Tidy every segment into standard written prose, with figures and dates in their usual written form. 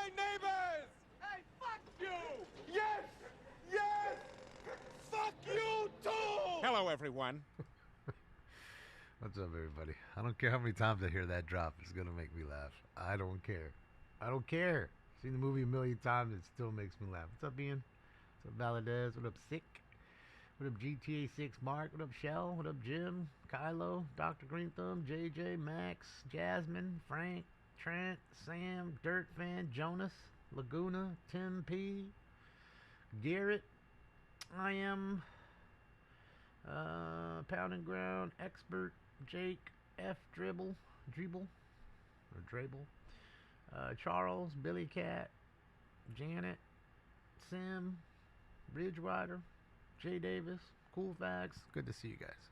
my neighbors! Hey, fuck you! Yes! Yes! Fuck you too! Hello, everyone. What's up, everybody? I don't care how many times I hear that drop. It's going to make me laugh. I don't care. I don't care. Seen the movie a million times. It still makes me laugh. What's up, Ian? What's up, Valadez? What up, Sick? What up, GTA 6 Mark? What up, Shell? What up, Jim? Kylo? Dr. Green Thumb? JJ? Max? Jasmine? Frank? Trent? Sam? Dirt Fan? Jonas? Laguna? Tim P? Garrett? I am... Pound and Ground, Expert, Jake, F, Dribble, Charles, Billy Cat, Janet, Sim, Ridgewriter, Jay Davis, Cool Facts. Good to see you guys.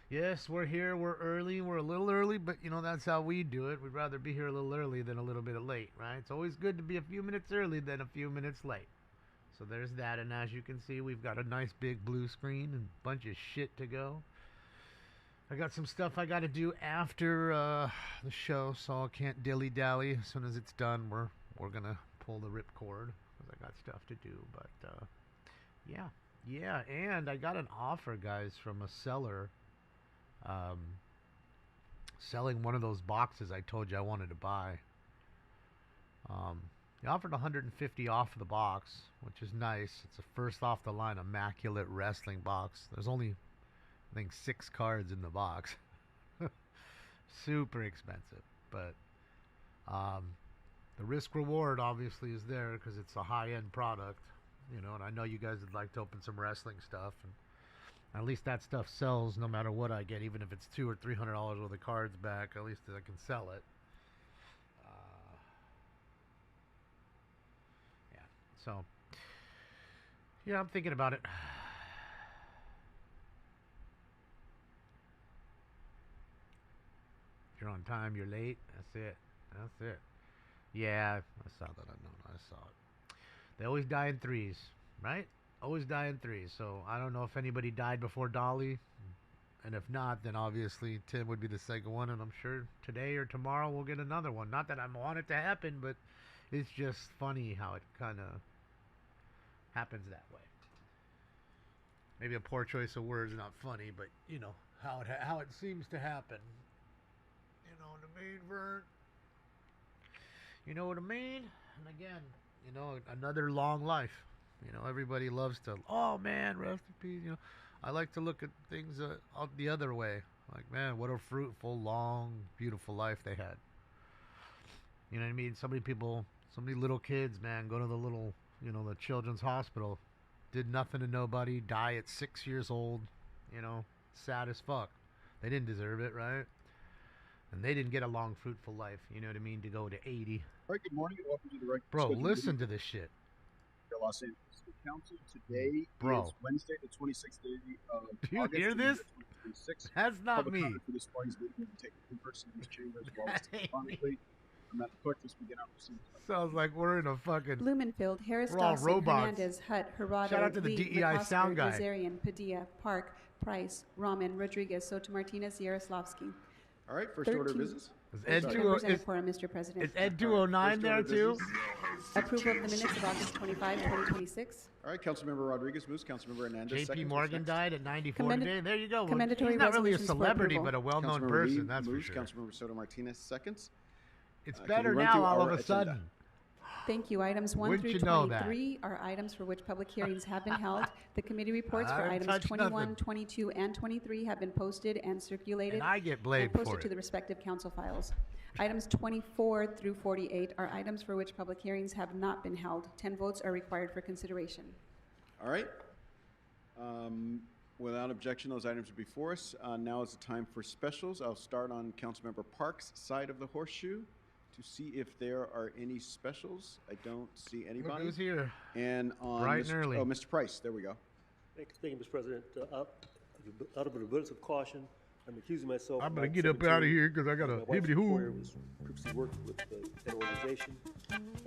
Yes, we're here. We're early. We're a little early, but you know that's how we do it. We'd rather be here a little early than a little bit late, right? It's always good to be a few minutes early than a few minutes late. So there's that, and as you can see, we've got a nice big blue screen and a bunch of shit to go. I got some stuff I got to do after the show, so I can't dilly-dally. As soon as it's done, we're going to pull the ripcord, because I got stuff to do. But, yeah, and I got an offer, guys, from a seller selling one of those boxes I told you I wanted to buy. He offered $150 off of the box, which is nice. It's a first off the line immaculate wrestling box. There's only, I think, 6 cards in the box. Super expensive, but the risk reward obviously is there because it's a high-end product, you know. And I know you guys would like to open some wrestling stuff, and at least that stuff sells no matter what I get, even if it's $200 or $300 worth of cards back. At least I can sell it. So, yeah, I'm thinking about it. If you're on time, you're late. That's it. That's it. Yeah, I saw that. I saw it. They always die in threes, right? Always die in threes. So I don't know if anybody died before Dolly. And if not, then obviously Tim would be the second one. And I'm sure today or tomorrow we'll get another one. Not that I want it to happen, but it's just funny how it kind of happens that way. Maybe a poor choice of words, not funny, but you know how it seems to happen. You know what I mean, Vern? You know what I mean? And again, you know, another long life. You know, everybody loves to, oh man, rest in peace. You know, I like to look at things the other way. Like, man, what a fruitful, long, beautiful life they had. You know what I mean? So many little kids, man, go to the little, you know, the children's hospital, did nothing to nobody, die at 6 years old, you know, sad as fuck. They didn't deserve it, right? And they didn't get a long, fruitful life, you know what I mean, to go to 80. All right, good morning and welcome to the right. Bro, listen to this shit. Los Angeles City Council. Today is Wednesday, the 26th day of Do you August, hear this? That's not Public me. comment for this morning's meeting will be taken in person in this chamber as well as telephonically. I'm not the clerk. This begin our proceedings. Sounds like we're in a fucking... Blumenfield, Harris, we're all Dawson, robots. Hernandez, Hutt, Hirado, Shout out to the Lee, DEI McCosker, sound guy. Nazarian, Padilla, Park, Price, Rahman, Rodriguez, Soto Martinez, Yaroslavsky. All right, first order of business. Is Ed Mr. President. Is Ed 209 there too? Approval of the minutes of August 25, 2026. All right, Councilmember Rodriguez moves. Councilmember Hernandez JP seconds. Morgan died at 94 today. There you go. Well, commendatory he's not really a resolutions for celebrity, approval. but a well-known Councilmember person, Lee that's for moves. sure. Councilmember Soto Martinez seconds. It's Can better we run now through all of our a sudden. Thank you. Items 1 Wouldn't through you know that? 23 are items for which public hearings have been held. The committee reports for I items touched 21, nothing. 22, and 23 have been posted and circulated And I get blamed and posted for to it. the respective council files. Items 24 through 48 are items for which public hearings have not been held. 10 votes are required for consideration. All right. Without objection, those items are before us. Now is the time for specials. I'll start on Councilmember Park's side of the horseshoe to see if there are any specials. I don't see anybody. Look who's here. And on Bright and early. Oh, Mr. Price, there we go. Thank you, Mr. President. Out of an abundance of caution, I'm accusing myself. I'm going to get up out of here because I got a hibbity-hoo. Was previously worked with that organization,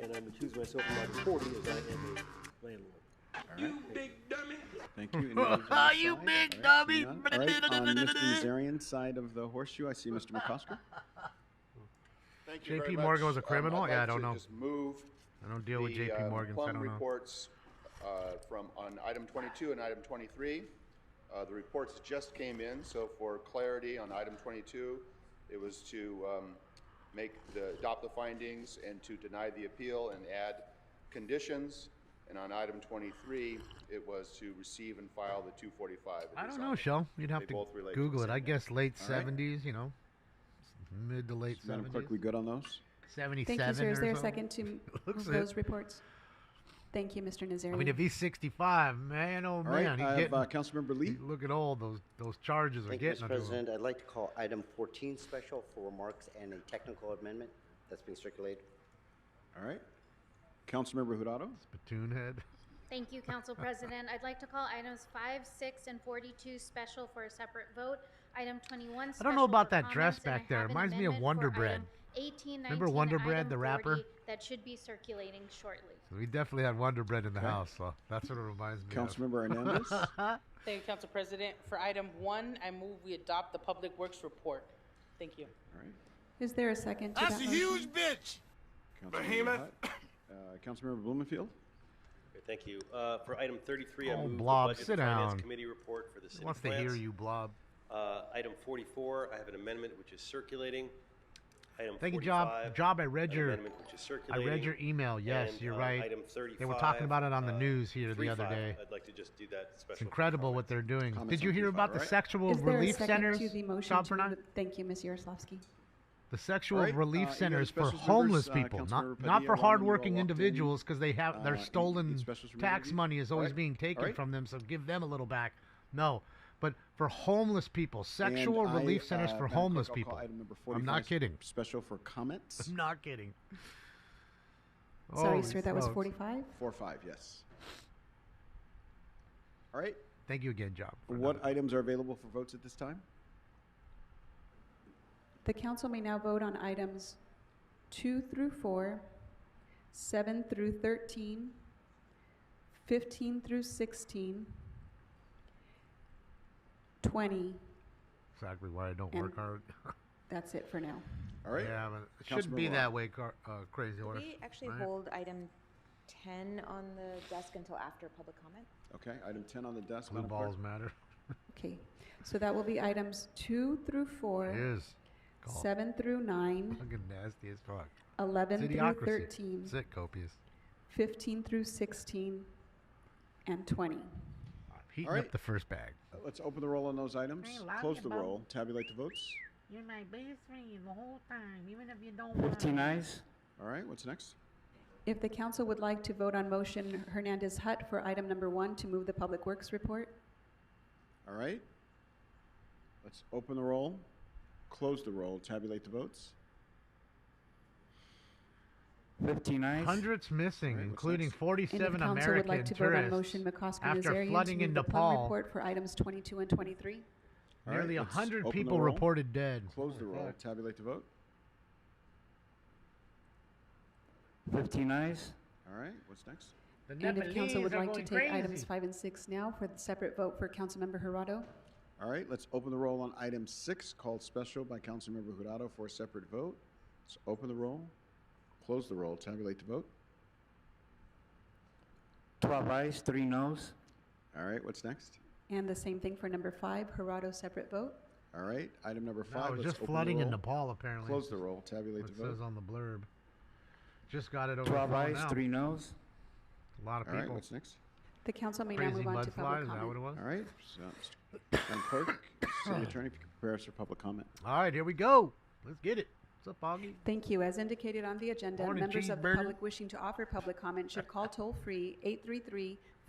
and I'm accusing myself of not reporting as I am a landlord. You big dummy. Thank you. Oh, you big dummy. All right, on Mr. Nazarian's side of the horseshoe, I see Mr. McCosker. Thank you very JP much. Morgan was a criminal? I'd Yeah, I like don't to know. just move I don't deal with the, JP Morgan, so I plum don't know. reports from on item 22 and item 23. The reports just came in, so for clarity on item 22, it was to adopt the findings and to deny the appeal and add conditions. And on item 23, it was to receive and file the 245. I don't know, Shell. You'd have They to both relate to Google the it. same I thing. guess late All right. 70s, you know, mid to late Madam 70s. Clerk, we good on those? 77 Thank you, sir. Is or there a something. second to Looks move it. those reports? Thank you, Mr. Nazarian. I mean, if he's 65, man, oh All man, right, he's I have getting. Councilmember Lee. He's looking old. Those charges are Thank you, getting Mr. to him. President. I'd like to call item 14 special for remarks and a technical amendment that's being circulated. All right. Councilmember Jurado. Spittoon head. Thank you, Council President. I'd like to call items 5, 6, and 42 special for a separate vote. Item 21 I don't know about special that for dress comments, and I back there. have an Reminds me of amendment Wonder for Bread. item 18, Remember 19, Wonder and Bread, item the 40 rapper? that should be circulating shortly. So we definitely had Wonder Bread in the Okay. house, so that's what it reminds me Councilmember Hernandez. Thank you, Council President. For item 1, I move we adopt the Public Works report. Thank you. All right. Is there a second to That's that a motion? huge bitch. Behemoth. Councilmember Blumenfield. Okay, thank you. For item 33, I Oh, move Blob, the Budget sit and Finance down. Committee report for the He city wants to plants. hear you, Blob. Item 44, I have an amendment which is circulating. Item Thank you, 45, Job. I read an your amendment which is I circulating. read your email. Yes, And, you're right. Item 35, They were talking about it on the news here the other 35, day. I'd like to just do that special. It's incredible what they're doing. Comments Did you on hear 35, about the right? sexual Is there a relief second centers? to the motion Job to for move nine? it? Thank you, Ms. Yaroslavsky. The sexual All right, relief any other centers for specials, homeless members? people, Councilmember not for Padilla, hardworking you all walked in. individuals because they have their Any stolen specials from tax any of you? money is All always right, being taken all right. from them, so give them a little back. No, but for homeless people, sexual And relief centers for Madam Clerk, homeless I'll people. call item number I'm 45 not kidding. Special for comments. I'm not kidding. Sorry, Holy sir, that was smokes. 45? 45, yes. All right. Thank you again, Job. for What another- items are available for votes at this time? The council may now vote on items 2 through 4, 7 through 13, 15 through 16, 20. Exactly why I don't And- work hard. That's it for now. All right. Yeah, but it shouldn't be Councilmember that Rob. way, Crazy Could Horse. we actually right? hold item 10 on the desk until after public comment? Okay, item 10 on the desk. Blue Madam Clerk. balls matter. Okay, so that will be items 2 through 4, It is. Call. 7 through 9, Fucking nasty as fuck. 11 through Idiocracy. 13, Sick, copious. 15 through 16, and 20. Heating All right. up the first bag. Let's open the roll on those items. I love Close you, the Bob. roll. Tabulate the votes. You're my best friend the whole time, even if you don't want 15 ayes. All right, what's next? If the council would like to vote on motion Hernandez-Hutt for item number 1 to move the Public Works report, All right. Let's open the roll. Close the roll. Tabulate the votes. 15 ayes. Hundreds missing, All right, what's including next? and if 47 council would American like to vote on tourists. motion McCosker after Nazarian to flooding in move the plum Nepal. report for items 22 and 23. All right, Nearly let's 100 open the people roll. reported dead. Close the Holy roll. fuck. Tabulate the vote. 15 ayes. All right, what's next? The And if council Nepalese would are like to going take crazy. items 5 and 6 now for the separate vote for Councilmember Jurado. All right, let's open the roll on item 6, called special by Councilmember Jurado for a separate vote. Let's open the roll. Close the roll. Tabulate the vote. 12 ayes, 3 noes. All right, what's next? And the same thing for number 5, Jurado separate vote. All right, item number 5. No, it was let's just open the flooding in roll. Nepal, apparently. Close the roll. Tabulate What the it says vote. on the blurb. Just got it over 12 the phone ayes, now. 3 noes. A lot of All right, people. what's next? The council may now Crazy move on to mudslide, public is that what it comment. was? All right, so, Madam Clerk, City Attorney, if you could prepare us for public comment. All right, here we go. Let's get it. What's up, Augie? Thank you. As indicated on the agenda, Morning, members of the cheeseburger. public wishing to offer public comment should call toll-free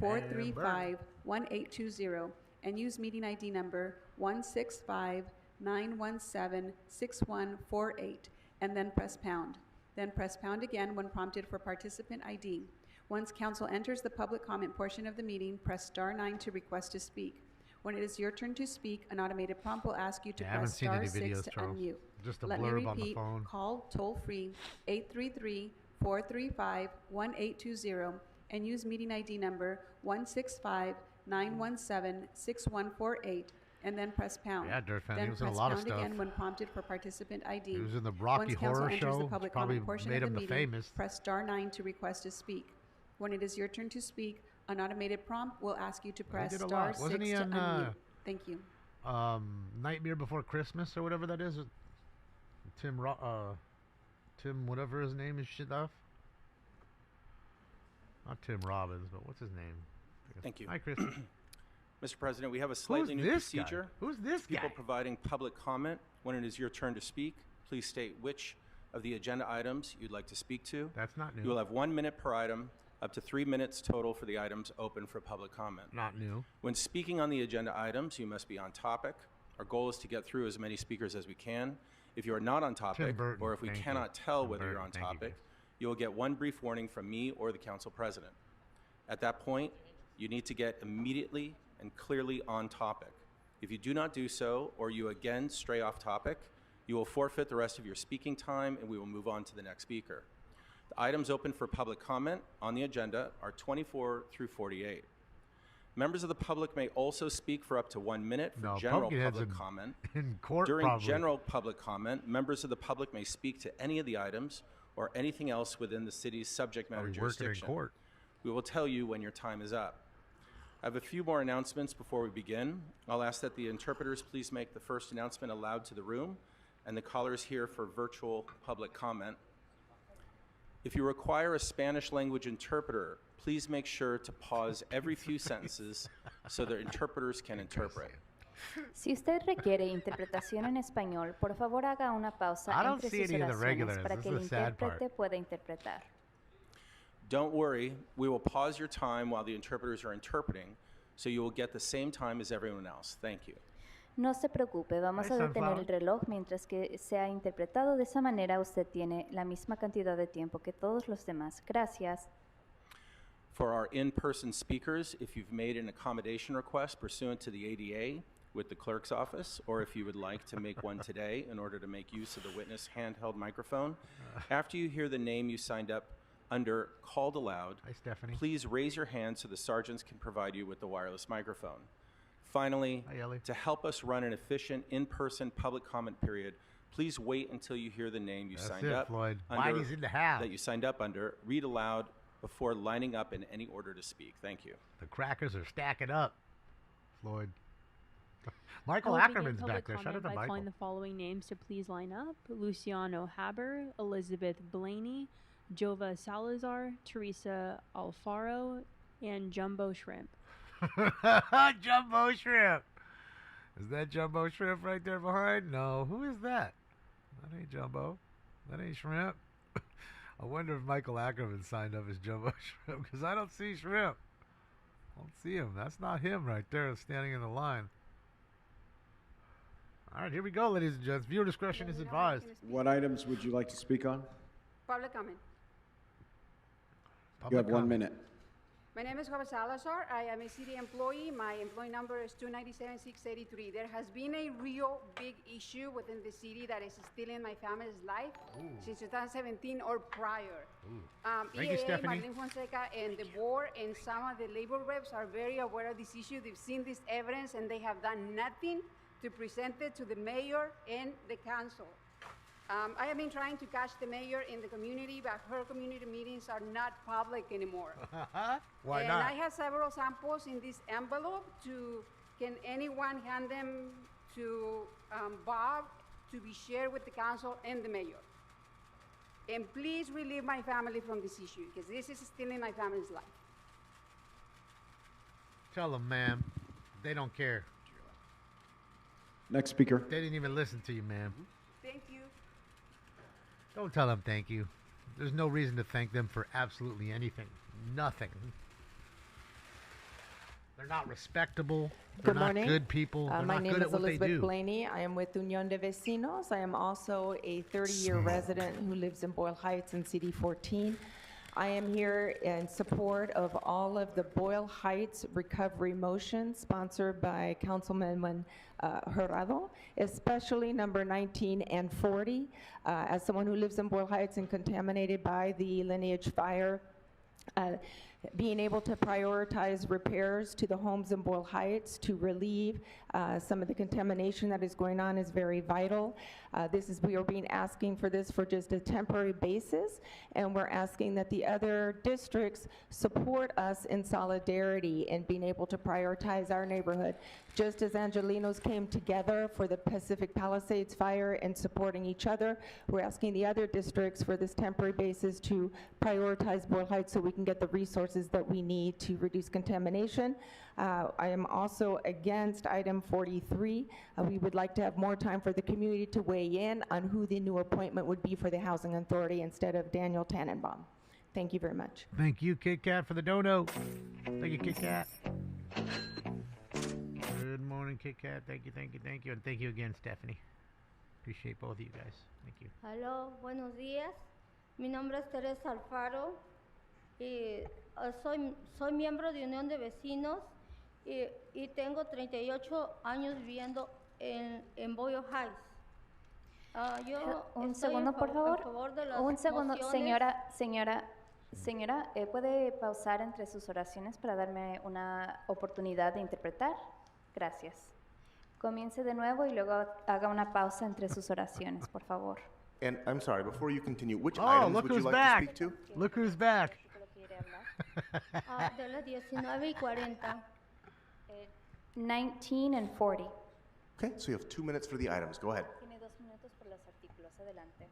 833-435-1820 and use meeting ID number 165-917-6148 and then press pound. Then press pound again when prompted for participant ID. Once council enters the public comment portion of the meeting, press star 9 to request to speak. When it is your turn to speak, an automated prompt will ask you to I haven't press seen star any 6 videos, to Charles. unmute. Just a Let me blurb on the repeat, phone. call toll-free 833-435-1820 and use meeting ID number 165-917-6148 and then press pound. Yeah, Dirt Fan. He Then was in a press lot of pound stuff. again when prompted for participant ID. He was in the Rocky Once council Horror enters Show. the It's public probably comment portion made of the him the meeting, famous. press *9 to request to speak. When it is your turn to speak, an automated prompt will ask you to press did a lot. *6 Wasn't he to on, unmute. Thank you. Nightmare Before Christmas or whatever that is. Tim whatever his name is shit off. Not Tim Robbins, but what's his name? Thank you. Hi, Chris. Mr. President, we have a slightly new this guy? procedure. Who's this People guy? providing public comment. When it is your turn to speak, please state which of the agenda items you'd like to speak to. That's not new. You will have 1 minute per item, up to 3 minutes total for the items open for public comment. Not new. When speaking on the agenda items, you must be on topic. Our goal is to get through as many speakers as we can. If you are not on topic, Burton, or if we thank you. cannot tell Tim whether you're Burton, on thank you, topic, guys. you will get one brief warning from me or the council president. At that point, you need to get immediately and clearly on topic. If you do not do so, or you again stray off topic, you will forfeit the rest of your speaking time and we will move on to the next speaker. The items open for public comment on the agenda are 24 through 48. Members of the public may also speak for up to 1 minute for No, general Pumpkinhead's public in- comment. in court, During probably. general public comment, members of the public may speak to any of the items or anything else within the city's subject matter Probably working in jurisdiction. court. We will tell you when your time is up. I have a few more announcements before we begin. I'll ask that the interpreters please make the first announcement aloud to the room and the callers here for virtual public comment. If you require a Spanish language interpreter, please make sure to pause every few sentences so that interpreters can interpret. Si usted requiere interpretación en español, por favor haga una pausa I don't entre see sus any of the oraciones regulars. para This que is el the sad part. intérprete pueda interpretar. Don't worry, we will pause your time while the interpreters are interpreting, so you will get the same time as everyone else. Thank you. No se preocupe, vamos a Hi, detener el Sunflower. reloj mientras que sea interpretado. De esa manera usted tiene la misma cantidad de tiempo que todos los demás. Gracias. For our in-person speakers, if you've made an accommodation request pursuant to the ADA with the clerk's office, or if you would like to make one today in order to make use of the witness handheld microphone, after you hear the name you signed up under called aloud, Hi, Stephanie. please raise your hand so the sergeants can provide you with the wireless microphone. Finally, Hi, Ellie. to help us run an efficient in-person public comment period, please wait until you hear the name you That's signed it, up Floyd. under, Whitey's in the house. that you signed up under, read aloud before lining up in any order to speak. Thank you. The crackers are stacking up, Floyd. Michael I will begin Ackerman's public back there. Shout out comment to by Michael. calling the following names to please line up: Luciano Haber, Elizabeth Blaney, Jova Salazar, Teresa Alfaro, and Jumbo Shrimp. Jumbo Shrimp. Is that Jumbo Shrimp right there behind? No. Who is that? That ain't Jumbo. That ain't Shrimp. I wonder if Michael Ackerman signed up as Jumbo Shrimp, because I don't see Shrimp. I don't see him. That's not him right there standing in the line. All right, here we go, ladies and gents. Viewer discretion is advised. What items would you like to speak on? Public comment. You have 1 comment. minute. My name is Jova Salazar. I am a city employee. My employee number is 297-683. There has been a real big issue within the city that is stealing my family's life since 2017 or prior. Thank you, Stephanie. Marlene Fonseca, and the board and some of the labor reps are very aware of this issue. They've seen this evidence and they have done nothing to present it to the mayor and the council. I have been trying to catch the mayor in the community, but her community meetings are not public anymore. Why and not? I have several samples in this envelope. Can anyone hand them to Bob to be shared with the council and the mayor? And please relieve my family from this issue, because this is stealing my family's life. Tell them, ma'am. They don't care. Next speaker. They didn't even listen to you, ma'am. Thank you. Don't tell them thank you. There's no reason to thank them for absolutely anything. Nothing. They're not respectable. They're Good not morning. good people. They're My not name good is at what they Elizabeth do. Blaney. I am with Unión de Vecinos. I am also a 30-year resident who lives in Boyle Heights in CD 14. I am here in support of all of the Boyle Heights recovery motions sponsored by Councilman Jurado, especially number 19 and 40. As someone who lives in Boyle Heights and contaminated by the Lineage fire, being able to prioritize repairs to the homes in Boyle Heights to relieve some of the contamination that is going on is very vital. We are being asking for this for just a temporary basis, and we're asking that the other districts support us in solidarity in being able to prioritize our neighborhood. Just as Angelinos came together for the Pacific Palisades fire and supporting each other, we're asking the other districts for this temporary basis to prioritize Boyle Heights so we can get the resources that we need to reduce contamination. I am also against item 43. We would like to have more time for the community to weigh in on who the new appointment would be for the Housing Authority instead of Daniel Tannenbaum. Thank you very much. Thank you, Kit Kat, for the dono. Thank you, Kit Kat. Good morning, Kit Kat. Thank you, thank you, thank you. And thank you again, Stephanie. Appreciate both of you guys. Thank you. Aló, buenos días. Mi nombre es Teresa Alfaro y soy miembro de Unión de Vecinos y tengo 38 años viviendo en Boyle Heights. Un segundo, por favor. Un segundo, señora, ¿puede pausar entre sus oraciones para darme una oportunidad de interpretar? Gracias. Comience de nuevo y luego haga una pausa entre sus oraciones, por favor. And I'm sorry, before you continue, which Oh, items look would you who's like back. to speak to? Look who's back. De las 19:40. 19 and 40. Okay, so you have 2 minutes for the items. Go ahead. Tiene 2 minutos por los artículos. Adelante.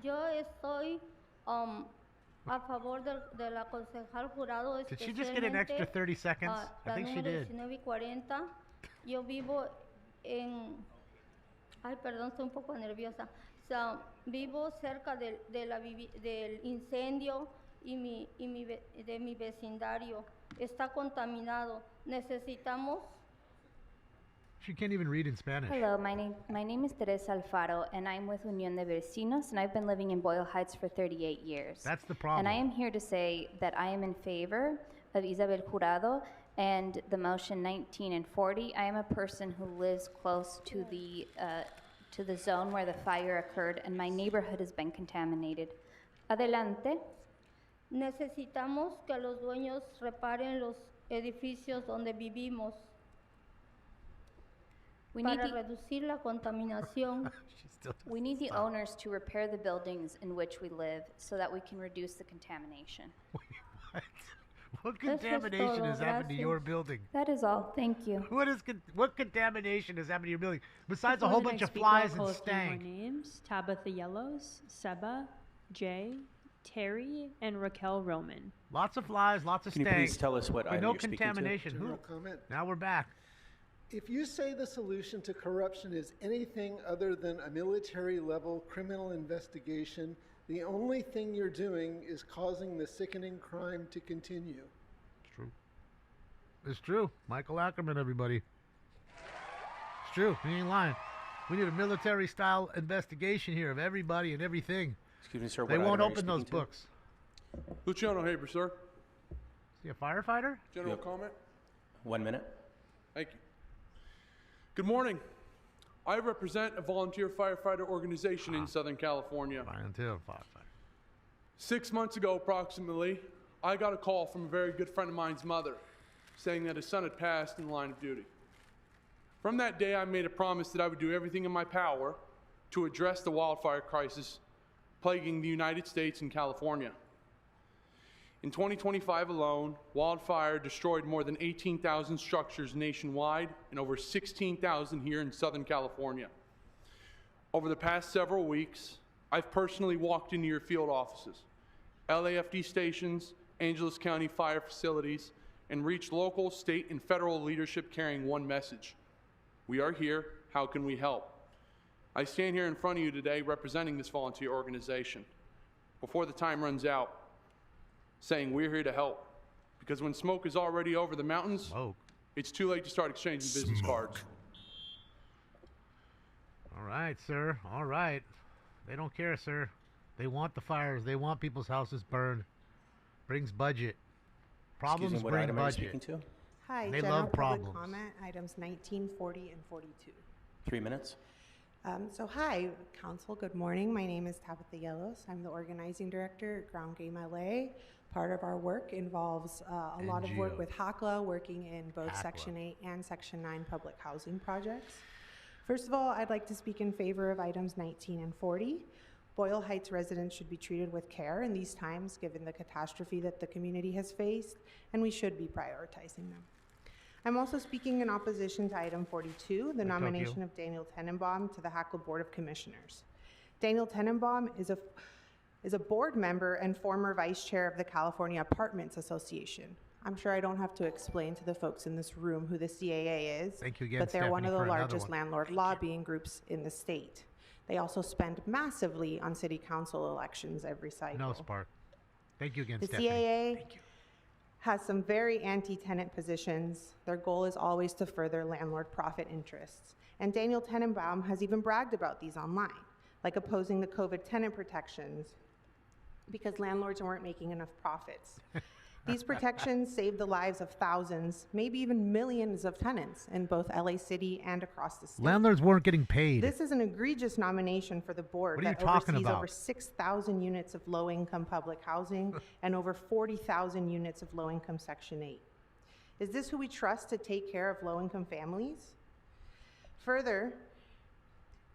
Yo estoy a favor de la concejal jurado. Did she just get an extra 30 seconds? I think she did. 19:40. Yo vivo en... Ay, perdón, estoy un poco nerviosa. Vivo cerca del incendio de mi vecindario. Está contaminado. Necesitamos... She can't even read in Spanish. Hello, my name is Teresa Alfaro, and I'm with Unión de Vecinos, and I've been living in Boyle Heights for 38 years. That's the problem. And I am here to say that I am in favor of Isabel Jurado and the motion 19 and 40. I am a person who lives close to the zone where the fire occurred, and my neighborhood has been contaminated. Adelante. Necesitamos que los dueños reparen los edificios donde vivimos para reducir la contaminación. We need the owners to repair the buildings in which we live so that we can reduce the contamination. What contamination has happened to your building? That is all. Thank you. What contamination has happened to your building besides a Before whole the bunch next of speaker, flies I'll call and a few more stank? names: Tabitha Yellows, Seba, Jay, Terry, and Raquel Roman. Lots of flies, lots of Can you stank. please tell us what But item no you're speaking to? contamination. General comment. Now we're back. If you say the solution to corruption is anything other than a military-level criminal investigation, the only thing you're doing is causing the sickening crime to continue. It's true. It's true. Michael Ackerman, everybody. It's true. He ain't lying. We need a military-style investigation here of everybody and everything. Excuse me, sir. They what won't item are you open those speaking to? books. Luciano Haber, sir. Is he a firefighter? General Yep. comment? 1 minute. Thank you. Good morning. I represent a volunteer firefighter organization in Southern California. Volunteer firefighter. 6 months ago, approximately, I got a call from a very good friend of mine's mother saying that his son had passed in the line of duty. From that day, I made a promise that I would do everything in my power to address the wildfire crisis plaguing the United States and California. In 2025 alone, wildfire destroyed more than 18,000 structures nationwide and over 16,000 here in Southern California. Over the past several weeks, I've personally walked into your field offices, LAFD stations, Angeles County fire facilities, and reached local, state, and federal leadership carrying one message: we are here, how can we help? I stand here in front of you today representing this volunteer organization. Before the time runs out, saying we're here to help, because when smoke is already over the mountains, it's too late to start exchanging business cards. All right, sir. All right. They don't care, sir. They want the fires. They want people's houses burned. Brings budget. Problems Excuse me, what bring item are you budget. speaking to? Hi, They general love public problems. comment, items 19, 40, and 42. 3 minutes. Hi, Council, good morning. My name is Tabitha Yellows. I'm the organizing director at Ground Game LA, Part of our work involves a lot of work NGO. with HACLA, working in both HACLA. Section 8 and Section 9 public housing projects. First of all, I'd like to speak in favor of items 19 and 40. Boyle Heights residents should be treated with care in these times, given the catastrophe that the community has faced, and we should be prioritizing them. I'm also speaking in opposition to item 42, the nomination of Daniel Tenenbaum to the HACLA Board of Commissioners. Daniel Tenenbaum is a board member and former vice chair of the California Apartments Association. I'm sure I don't have to explain to the folks in this room who the CAA is, Thank you again, but they're one of Stephanie, the for another largest one. landlord lobbying groups in the state. They also spend massively on city council elections every cycle. No, Spark. Thank you again, The Stephanie. CAA has some very anti-tenant positions. Their goal is always to further landlord profit interests. And Daniel Tenenbaum has even bragged about these online, like opposing the COVID tenant protections because landlords weren't making enough profits. These protections saved the lives of thousands, maybe even millions of tenants in both LA City and across the state. Landlords weren't getting paid. This is an egregious nomination for the board What are you that talking oversees about? over 6,000 units of low-income public housing and over 40,000 units of low-income Section 8. Is this who we trust to take care of low-income families? Further,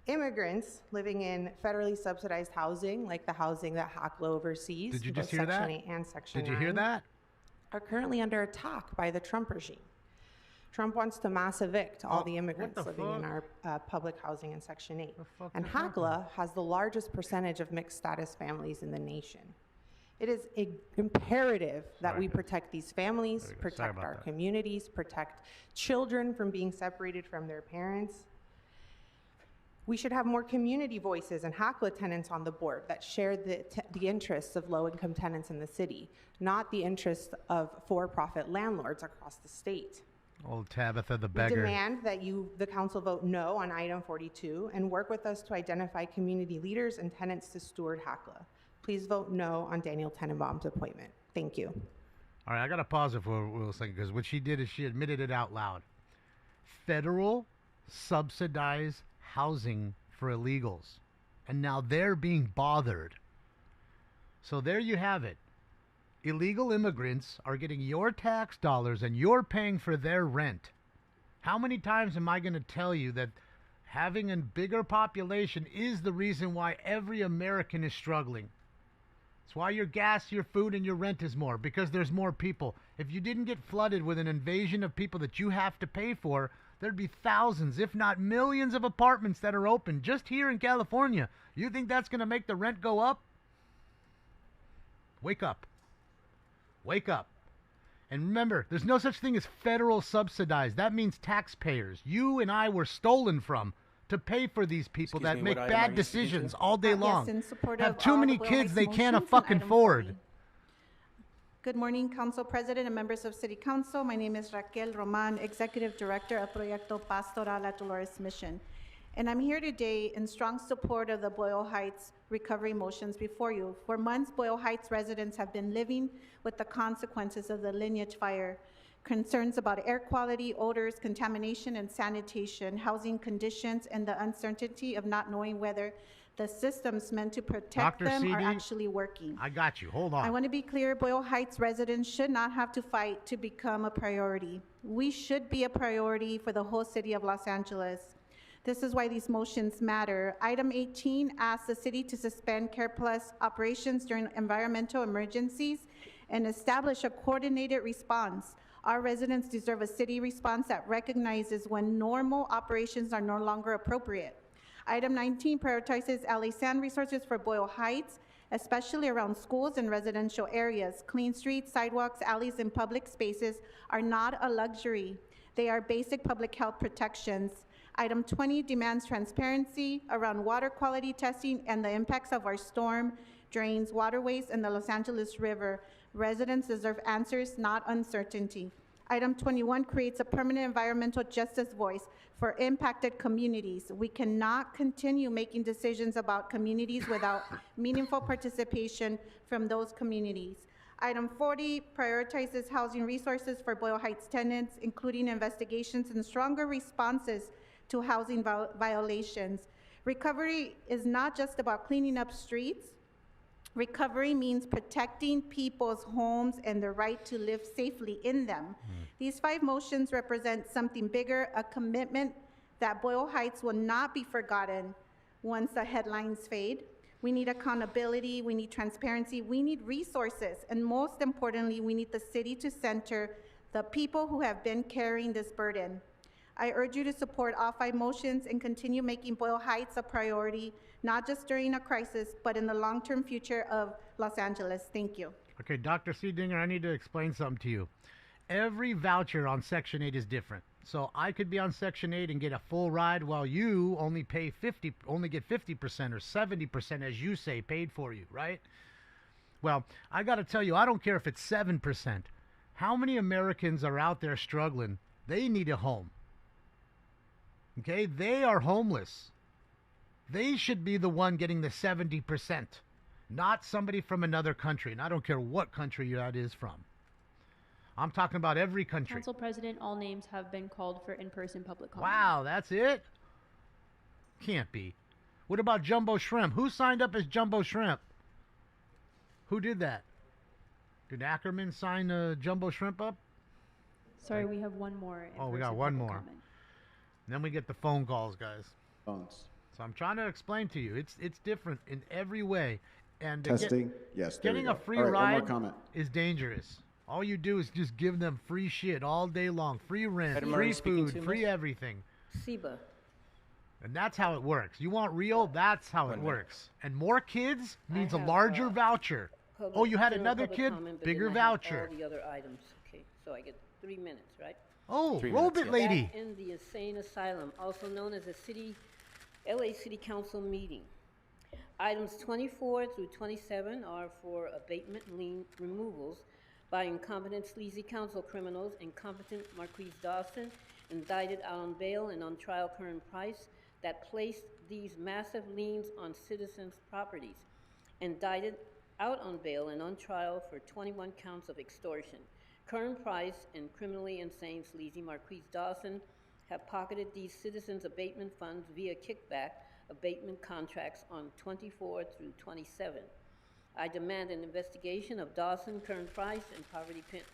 immigrants living in federally subsidized housing, like the housing that HACLA oversees, Did you both just hear that? Section 8 and Section 9, Did you hear that? are currently under attack by the Trump regime. Trump wants to mass evict all the immigrants the living in fuck? our public housing in Section 8. fuck And is happening? HACLA has the largest percentage of mixed status families in the nation. It is imperative that we protect these families, Sorry protect about our that. communities, protect children from being separated from their parents. We should have more community voices and HACLA tenants on the board that share the interests of low-income tenants in the city, not the interests of for-profit landlords across the state. Old Tabitha the We beggar. demand that the council vote no on item 42 and work with us to identify community leaders and tenants to steward HACLA. Please vote no on Daniel Tenenbaum's appointment. Thank you. All right, I got to pause it for a second because what she did is she admitted it out loud. Federal subsidized housing for illegals. And now they're being bothered. So there you have it. Illegal immigrants are getting your tax dollars and you're paying for their rent. How many times am I going to tell you that having a bigger population is the reason why every American is struggling? It's why your gas, your food, and your rent is more, because there's more people. If you didn't get flooded with an invasion of people that you have to pay for, there'd be thousands, if not millions of apartments that are open just here in California. You think that's going to make the rent go up? Wake up. Wake up. And remember, there's no such thing as federal subsidized. That means taxpayers. You and I were stolen from to pay for these people that make bad decisions all day long. Yes, in support Have of too all many the Boyle kids Heights they can't motions and fucking item afford. 40. Good morning, Council President and members of City Council. My name is Raquel Roman, Executive Director of Proyecto Pastoral La Dolores Mission. And I'm here today in strong support of the Boyle Heights recovery motions before you. For months, Boyle Heights residents have been living with the consequences of the Lineage fire. Concerns about air quality, odors, contamination, and sanitation, housing conditions, and the uncertainty of not knowing whether the systems meant to protect Dr. them are CD, actually working. I got you. Hold on. I want to be clear, Boyle Heights residents should not have to fight to become a priority. We should be a priority for the whole city of Los Angeles. This is why these motions matter. Item 18 asks the city to suspend Care Plus operations during environmental emergencies and establish a coordinated response. Our residents deserve a city response that recognizes when normal operations are no longer appropriate. Item 19 prioritizes LA Sand resources for Boyle Heights, especially around schools and residential areas. Clean streets, sidewalks, alleys, and public spaces are not a luxury. They are basic public health protections. Item 20 demands transparency around water quality testing and the impacts of our storm drains, waterways, and the Los Angeles River. Residents deserve answers, not uncertainty. Item 21 creates a permanent environmental justice voice for impacted communities. We cannot continue making decisions about communities without meaningful participation from those communities. Item 40 prioritizes housing resources for Boyle Heights tenants, including investigations and stronger responses to housing violations. Recovery is not just about cleaning up streets. Recovery means protecting people's homes and the right to live safely in them. These 5 motions represent something bigger, a commitment that Boyle Heights will not be forgotten once the headlines fade. We need accountability, we need transparency, we need resources, and most importantly, we need the city to center the people who have been carrying this burden. I urge you to support all 5 motions and continue making Boyle Heights a priority, not just during a crisis, but in the long-term future of Los Angeles. Thank you. Okay, Dr. Seedinger, I need to explain something to you. Every voucher on Section 8 is different. So I could be on Section 8 and get a full ride while you only get 50% or 70%, as you say, paid for you, right? Well, I got to tell you, I don't care if it's 7%. How many Americans are out there struggling? They need a home. Okay, they are homeless. They should be the one getting the 70%, not somebody from another country. And I don't care what country that is from. I'm talking about every country. Council President, all names have been called for in-person public comment. Wow, that's it? Can't be. What about Jumbo Shrimp? Who signed up as Jumbo Shrimp? Who did that? Did Ackerman sign Jumbo Shrimp up? Sorry, we have one more. Oh, we got one more. And then we get the phone calls, guys. Phones. So I'm trying to explain to you. It's different in every way. And Testing. Yes, there we getting go. a free All right, one more ride comment. is dangerous. All you do is just give them free shit all day long. Free rent, Madam free Mayor, speaking food, to free Ms. everything. Seba. And that's how it works. You want real? That's how it works. And more kids means a have, larger voucher. Oh, you had general another public kid? comment, but Bigger then I have voucher. all the other items. Okay, so I get 3 minutes, right? Oh, Robot Lady. Back in the insane asylum, also known as a LA City Council meeting. Items 24 through 27 are for abatement lien removals by incompetent sleazy council criminals, incompetent Marquise Dawson, indicted out on bail and on trial Curran Price, that placed these massive liens on citizens' properties, indicted out on bail and on trial for 21 counts of extortion. Curran Price and criminally insane sleazy Marquise Dawson have pocketed these citizens' abatement funds via kickback abatement contracts on 24 through 27. I demand an investigation of Dawson, Curran Price, and Poverty Pimp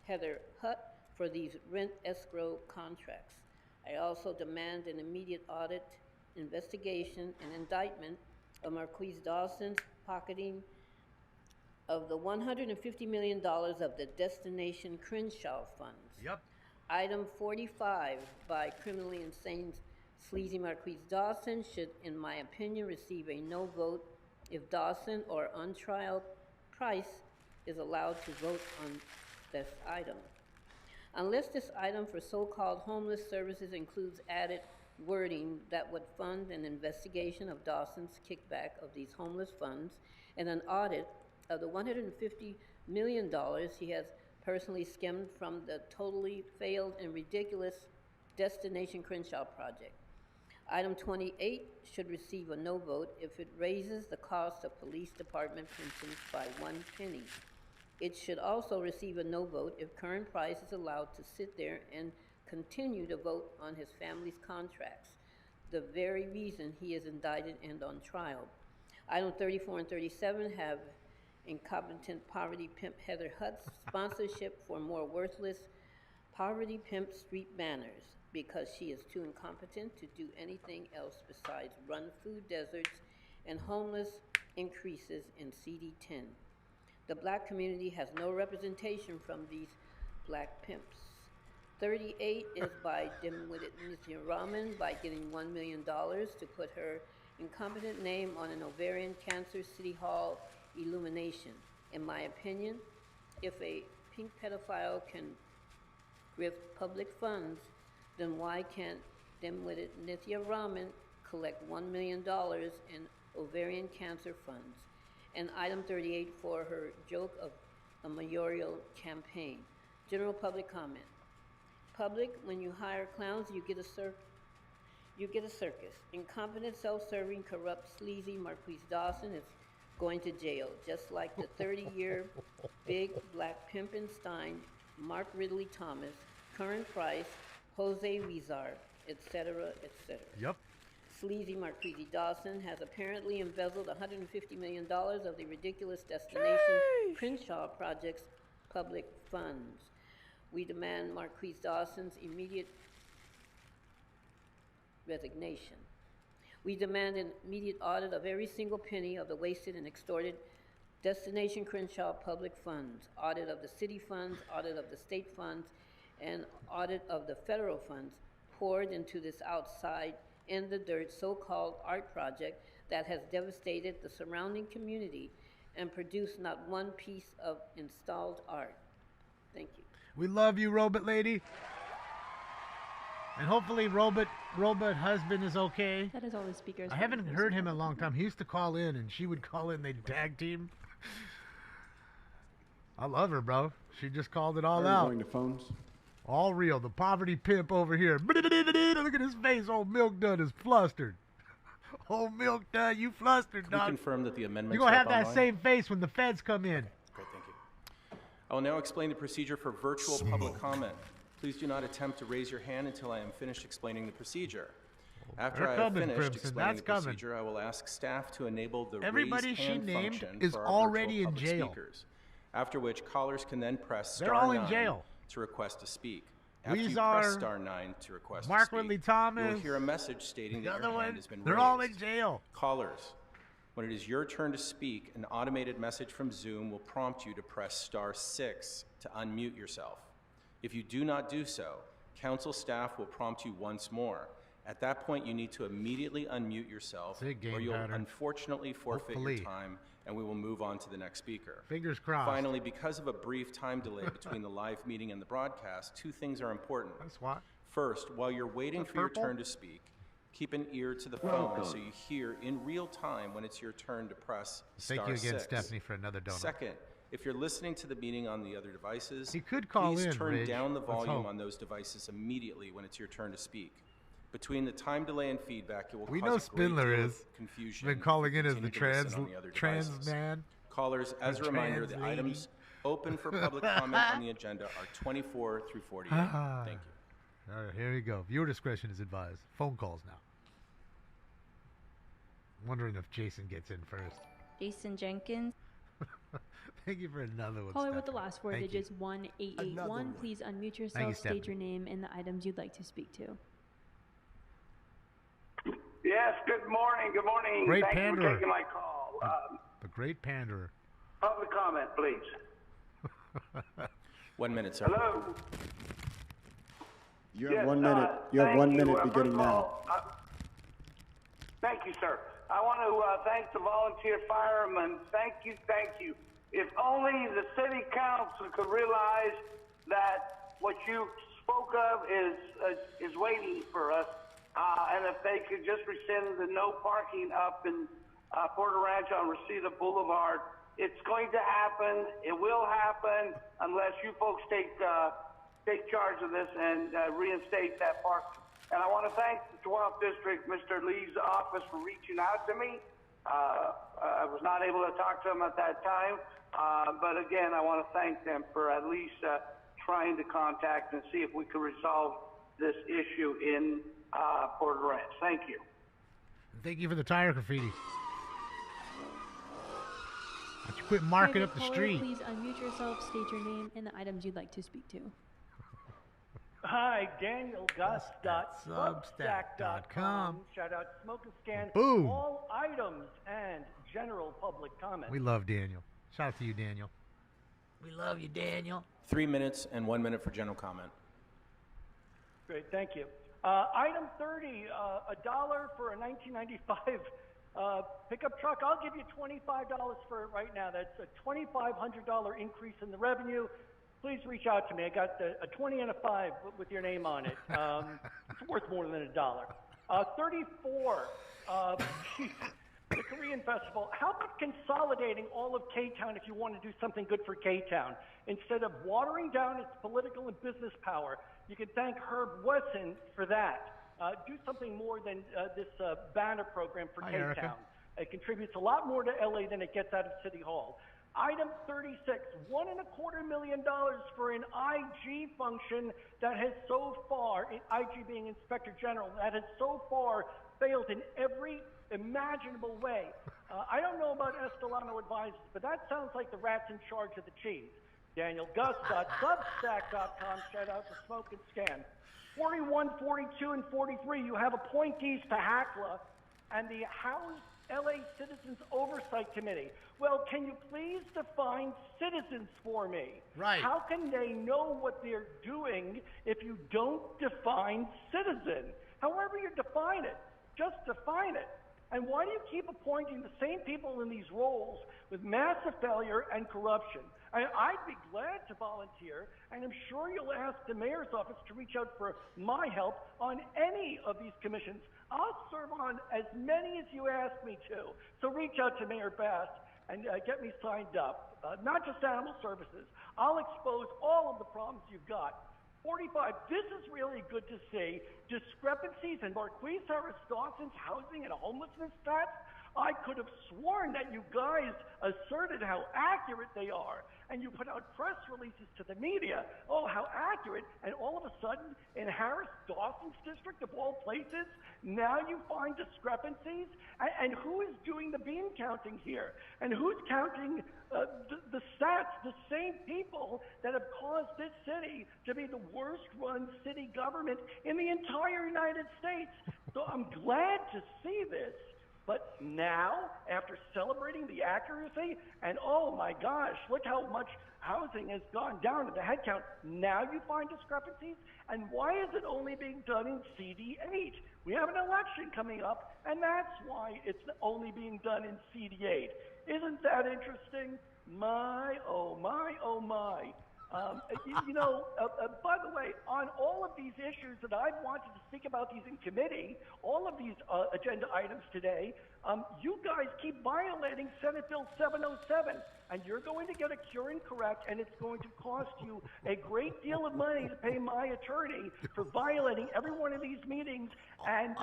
Heather Hutt for these rent escrow contracts. I also demand an immediate audit, investigation, and indictment of Marquise Dawson's pocketing of the $150 million of the Destination Crenshaw funds. Yep. Item 45 by criminally insane sleazy Marquise Dawson should, in my opinion, receive a no vote if Dawson or on trial Price is allowed to vote on this item. Unless this item for so-called homeless services includes added wording that would fund an investigation of Dawson's kickback of these homeless funds and an audit of the $150 million he has personally skimmed from the totally failed and ridiculous Destination Crenshaw project. Item 28 should receive a no vote if it raises the cost of police department pensions by 1 penny. It should also receive a no vote if Curran Price is allowed to sit there and continue to vote on his family's contracts, the very reason he is indicted and on trial. Item 34 and 37 have incompetent Poverty Pimp Heather Hutt's sponsorship for more worthless Poverty Pimp street banners because she is too incompetent to do anything else besides run food deserts and homeless increases in CD10. The black community has no representation from these black pimps. 38 is by dim-witted Nithya Raman by getting $1 million to put her incompetent name on an ovarian cancer city hall illumination. In my opinion, if a pink pedophile can grift public funds, then why can't dim-witted Nithya Raman collect $1 million in ovarian cancer funds? And item 38 for her joke of a mayoral campaign. General public comment. Public, when you hire clowns, you get a circus. Incompetent, self-serving, corrupt, sleazy Marquise Dawson is going to jail, just like the 30-year big black Pimpinstein, Mark Ridley Thomas, Curran Price, Jose Rizar, etc., etc. Yep. Sleazy Marquise Dawson has apparently embezzled $150 million of the ridiculous Destination Crenshaw Project's public funds. We demand Marquise Dawson's immediate resignation. We demand an immediate audit of every single penny of the wasted and extorted Destination Crenshaw public funds, audit of the city funds, audit of the state funds, and audit of the federal funds poured into this outside in the dirt so-called art project that has devastated the surrounding community and produced not one piece of installed art. Thank you. We love you, Robot Lady. And hopefully Robot husband is okay. That is all the speakers. I haven't heard him in a long time. He used to call in, and she would call in. They'd tag team. I love her, bro. She just called it all out. Going to phones. All real. The poverty pimp over here. Look at his face. Old Milk Dud is flustered. Old Milk Dud, you flustered, Can we dog. confirm that the amendments You're going to have are that online? same face when the feds come in. Great, thank you. I will now explain the procedure for virtual public comment. Please do not attempt to raise your hand until I am finished explaining the procedure. After They're I have coming, finished Crimson. explaining That's the coming. procedure, I will ask staff to enable the Everybody raise she hand named function is for our already virtual in public jail. speakers, after which callers can then press They're star all in 9 jail. to request to speak. After you Weezar, press star 9 to request Mark to speak, Ridley you Thomas, will hear a message stating the that other your one, hand has been they're raised. all in jail. Callers, when it is your turn to speak, an automated message from Zoom will prompt you to press star 6 to unmute yourself. If you do not do so, council staff will prompt you once more. At that point, you need to immediately unmute yourself, It's a game or you'll pattern. unfortunately forfeit Hopefully. your time, and we will move on to the next speaker. Fingers crossed. Finally, because of a brief time delay between the live meeting and the broadcast, two things are important. That's what. First, while you're waiting Is that for your purple? turn to speak, keep an ear to the phone so you hear in real time when it's your turn to press Thank star you again, 6. Stephanie, for another donut. Second, if you're listening to the meeting on the other devices, He could call please in, turn Ridge. down the Let's volume hope. on those devices immediately when it's your turn to speak. Between the time delay and feedback, it will We cause know a great Spindler deal is. of confusion. Been calling if you in as the continue to listen trans on the other trans devices. man. Callers, as a The reminder, trans the lady. items open for public comment on the agenda are 24 through 48. Thank you. All right, here we go. Viewer discretion is advised. Phone calls now. Wondering if Jason gets in first. Jason Jenkins. Thank you for another one. Caller with the Stephanie. last four Thank you. digits 1881. Please unmute yourself, Stephanie. state your name and the items you'd like to speak to. Yes, good morning, good morning. Great Thank you panderer. for taking my call. The great panderer. Public comment, please. 1 minute, sir. Hello? You have Yes, 1 minute. You have thank 1 you. minute First beginning of now. all, thank you, sir. I want to thank the volunteer firemen. Thank you, thank you. If only the city council could realize that what you spoke of is waiting for us, and if they could just rescind the no parking up in Porter Ranch on Reseda Boulevard. It's going to happen. It will happen unless you folks take charge of this and reinstate that park. And I want to thank the 12th District, Mr. Lee's office, for reaching out to me. I was not able to talk to him at that time, but again, I want to thank them for at least trying to contact and see if we could resolve this issue in Porter Ranch. Thank you. Thank you for the tire graffiti. Why don't you quit marking Private up the caller, street? Please unmute yourself, state your name and the items you'd like to speak to. Hi, Daniel Gus.substack.com. Shout out Smoke and Scan. Boom. All items and general public comment. We love Daniel. Shout out to you, Daniel. We love you, Daniel. 3 minutes and 1 minute for general comment. Great, thank you. Item 30, $1 for a 1995 pickup truck. I'll give you $25 for it right now. That's a $2,500 increase in the revenue. Please reach out to me. I got a 20 and a 5 with your name on it. It's worth more than $1. 34, the Korean Festival. How about consolidating all of K-Town if you want to do something good for K-Town? Instead of watering down its political and business power, you can thank Herb Wesson for that. Do something more than this banner program for Hi, K-Town. Erica. It contributes a lot more to LA than it gets out of City Hall. Item 36, $1.25 million for an IG function that has so far, IG being Inspector General, that has so far failed in every imaginable way. I don't know about Estelano Advisors, but that sounds like the rat's in charge of the cheese. DanielGus.substack.com, shout out to Smoke and Scan. 41, 42, and 43, you have appointees to HACLA and the House LA Citizens Oversight Committee. Well, can you please define citizens for me? Right. How can they know what they're doing if you don't define citizen? However you define it, just define it. And why do you keep appointing the same people in these roles with massive failure and corruption? I'd be glad to volunteer, and I'm sure you'll ask the mayor's office to reach out for my help on any of these commissions. I'll serve on as many as you ask me to. So reach out to Mayor Bass and get me signed up. Not just animal services. I'll expose all of the problems you've got. 45, this is really good to see. Discrepancies in Marquise Harris Dawson's housing and homelessness stats. I could have sworn that you guys asserted how accurate they are, and you put out press releases to the media. Oh, how accurate. And all of a sudden, in Harris Dawson's district, of all places, now you find discrepancies? And who is doing the bean counting here? And who's counting the stats? The same people that have caused this city to be the worst run city government in the entire United States. So I'm glad to see this. But now, after celebrating the accuracy, and oh my gosh, look how much housing has gone down in the head count, now you find discrepancies? And why is it only being done in CD8? We have an election coming up, and that's why it's only being done in CD8. Isn't that interesting? My, oh my, oh my. By the way, on all of these issues that I've wanted to speak about these in committee, all of these agenda items today, you guys keep violating Senate Bill 707, and you're going to get a cure and correct, and it's going to cost you a great deal of money to pay my attorney for violating every one of these meetings and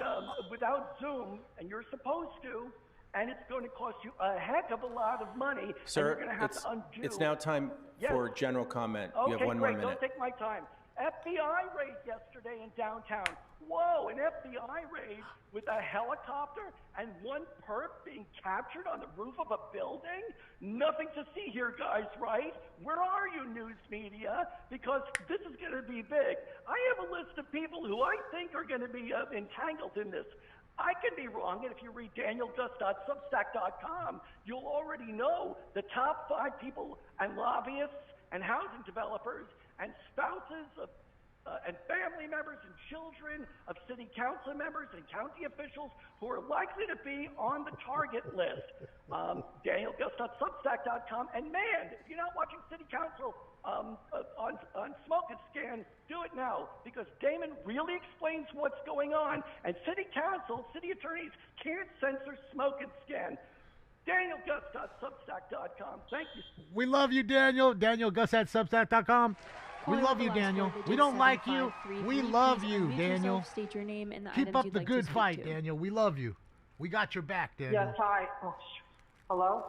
without Zoom, and you're supposed to. And it's going to cost you a heck of a lot of money. Sir, and you're going to have to undo. it's now time for general comment. Okay, you have one great. more minute. Don't take my time. FBI raid yesterday in downtown. Whoa, an FBI raid with a helicopter and one perp being captured on the roof of a building? Nothing to see here, guys, right? Where are you, news media? Because this is going to be big. I have a list of people who I think are going to be entangled in this. I can be wrong, and if you read DanielGus.substack.com, you'll already know the top 5 people and lobbyists and housing developers and spouses of and family members and children of city council members and county officials who are likely to be on the target list. DanielGus.substack.com. And man, if you're not watching city council on Smoke and Scan, do it now, because Damon really explains what's going on, and city council, city attorneys can't censor Smoke and Scan. DanielGus.substack.com. Thank you. We love you, Daniel. DanielGus@substack.com. We Calling love the you, last Daniel. four We digits, don't like you. 7533. We love Please you, unmute Daniel. yourself, state your name and the Keep items up you'd the like to good speak fight, to. Daniel. We love you. We got your back, Daniel. Yes, hi. Oh, hello?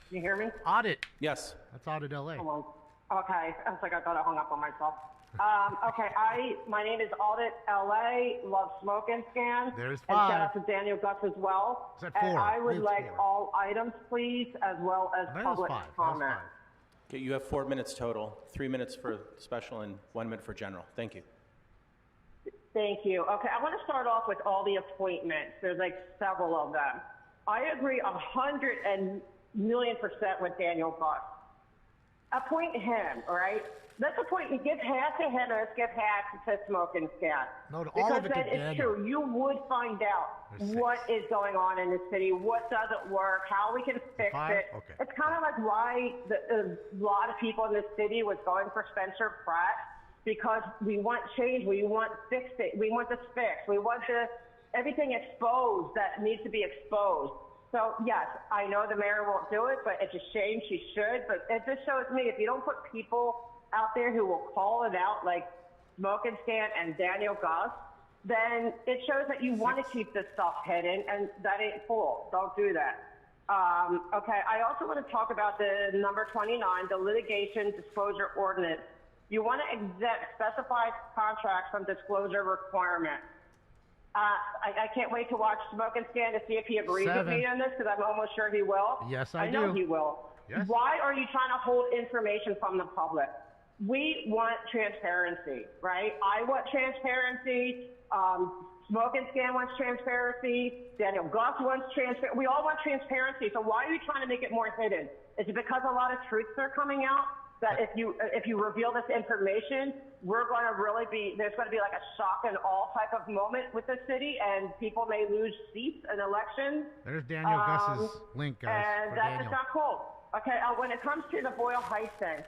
Can you hear me? Audit. Yes. That's Audit LA. Hello. Okay, I was like, I thought I hung up on myself. My name is Audit LA, love Smoke and Scan. There's And 5. shout out to Daniel Gus as well. Is that And 4? I would It's like 4. all items, please, as well as That is public 5. That is comment. 5. Okay, you have 4 minutes total, 3 minutes for special and 1 minute for general. Thank you. Thank you. Okay, I want to start off with all the appointments. There's like several of them. I agree 100,000,000% with Daniel Gus. Appoint him, all right? Let's appoint, give half to him, let's give half to Smoke and Scan. No, all Because of it to then it's Daniel. true. You would find out what is going on in the city, what doesn't work, how we can fix 5? it. Okay. It's kind of like why a lot of people in the city was going for Spencer Pratt, because we want change, we want fix it, we want this fixed, we want everything exposed that needs to be exposed. So yes, I know the mayor won't do it, but it's a shame, she should. But it just shows me, if you don't put people out there who will call it out, like Smoke and Scan and Daniel Gus, then it shows that you want to keep this stuff hidden, and that ain't cool. Don't do that. Okay, I also want to talk about the number 29, the litigation disclosure ordinance. You want to exempt specified contracts from disclosure requirements. I can't wait to watch Smoke and Scan to see if he agrees with me on this, because I'm almost sure he will. Yes, I know he will. Yes. Why are you trying to hold information from the public? We want transparency, right? I want transparency. Smoke and Scan wants transparency. Daniel Gus wants transparency. We all want transparency. So why are you trying to make it more hidden? Is it because a lot of truths are coming out? That if you reveal this information, we're going to really there's going to be like a shock and awe type of moment with the city, and people may lose seats in elections. There's Daniel Gus's link, guys. And that's just not cool. Okay, when it comes to the Boyle Heights thing,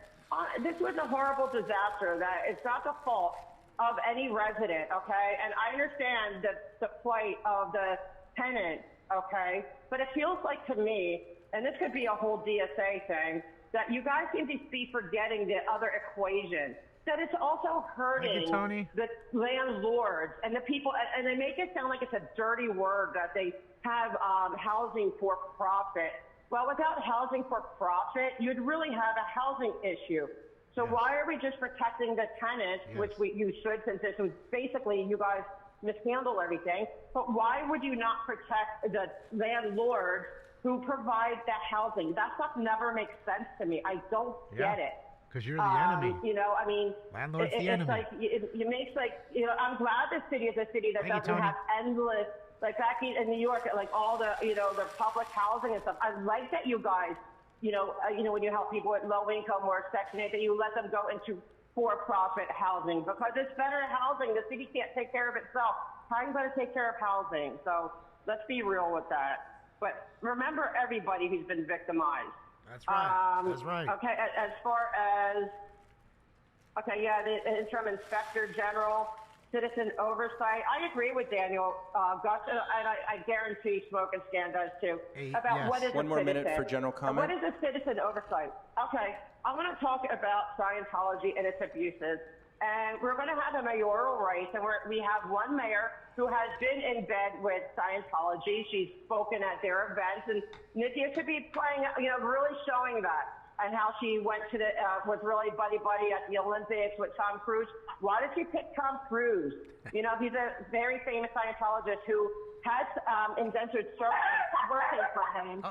this was a horrible disaster. That it's not the fault of any resident, okay? And I understand the plight of the tenant, okay? But it feels like to me, and this could be a whole DSA thing, that you guys seem to be forgetting the other equation. That it's also hurting the landlords and the people, and they make it sound like it's a dirty word that they have housing for profit. Well, without housing for profit, you'd really have a housing issue. So why are we just protecting the tenants, which you should, since this was basically you guys mishandle everything, but why would you not protect the landlords who provide the housing? That stuff never makes sense to me. I don't get it. Because you're the enemy. You know, I mean, landlord's the it's enemy. like, it makes like, you know, I'm glad this city is a city that doesn't have endless, like back in New York, like all the, you know, the public housing and stuff. I like that you guys, you know, when you help people with low income or Section 8, that you let them go into for-profit housing, because it's better housing. The city can't take care of itself. How are you going to take care of housing? So let's be real with that. But remember everybody who's been victimized. That's right. That's right. Okay, as far as, okay, yeah, the interim inspector general, citizen oversight. I agree with Daniel Gus, and I guarantee Smoke and Scan does too. About what is One a more citizen. minute for general comment. What is a citizen oversight? Okay, I want to talk about Scientology and its abuses. And we're going to have a mayoral race, and we have one mayor who has been in bed with Scientology. She's spoken at their events, and Nithya should be playing, you know, really showing that, and how she went to was really buddy-buddy at the Olympics with Tom Cruise. Why did she pick Tom Cruise? You know, he's a very famous Scientologist who has indentured servants working for him.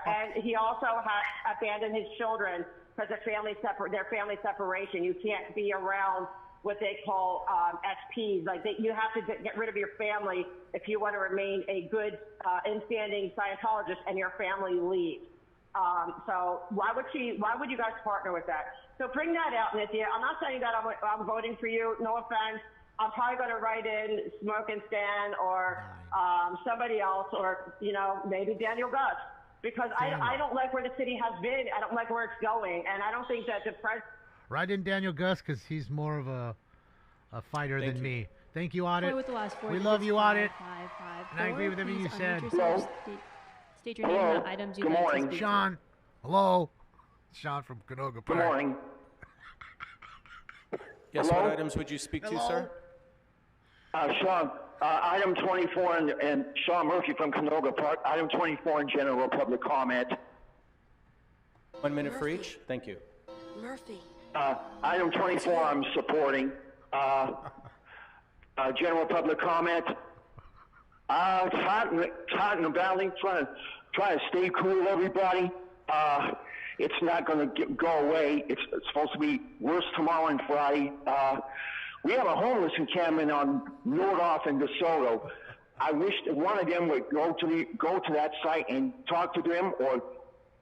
And he also has abandoned his children because of their family separation. You can't be around what they call SPs. Like you have to get rid of your family if you want to remain a good, in-standing Scientologist, and your family leaves. So why would you guys partner with that? So bring that out, Nithya. I'm not saying that I'm voting for you. No offense. I'm probably going to write in Smoke and Scan or somebody else, or, you know, maybe Daniel Gus. Because I don't like where the city has been. I don't like where it's going. And I don't think that the president... Write in Daniel Gus, because he's more of a fighter than me. Thank you, Audit. With the last four we love you, Audit. 554. And I agree with everything you said. State your name and the items you'd like to speak Sean. Hello. Sean from Canoga Park. Good morning. Yes, Hello? what items would you speak to, sir? Sean, item 24, and Sean Murphy from Canoga Park. Item 24 in general public comment. 1 minute for each. Thank you. Murphy. Item 24 I'm supporting. General public comment. It's hot in the valley. Trying to stay cool, everybody. It's not going to go away. It's supposed to be worse tomorrow and Friday. We have a homeless encampment on Nordoff and DeSoto. I wish that one of them would go to that site and talk to them or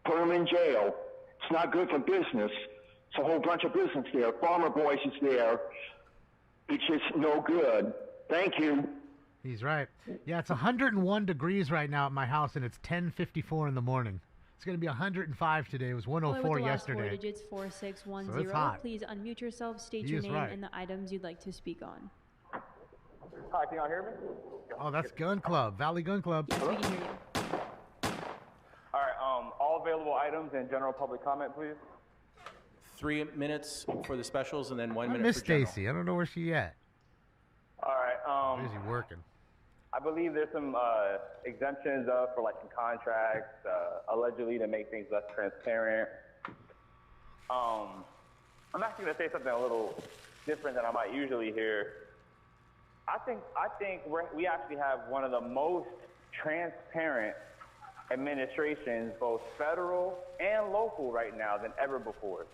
put them in jail. It's not good for business. It's a whole bunch of business there. Farmer Boys is there. It's just no good. Thank you. He's right. Yeah, it's 101 degrees right now at my house, and it's 10:54 in the morning. It's going to be 105 today. It was 104 yesterday. Four digits, 4610. So it's hot. Please unmute yourself, state He your is name right. and the items you'd like to speak on. Hi, can y'all hear me? Oh, that's Gun Club, Valley Gun Club. Yes, we can hear you. All right, all available items and general public comment, please. 3 minutes for the specials, and then 1 I minute miss for general. Stacy. I don't know where she at. All right. Busy working. I believe there's some exemptions for like some contracts, allegedly to make things less transparent. I'm actually going to say something a little different than I might usually hear. I think we actually have one of the most transparent administrations, both federal and local right now than ever before.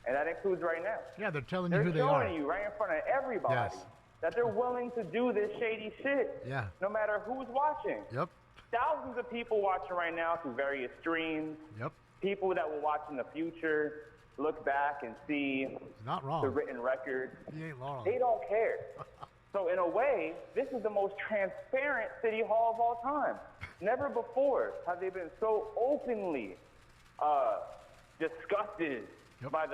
And that includes right now. Yeah, they're telling you who they They're are. showing you right in front of everybody that they're willing to do this shady shit. Yeah. No matter who's watching. Yep. Thousands of people watching right now through various streams. Yep. People that will watch in the future look back and see not wrong. the written record. He ain't wrong. They don't care. So in a way, this is the most transparent city hall of all time. Never before have they been so openly disgusted by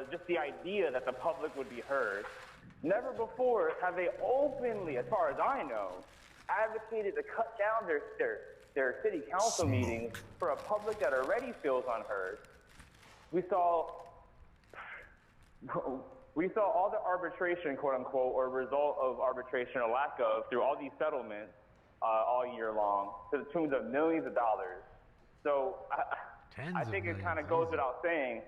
just the idea that the public would be heard. Never before have they openly, as far as I know, advocated to cut down their city council meetings for a public that already feels unheard. We saw all the arbitration, quote unquote, or result of arbitration or lack of, through all these settlements all year long, to the tunes of millions of dollars. So I think it kind of goes without saying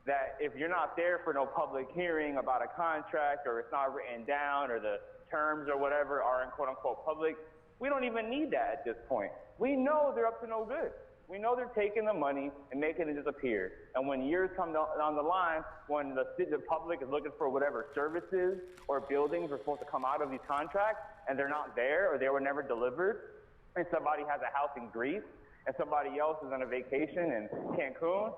that if you're not there for no public hearing about a contract, or it's not written down, or the terms or whatever are in quote unquote public, we don't even need that at this point. We know they're up to no good. We know they're taking the money and making it disappear. And when years come down the line, when the public is looking for whatever services or buildings are supposed to come out of these contracts, and they're not there, or they were never delivered, and somebody has a house in Greece, and somebody else is on a vacation in Cancun,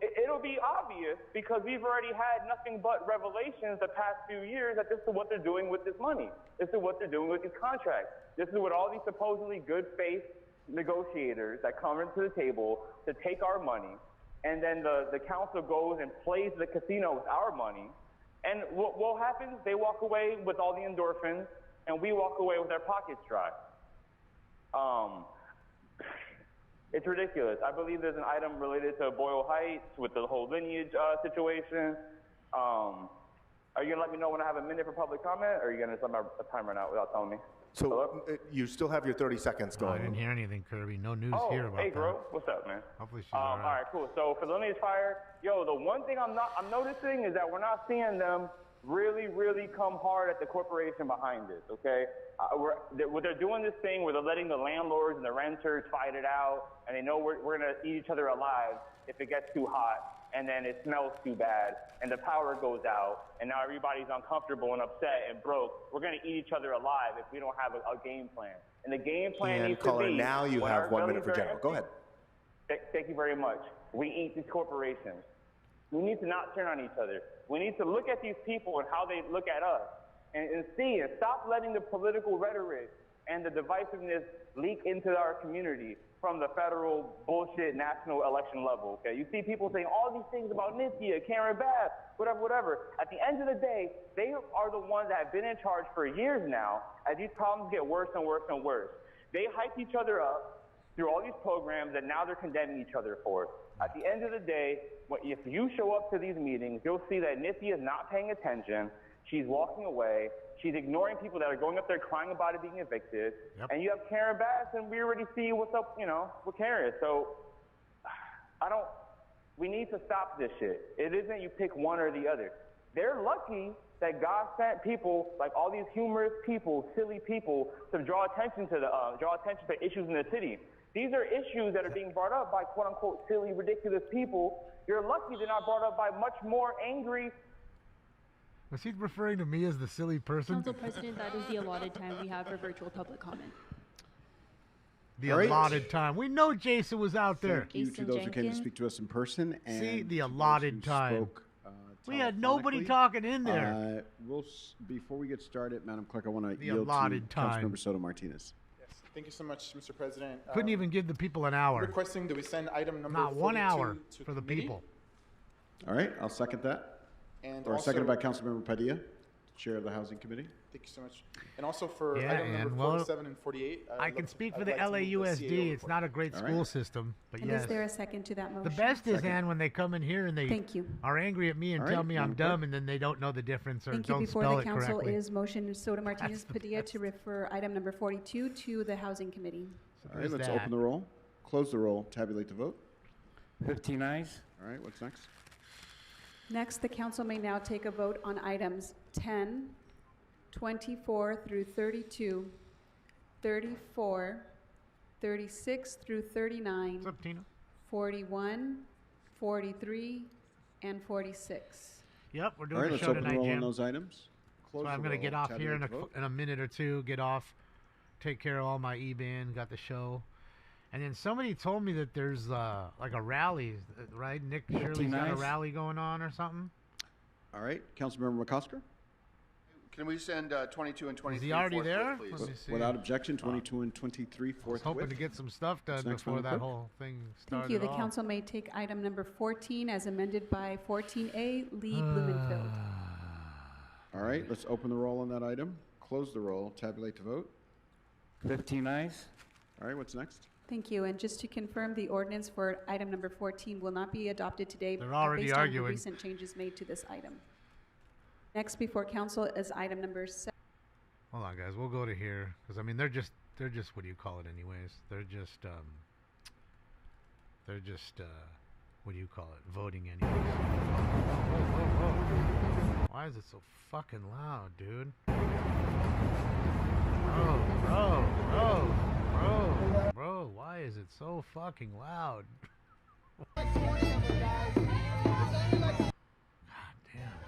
it'll be obvious, because we've already had nothing but revelations the past few years that this is what they're doing with this money. This is what they're doing with these contracts. This is what all these supposedly good faith negotiators that come into the table to take our money, and then the council goes and plays the casino with our money. And what happens? They walk away with all the endorphins, and we walk away with our pockets dry. It's ridiculous. I believe there's an item related to Boyle Heights with the whole lineage situation. Are you going to let me know when I have a minute for public comment, or are you going to just let my time run out without telling me? So you still have your 30 seconds going. I didn't hear anything, Kirby. No news here about hey, that. bro. What's up, man? Hopefully she's all right, cool. So for the lineage fire, the one thing I'm noticing is that we're not seeing them really, really come hard at the corporation behind this, okay? They're doing this thing where they're letting the landlords and the renters fight it out, and they know we're going to eat each other alive if it gets too hot, and then it smells too bad, and the power goes out, and now everybody's uncomfortable and upset and broke. We're going to eat each other alive if we don't have a game plan. And the game plan needs to be... now you have 1 minute for general. Go ahead. Thank you very much. We eat these corporations. We need to not turn on each other. We need to look at these people and how they look at us and see and stop letting the political rhetoric and the divisiveness leak into our community from the federal bullshit national election level, okay? You see people saying all these things about Nithya, Karen Bass, whatever. At the end of the day, they are the ones that have been in charge for years now as these problems get worse and worse and worse. They hype each other up through all these programs that now they're condemning each other for. At the end of the day, if you show up to these meetings, you'll see that Nithya is not paying attention. She's walking away. She's ignoring people that are going up there crying about it being evicted. Yep. And you have Karen Bass, and we already see what's up, with Karen. So we need to stop this shit. It isn't you pick one or the other. They're lucky that God sent people, like all these humorous people, silly people, to draw attention to issues in the city. These are issues that are being brought up by quote-unquote silly, ridiculous people. You're lucky they're not brought up by much more angry... Was he referring to me as the silly person? Council President, that is the allotted time we have for virtual public comment. The allotted time. We know Jason was out there. Thank you to those who came to speak to us in person. And see, the allotted time. We had nobody talking in there. Before we get started, Madam Clerk, I want to the yield allotted to time. Councilmember Soto Martinez. Thank you so much, Mr. President. Couldn't even give the people an hour. Requesting that we send item number Not 1 hour to for the committee. people. All right, I'll second that. And or seconded by Councilmember Padilla, Chair of the Housing Committee. Thank you so much. And also for item number 47 and 48. I can speak for the LAUSD. It's not a great school system, but and yes. Is there a second to that motion? The best is, Ann, when they come in here and they Thank you. are angry at me and tell me I'm dumb, and then they don't know the difference or Thank you. don't Before spell the it council correctly. is motion Soto Martinez Padilla to refer item number 42 to the Housing Committee. All right, let's open the roll, close the roll, tabulate the vote. 15 ayes. All right, what's next? Next, the council may now take a vote on items 10, 24 through 32, 34, 36 through 39, What's up, Tina? 41, 43, and 46. Yep, we're All doing right, the let's show open the tonight, roll on Jim. those items. Close So I'm the going to get roll, off here tabulate the vote. in a minute or two, get off, take care of all my E-band, got the show. And then somebody told me that there's like a rally, right? Nick Shirley's got a rally going on or something. All right, Councilmember McCosker? Can we send 22 and 23 Is he already forthwith, there? please? Let me see. Without objection, 22 and 23 I was forthwith. hoping to get some stuff done What's next, before Madam that Clerk? whole thing started. Thank you. The off. council may take item number 14 as amended by 14A, Lee Blumenfield. All right, let's open the roll on that item, close the roll, tabulate the vote. 15 ayes. All right, what's next? Thank you. And just to confirm, the ordinance for item number 14 will not be adopted today. They're already based on arguing. the recent changes made to this item. Next before council is item number 7. Hold on, guys. We'll go to here because I mean they're just what do you call it, anyways? They're just what do you call it? Voting, anyways. Whoa. Why is it so fucking loud, dude? Bro, why is it so fucking loud? God damn.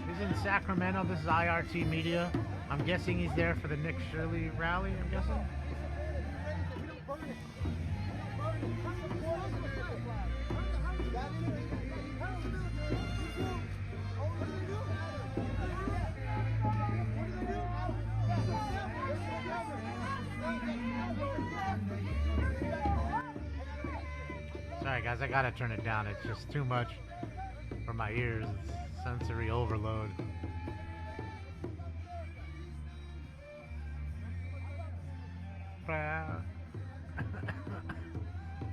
He's in Sacramento. This is IRT Media. I'm guessing he's there for the Nick Shirley rally, I'm guessing. Sorry guys, I gotta turn it down. It's just too much for my ears. It's sensory overload.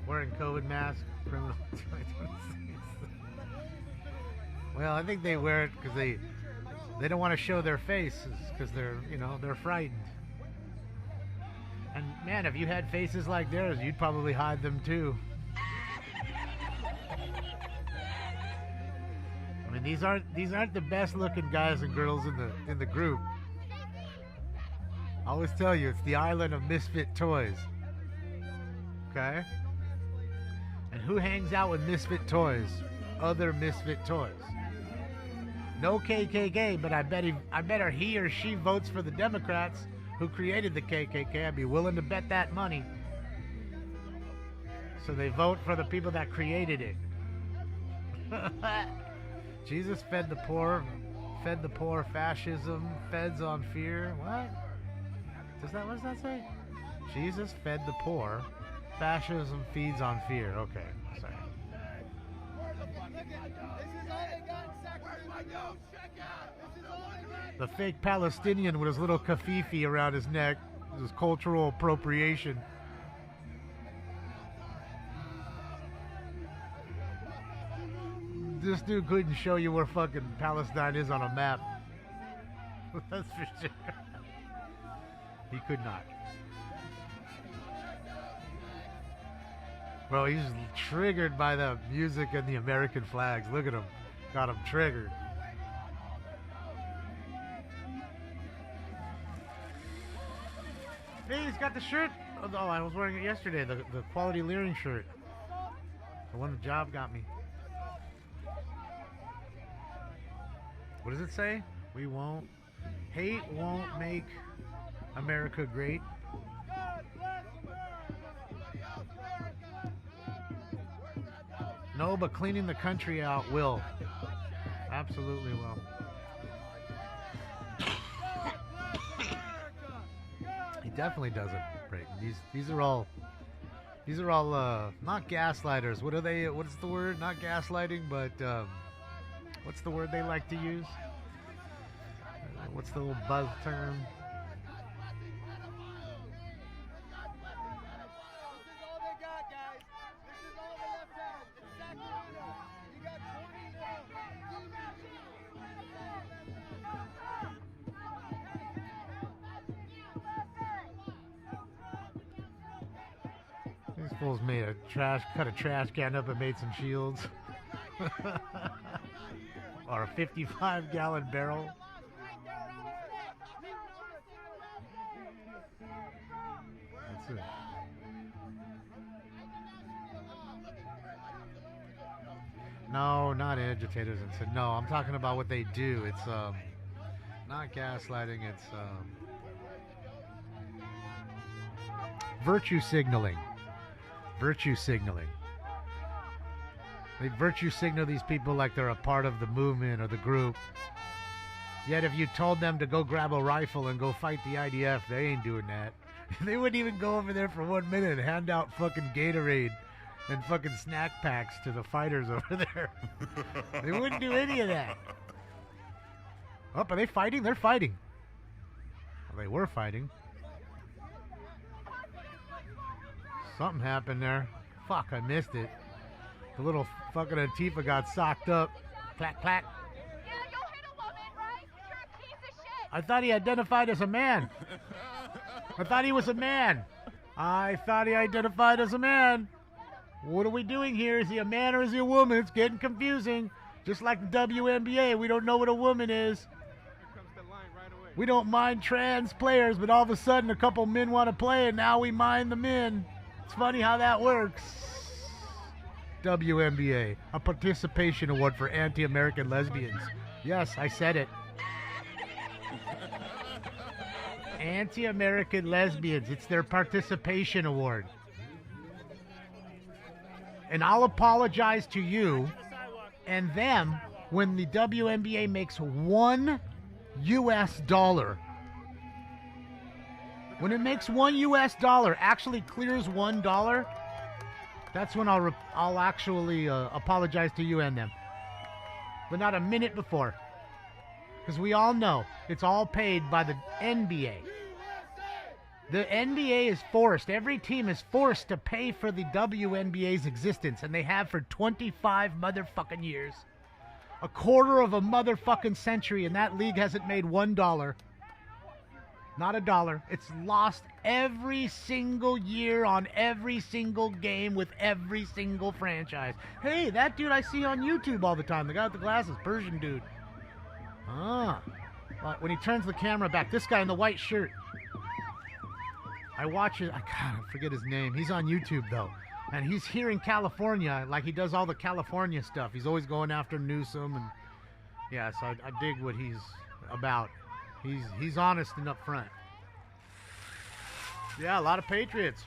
Wearing COVID mask, criminal 2026. Well, I think they wear it because they don't want to show their faces because they're frightened. And man, if you had faces like theirs, you'd probably hide them too. I mean, these aren't the best looking guys and girls in the group. I always tell you, it's the island of misfit toys. Okay? And who hangs out with misfit toys? Other misfit toys. No KKK, but I bet he or she votes for the Democrats who created the KKK. I'd be willing to bet that money. So they vote for the people that created it. Jesus fed the poor, fascism, feds on fear. What? What does that say? Jesus fed the poor, fascism feeds on fear. Okay, sorry. The fake Palestinian with his little kafifi around his neck. This is cultural appropriation. This dude couldn't show you where fucking Palestine is on a map. That's for sure. He could not. Bro, he's triggered by the music and the American flags. Look at him. Got him triggered. Hey, he's got the shirt. Oh, I was wearing it yesterday. The Quality Leering shirt. The one the job got me. What does it say? We won't. Hate won't make America great. No, but cleaning the country out will. Absolutely will. He definitely doesn't, Brayton. These are all not gaslighters. What are they? What's the word? Not gaslighting, but what's the word they like to use? What's the little buzz term? Fools made cut a trash can up and made some shields. Or a 55-gallon barrel. That's it. No, not agitators and said no. I'm talking about what they do. It's not gaslighting. It's virtue signaling. Virtue signaling. They virtue signal these people like they're a part of the movement or the group. Yet if you told them to go grab a rifle and go fight the IDF, they ain't doing that. They wouldn't even go over there for 1 minute and hand out fucking Gatorade and fucking snack packs to the fighters over there. They wouldn't do any of that. Oh, are they fighting? They're fighting. Well, they were fighting. Something happened there. Fuck, I missed it. The little fucking Antifa got socked up. Clack, clack. I thought he identified as a man. I thought he was a man. I thought he identified as a man. What are we doing here? Is he a man or is he a woman? It's getting confusing. Just like the WNBA, we don't know what a woman is. We don't mind trans players, but all of a sudden a couple men want to play and now we mind the men. It's funny how that works. WNBA, a participation award for anti-American lesbians. Yes, I said it. Anti-American lesbians. It's their participation award. And I'll apologize to you and them when the WNBA makes $1 US. When it makes $1 US, actually clears $1, that's when I'll actually apologize to you and them. But not a minute before. Because we all know it's all paid by the NBA. The NBA is forced, every team is forced to pay for the WNBA's existence, and they have for 25 motherfucking years. A quarter of a motherfucking century, and that league hasn't made $1. Not a dollar. It's lost every single year on every single game with every single franchise. Hey, that dude I see on YouTube all the time, the guy with the glasses, Persian dude. When he turns the camera back, this guy in the white shirt. I watch it. I forget his name. He's on YouTube though, and he's here in California. Like he does all the California stuff. He's always going after Newsom, and yeah. So I dig what he's about. He's honest and upfront. Yeah, a lot of Patriots.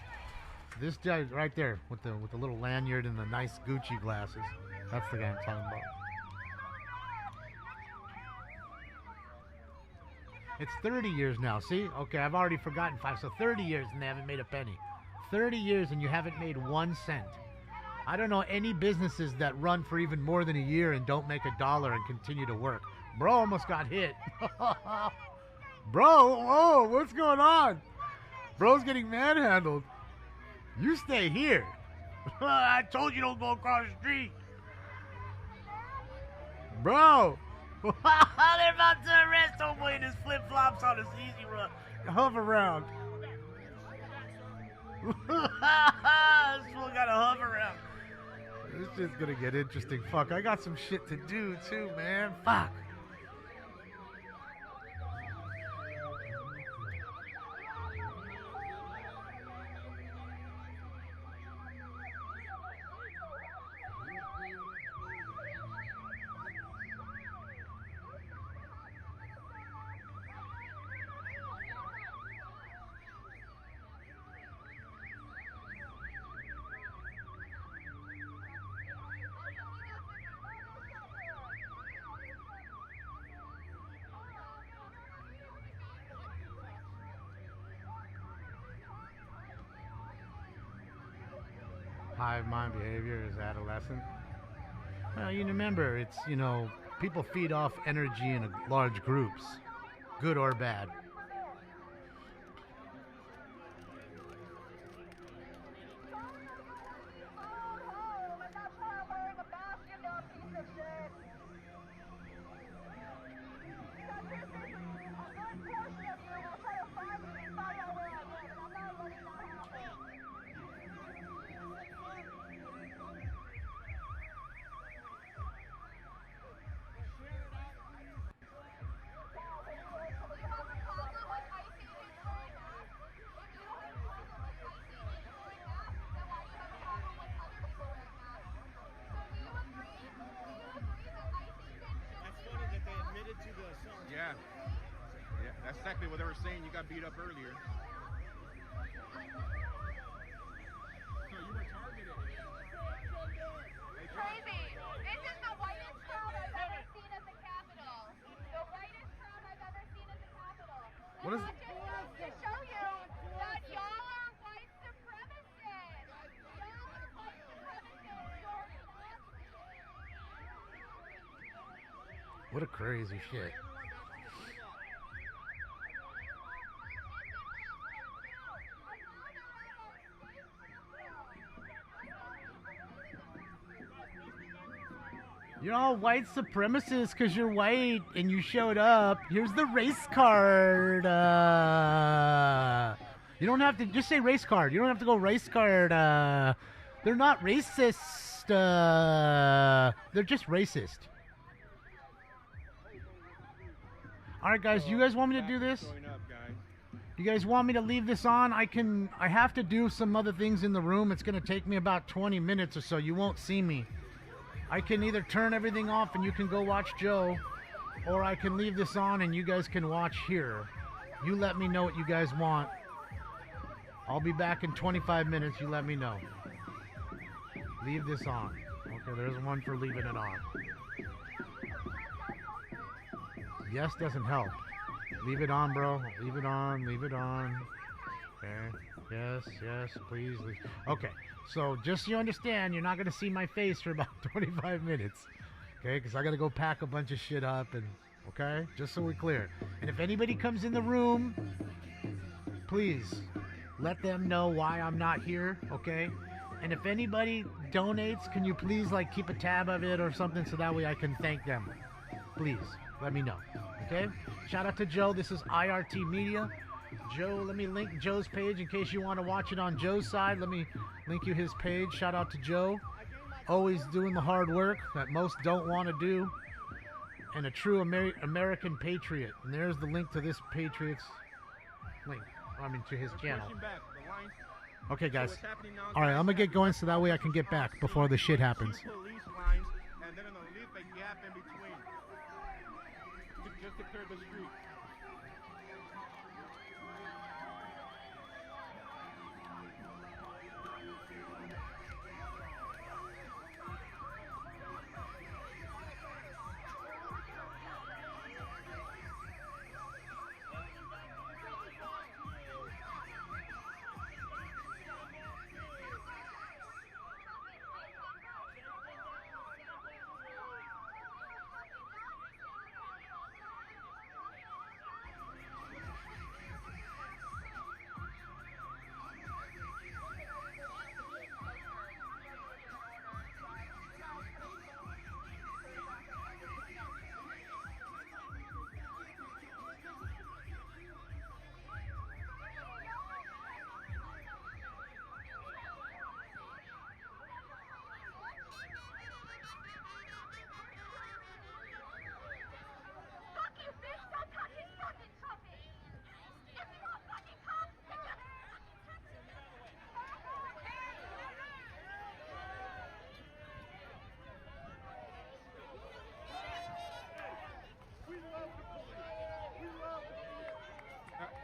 This guy right there with the little lanyard and the nice Gucci glasses. That's the guy I'm talking about. It's 30 years now, see? Okay, I've already forgotten 5. So 30 years and they haven't made a penny. 30 years and you haven't made 1 cent. I don't know any businesses that run for even more than a year and don't make $1 and continue to work. Bro almost got hit. Bro, oh, what's going on? Bro's getting manhandled. You stay here. I told you don't go across the street. Bro. They're about to arrest homeboy in his flip-flops on his easy run. Hover around. This fool gotta hover around. This shit's gonna get interesting. Fuck, I got some shit to do too, man. Fuck. Hive mind behavior is adolescent. Well, you remember, it's, people feed off energy in large groups, good or bad. That's exactly what they were saying. You got beat up earlier. So you were targeted. Crazy. This is the whitest crowd I've ever seen at the Capitol. The whitest crowd I've ever seen at the Capitol. What is- That just goes to show you that y'all are white supremacists. Y'all are white supremacists. What a crazy shit. You're all white supremacists because you're white and you showed up. Here's the race card. You don't have to just say race card. You don't have to go race card. They're not racist. They're just racist. All right, guys. You guys want me to do this? You guys want me to leave this on? I have to do some other things in the room. It's going to take me about 20 minutes or so. You won't see me. I can either turn everything off and you can go watch Joe, or I can leave this on and you guys can watch here. You let me know what you guys want. I'll be back in 25 minutes. You let me know. Leave this on. Okay, there's one for leaving it on. Yes doesn't help. Leave it on, bro. Leave it on. Leave it on. Okay. Yes, please. Okay, so just so you understand, you're not going to see my face for about 25 minutes. Okay, because I got to go pack a bunch of shit up and, okay? Just so we're clear. And if anybody comes in the room, please let them know why I'm not here, okay? And if anybody donates, can you please, like, keep a tab of it or something so that way I can thank them? Please, let me know, okay? Shout out to Joe. This is IRT Media. Joe, let me link Joe's page in case you want to watch it on Joe's side. Let me link you his page. Shout out to Joe. Always doing the hard work that most don't want to do. And a true American patriot. And there's the link to this Patriots link. I mean, to his channel. Okay, guys. All right, I'm going to get going so that way I can get back before the shit happens. And then on the leaf, a gap in between. Just to clear the street.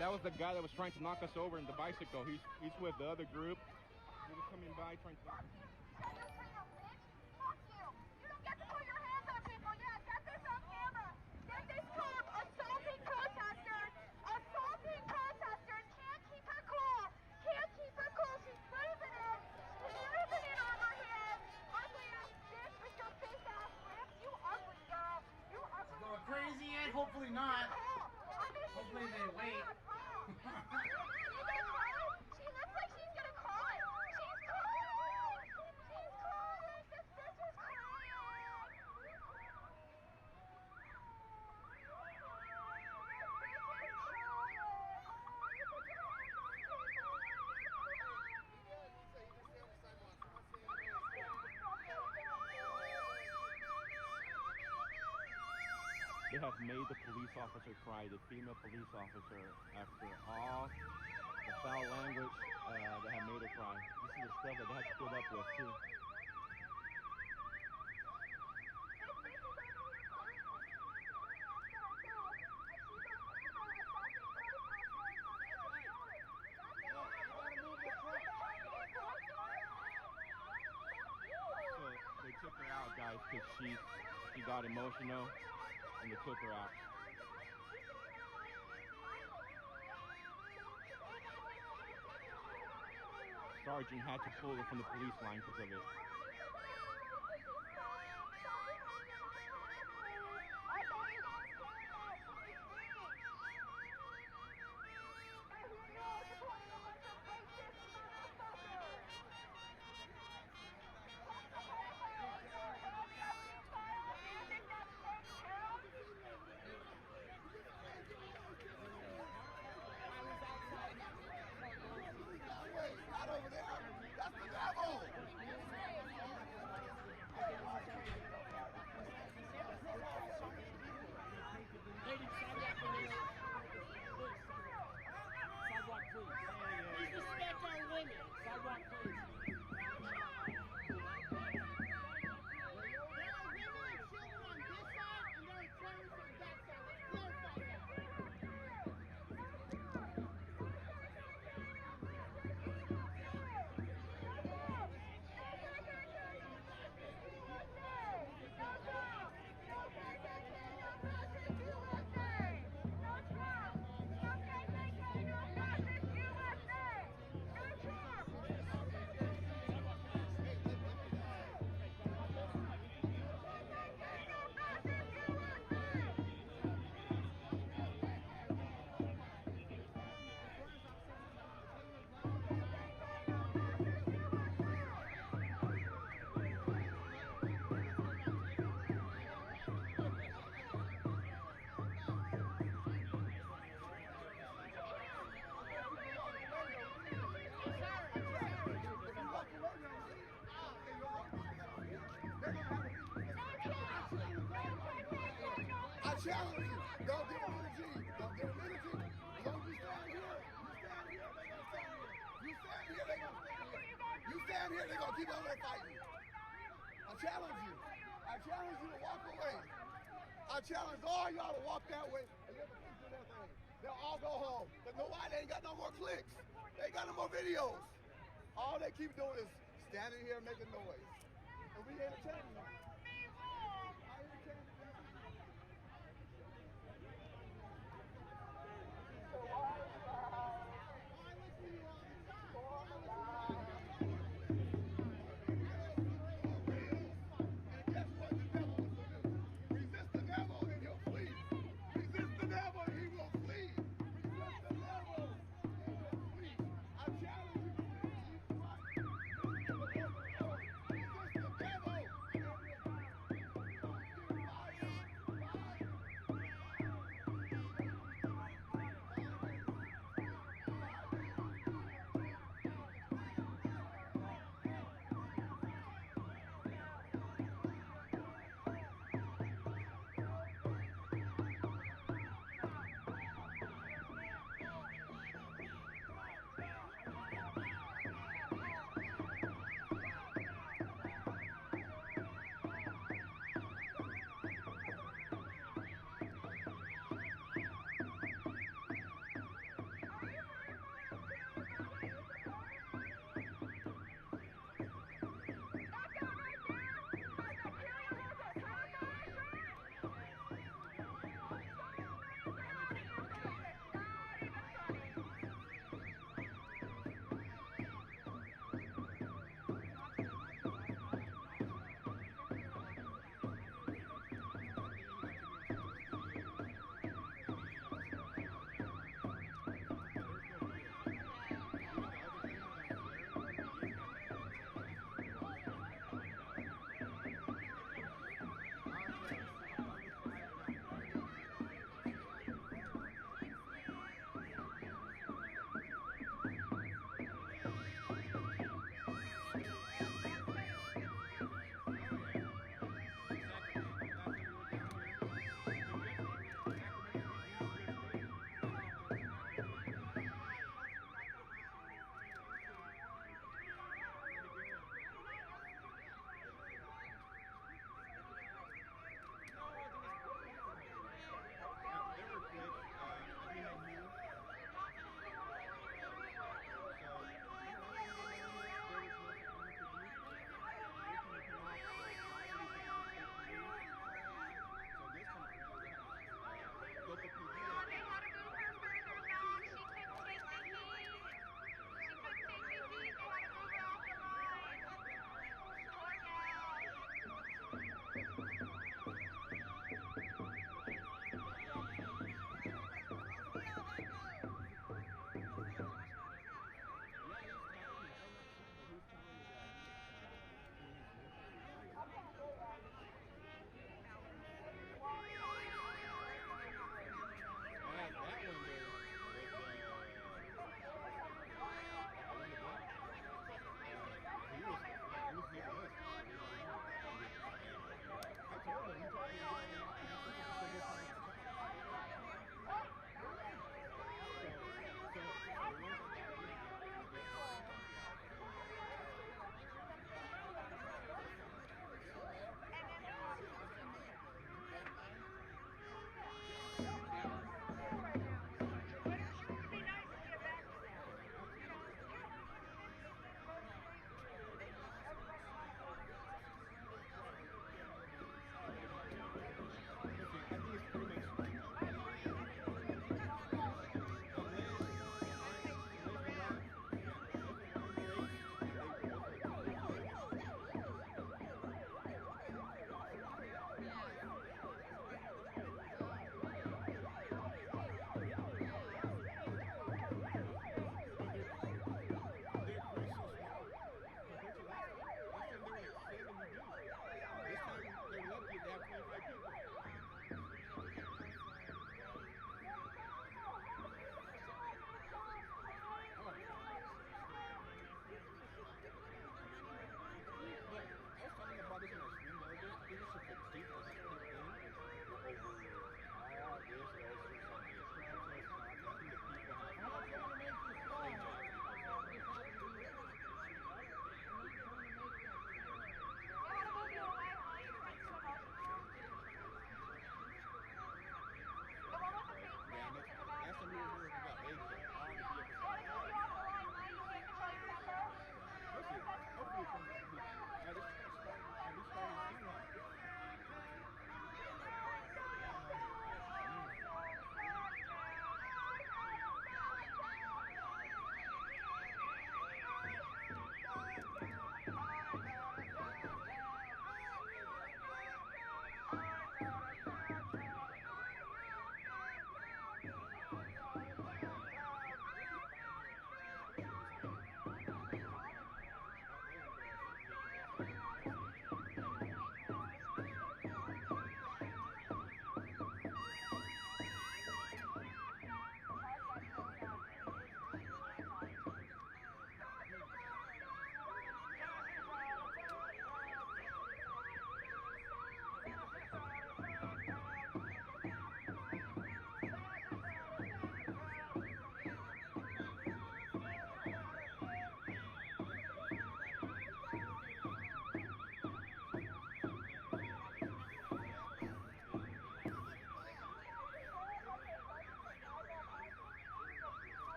That was the guy that was trying to knock us over in the bicycle. He's with the other group. He was coming by trying to... Crazy and hopefully not. Hopefully they wait. She looks like she's gonna cry. She's crying. She's crying. This bitch is crying. They have made the police officer cry, the female police officer, after all the foul language that have made her cry. This is the stuff that they have to put up with, too. got emotional and they took her out. Sergeant had to pull her from the police line because of it. I challenge you. Don't give them energy. Don't give them energy. As long as you stand here, you stand here, they gonna stand here. You stand here, they gonna keep on there fighting. I challenge you. I challenge you to walk away. I challenge all y'all to walk that way and let the police do their thing. They'll all go home. Because nobody ain't got no more clicks. They ain't got no more videos. All they keep doing is standing here making noise. And we entertaining them.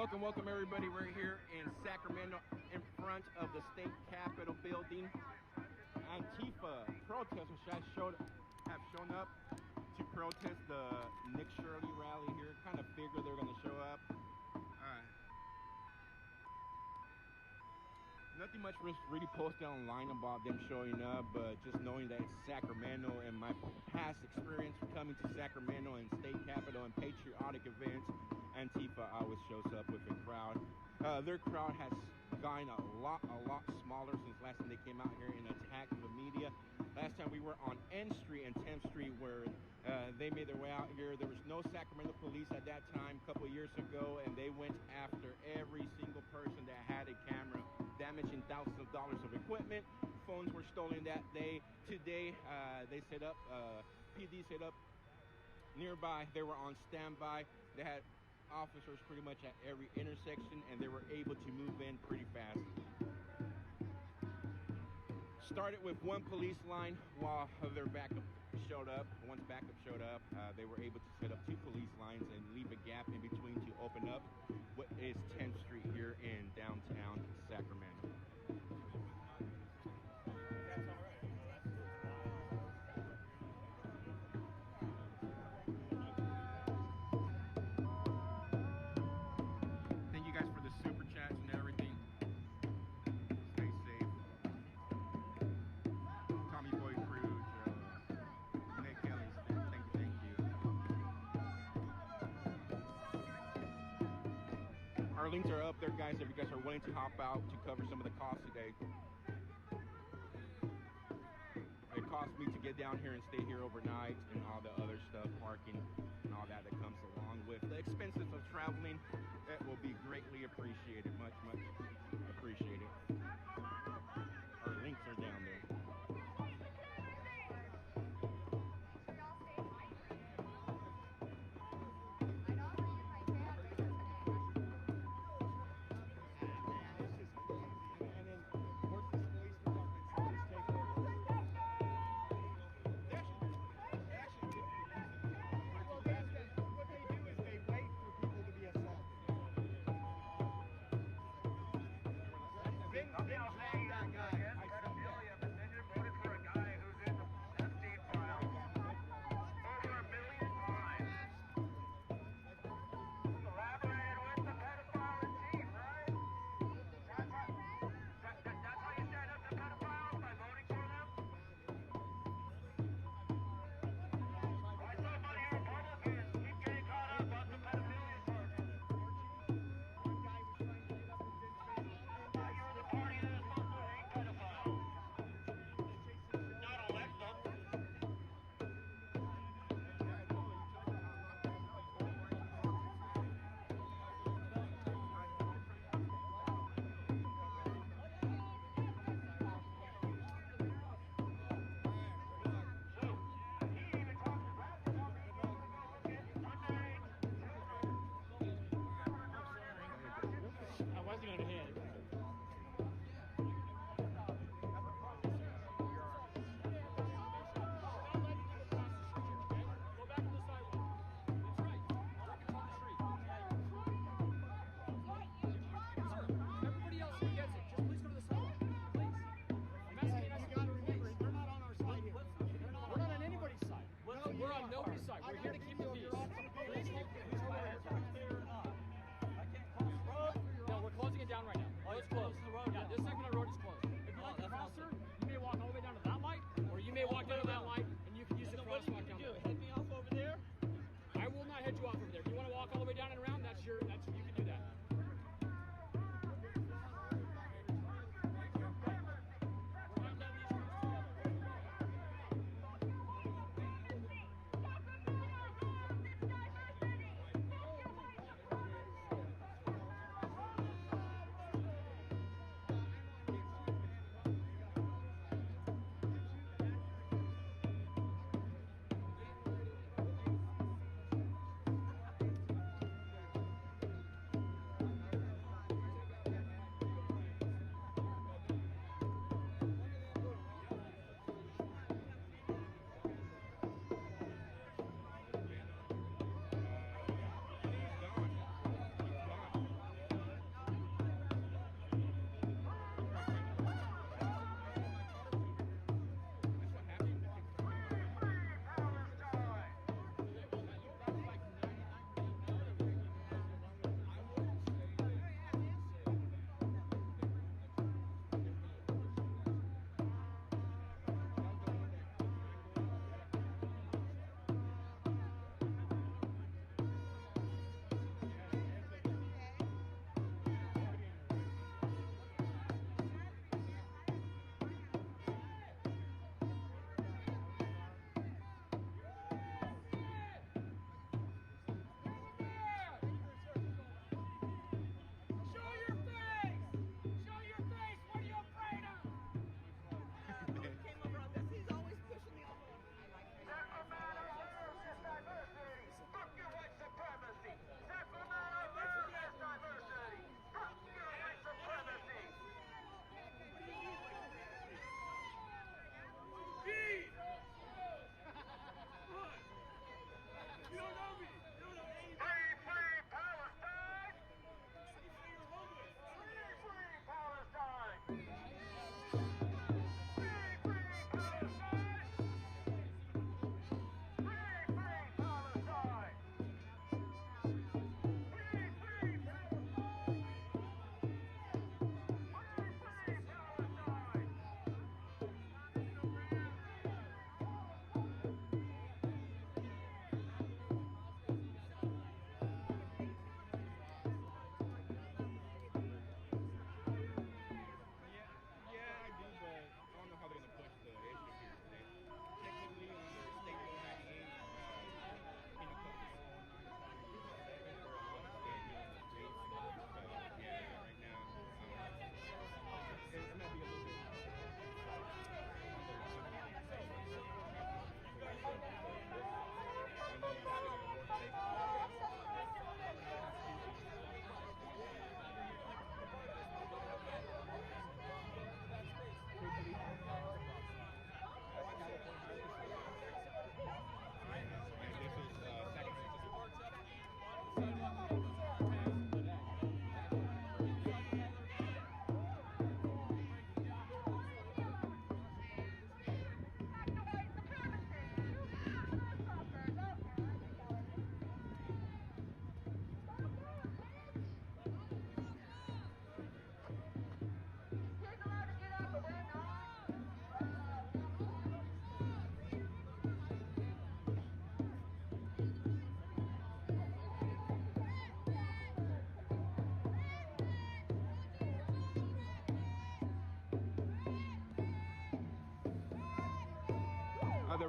Welcome everybody. We're here in Sacramento in front of the state capitol building. Antifa protesters have shown up to protest the Nick Shirley rally here. Kind of figure they're going to show up. Nothing much really posted online about them showing up, but just knowing that it's Sacramento and my past experience coming to Sacramento and state capitol and patriotic events, Antifa always shows up with a crowd. Their crowd has gotten a lot smaller since last time they came out here and attacked the media. Last time we were on N Street and 10th Street where they made their way out here. There was no Sacramento police at that time a couple of years ago, and they went after every single person that had a camera, damaging thousands of dollars of equipment. Phones were stolen that day. Today, they set up, PD set up nearby. They were on standby. They had officers pretty much at every intersection, and they were able to move in pretty fast. Started with one police line while their backup showed up. Once backup showed up, they were able to set up two police lines and leave a gap in between to open up what is 10th Street here in downtown Sacramento. Thank you guys for the super chats and everything. Stay safe. Tommy Boy Cruz, Nick Kelly, thank you. Our links are up there, guys, if you guys are willing to hop out to cover some of the costs today. It costs me to get down here and stay here overnight and all the other stuff, parking and all that comes along with the expenses of traveling. That will be greatly appreciated, much appreciated. Our links are down there.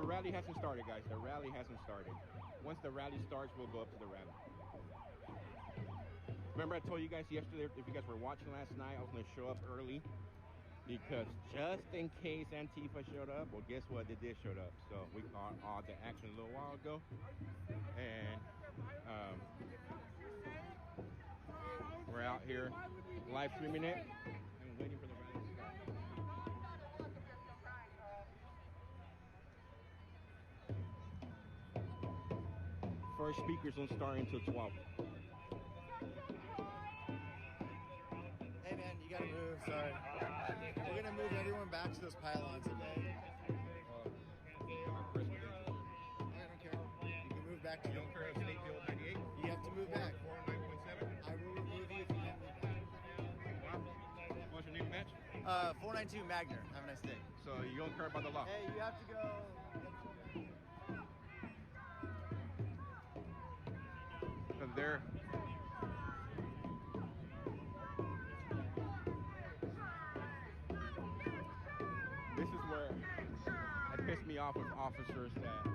rally hasn't started, guys. The rally hasn't started. Once the rally starts, we'll go up to the rally. Remember I told you guys yesterday, if you guys were watching last night, I was going to show up early because just in case Antifa showed up, well, guess what? They did show up. So we caught all the action a little while ago. And we're out here live streaming it and waiting for the rally to start. First speakers don't start until 12. Hey man, you gotta move, sorry. We're gonna move everyone back to those pylons today. I don't care. You can move back to the State Field 98. You have to move back. 409.7. I will remove you if you can't move back. What's your name, match? 492 Magner. Have a nice day. So you don't care about the law? Hey, you have to go. Because they're this is where it pissed me off with officers that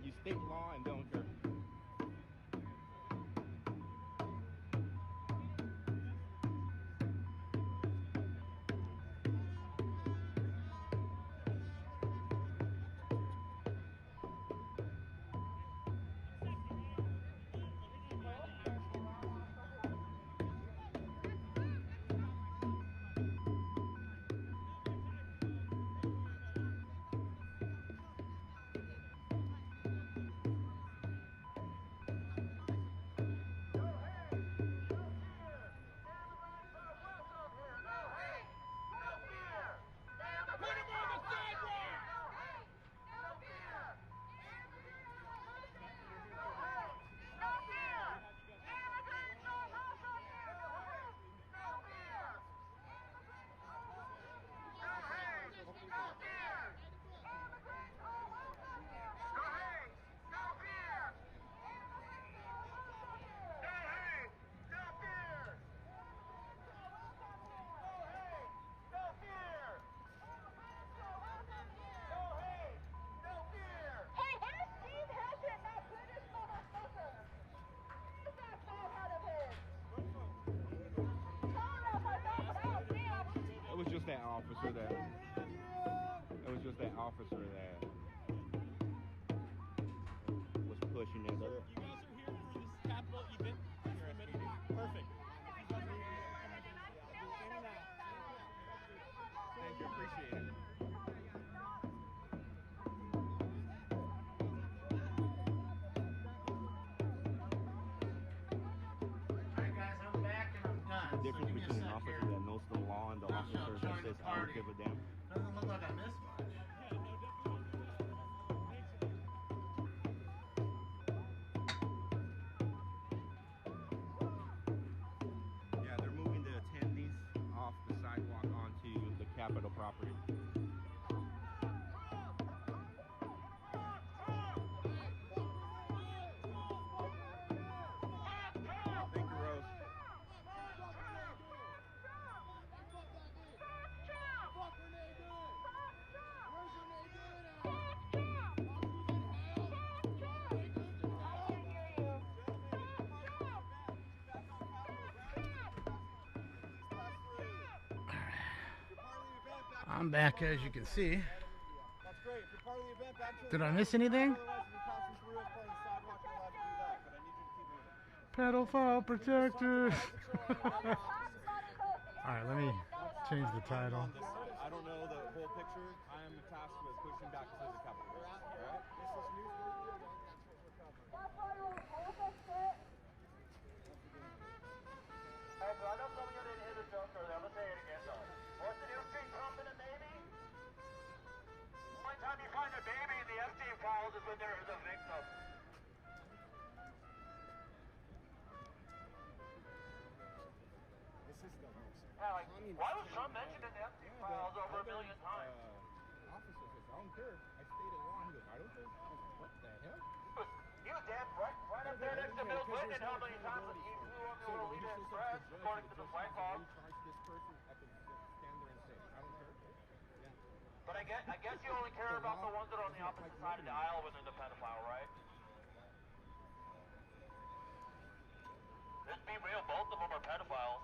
you state law and don't care. It was just that officer that was pushing it. You guys are here for this Capitol event. Perfect. Thank you, appreciate it. Alright guys, I'm back and I'm done. The difference between an officer that knows the law and the officer that says, I don't give a damn. Doesn't look like I missed much. Yeah, they're moving the attendees off the sidewalk onto the Capitol property. Thank you, Rose. I'm back, as you can see. That's great. If you're part of the event, back to the Did I miss anything? Otherwise, if you pass this through as part of the sidewalk, you're allowed to do that. But I need you to keep moving. Pedophile protectors. Alright, let me change the title. I don't know the whole picture. I am tasked with pushing back to the Capitol. Alright? This is news radio. That's what we're covering. Hey, so I know some of you didn't hear the joke earlier. I'm gonna say it again though. What's the new street pump in the Navy? Only time you find a baby in the Epstein files is when there is a victim. This is the most. Yeah, like, why was Trump mentioned in the Epstein files over a million times? Officer says, I don't care. I stated law. He goes, I don't care. I was like, what the hell? He was dead right up there next to Bill Clinton. How many times he flew on the little Leader Express, according to the White House? Charge this person. I could stand there and say, I don't care. Yeah. But I guess you only care about the ones that are on the opposite side of the aisle when they're the pedophile, right? Let's be real, both of them are pedophiles.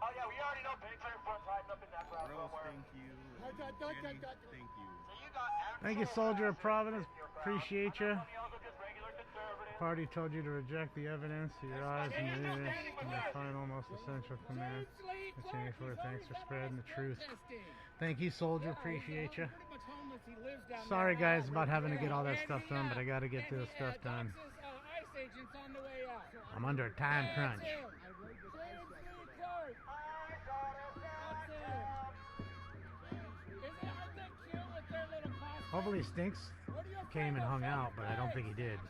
Oh yeah, we already know Bigfoot front hiding up in that crowd somewhere. Thank you. Thank you. So you got Thank you, Soldier of Providence. Appreciate you. Party told you to reject the evidence. Your eyes and ears and the final, most essential command. Thanks for spreading the truth. Thank you, Soldier. Appreciate you. Sorry, guys, about having to get all that stuff done, but I got to get this stuff done. I'm under a time crunch. Hopefully Stinks came and hung out, but I don't think he did.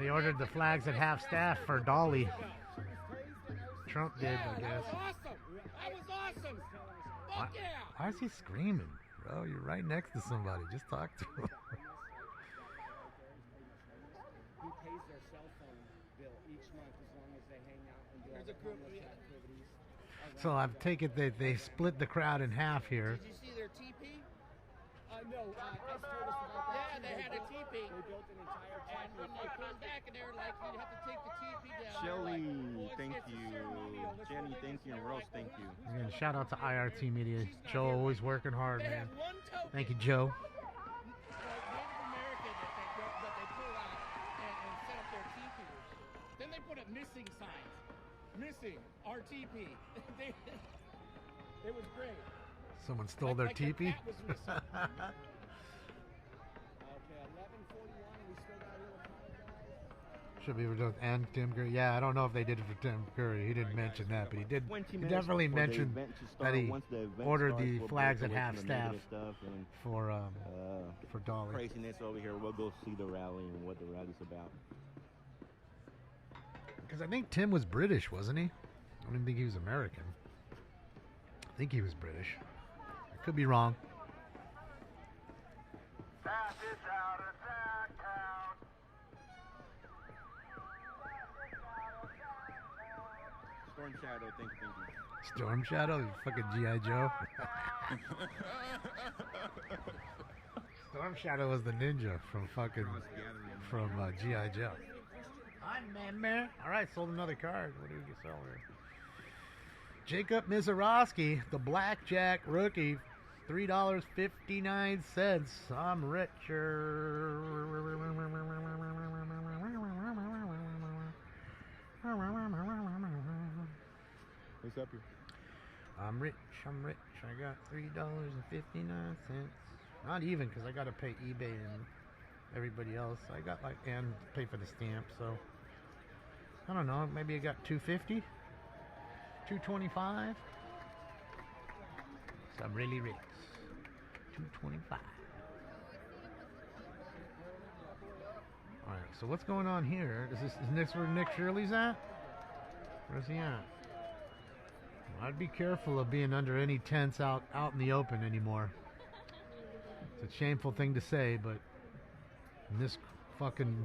They ordered the flags at half staff for Dolly. Trump did, I guess. That was awesome. Fuck yeah. Why is he screaming? Bro, you're right next to somebody. Just talk to him. He pays their cell phone bill each month as long as they hang out and do all the homeless activities. So I've taken that they split the crowd in half here. Did you see their teepee? No, S told us about that. Yeah, they had a teepee. They built an entire teepee. And when they came back and they were like, you'd have to take the teepee down. Shelly, thank you. Jenny, thank you. And Rose, thank you. Again, shout out to IRT Media. Joe always working hard, man. Thank you, Joe. Then they put up missing signs. Missing RTP. It was great. Someone stole their teepee. Okay, 11:41, and we still got a little time, guys. Should be done. And Tim Curry. Yeah, I don't know if they did it for Tim Curry. He didn't mention that, but he did. He definitely mentioned that he ordered the flags at half staff for Dolly. Craziness over here. We'll go see the rally and what the rally's about. Because I think Tim was British, wasn't he? I didn't think he was American. I think he was British. I could be wrong. Storm Shadow, thank you. Storm Shadow, you fucking G.I. Joe. Storm Shadow was the ninja from G.I. Joe. Man. All right, sold another card. What do we sell here? Jacob Mizorowski, the blackjack rookie, $3.59. I'm richer. What's up here? I'm rich. I got $3.59. Not even, because I got to pay eBay and everybody else. I got and pay for the stamp, so I don't know, maybe I got $2.50, $2.25. So I'm really rich. $2.25. All right, so what's going on here? Is this where Nick Shirley's at? Where's he at? Well, I'd be careful of being under any tents out in the open anymore. It's a shameful thing to say, but in this fucking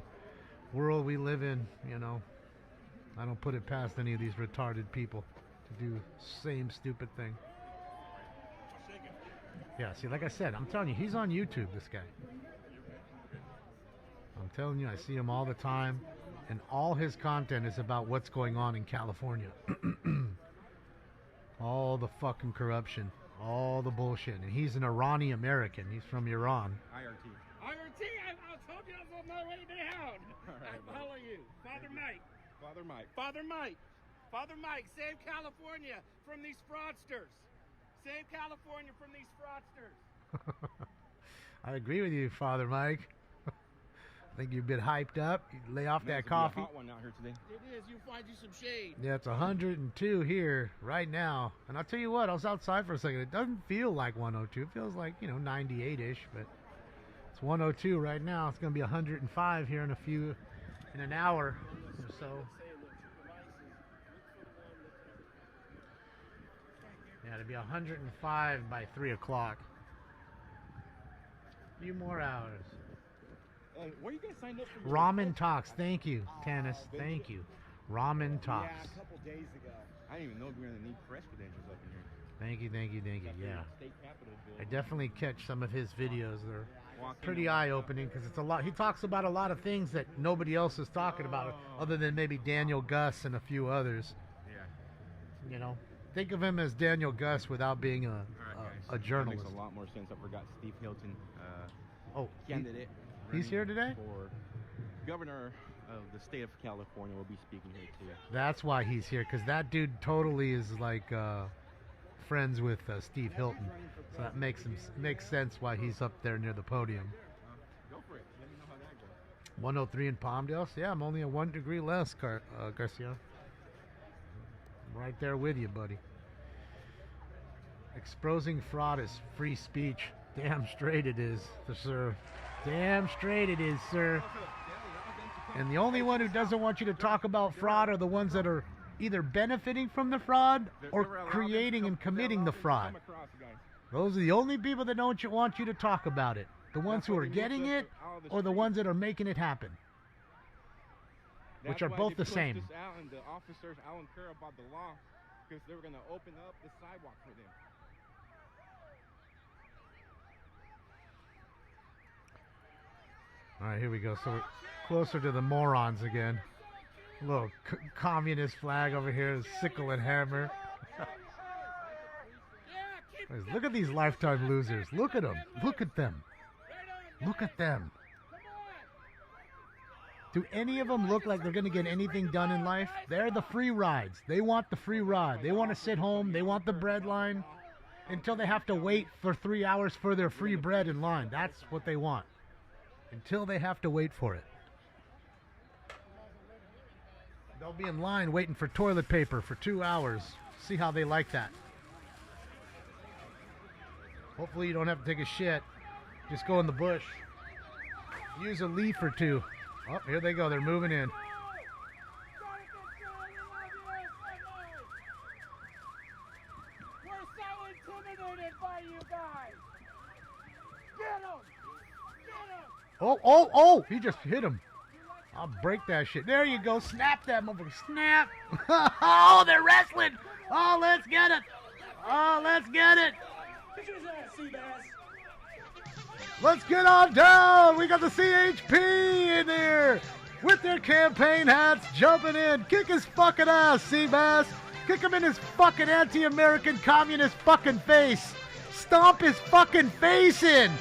world we live in, you know, I don't put it past any of these retarded people to do same stupid thing. Yeah, see, like I said, I'm telling you, he's on YouTube, this guy. I'm telling you, I see him all the time, and all his content is about what's going on in California. All the fucking corruption, all the bullshit. And he's an Iranian American. He's from Iran. IRT. I told you I was on my way down. I follow you. Father Mike, save California from these fraudsters. Save California from these fraudsters. I agree with you, Father Mike. I think you're a bit hyped up. You lay off that coffee. Hot one out here today. It is. You find you some shade. Yeah, it's 102 here right now. And I'll tell you what, I was outside for a second. It doesn't feel like 102. It feels like, 98-ish, but it's 102 right now. It's going to be 105 here in an hour or so. Yeah, it'll be 105 by 3 o'clock. A few more hours. Where you guys signed up for? Ramen Talks. Thank you, Tanis. Thank you. Ramen Talks. Yeah, a couple days ago. I didn't even know we were going to need press credentials up in here. Thank you, thank you, thank you. Yeah. State Capitol I building. definitely catch some of his videos. They're pretty eye-opening because it's a lot. He talks about a lot of things that nobody else is talking about, other than maybe Daniel Gus and a few others. Yeah. You know, think of him as Daniel Gus without being a journalist. That makes a lot more sense. I forgot Steve Hilton, he- candidate. he's here today? For governor of the state of California will be speaking here too. That's why he's here, because that dude totally is like friends with Steve Hilton. So that makes sense why he's up there near the podium. Go for it. Let me know how that goes. 103 in Palmdale. So yeah, I'm only a 1 degree less, Garcia. I'm right there with you, buddy. Exposing fraud is free speech. Damn straight it is, sir. Damn straight it is, sir. And the only one who doesn't want you to talk about fraud are the ones that are either benefiting from the fraud or creating and committing the fraud. Those are the only people that don't want you to talk about it. The ones who are getting it or the ones that are making it happen. Which are both the same. This out, and the officers, I don't care about the law because they were going to open up the sidewalk for them. All right, here we go. So we're closer to the morons again. A little communist flag over here, sickle and hammer. Look at these lifetime losers. Look at them. Look at them. Look at them. Do any of them look like they're going to get anything done in life? They're the free rides. They want the free ride. They want to sit home. They want the bread line until they have to wait for 3 hours for their free bread in line. That's what they want. Until they have to wait for it. They'll be in line waiting for toilet paper for 2 hours. See how they like that. Hopefully you don't have to take a shit. Just go in the bush. Use a leaf or two. Oh, here they go. They're moving in. We're so intimidated by you guys. Get him! Get him! Oh, he just hit him. I'll break that shit. There you go. Snap that motherfucker. Snap. Oh, they're wrestling. Oh, let's get it. Oh, let's get it. Let's get on down. We got the CHP in there with their campaign hats jumping in. Kick his fucking ass, Seabass. Kick him in his fucking anti-American communist fucking face. Stomp his fucking face in.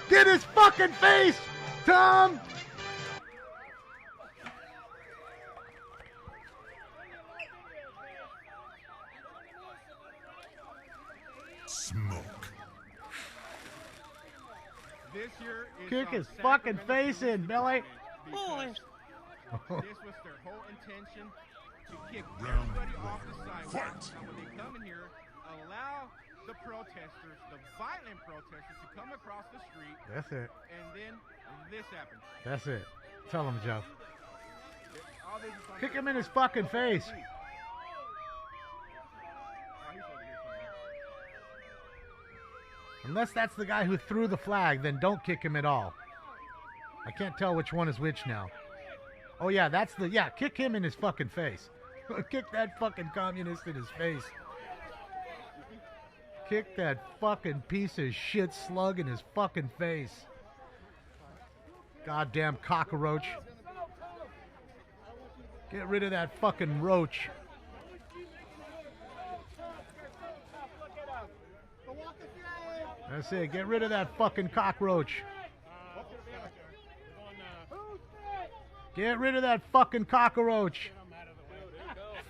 Get his fucking face, Tom. Smoke. This year is Kick his fucking face in, Billy. Boys. This was their whole intention to kick everybody off the sidewalk. And when they come in here, allow the protesters, the violent protesters, to come across the street. That's it. And then this happens. That's it. Tell him, Joe. All they just want Kick him in his fucking face. Unless that's the guy who threw the flag, then don't kick him at all. I can't tell which one is which now. Oh yeah, kick him in his fucking face. Kick that fucking communist in his face. Kick that fucking piece of shit slug in his fucking face. Goddamn cockroach. Get rid of that fucking roach. That's it. Get rid of that fucking cockroach. Get rid of that fucking cockroach.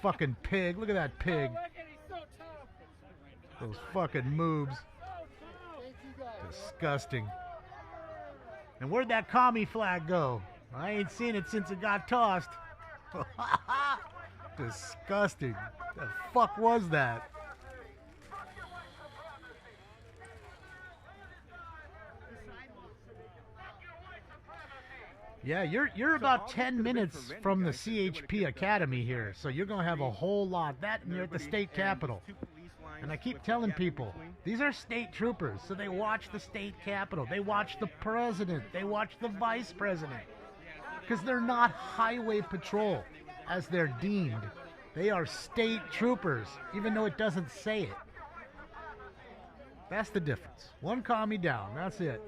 Fucking pig. Look at that pig. Those fucking moves. Disgusting. And where'd that commie flag go? I ain't seen it since it got tossed. Disgusting. The fuck was that? Yeah, you're about 10 minutes from the CHP Academy here, so you're going to have a whole lot. That and you're at the state capitol. And I keep telling people, these are state troopers, so they watch the state capitol. They watch the president. They watch the vice president. Because they're not highway patrol, as they're deemed. They are state troopers, even though it doesn't say it. That's the difference. One calm me down. That's it.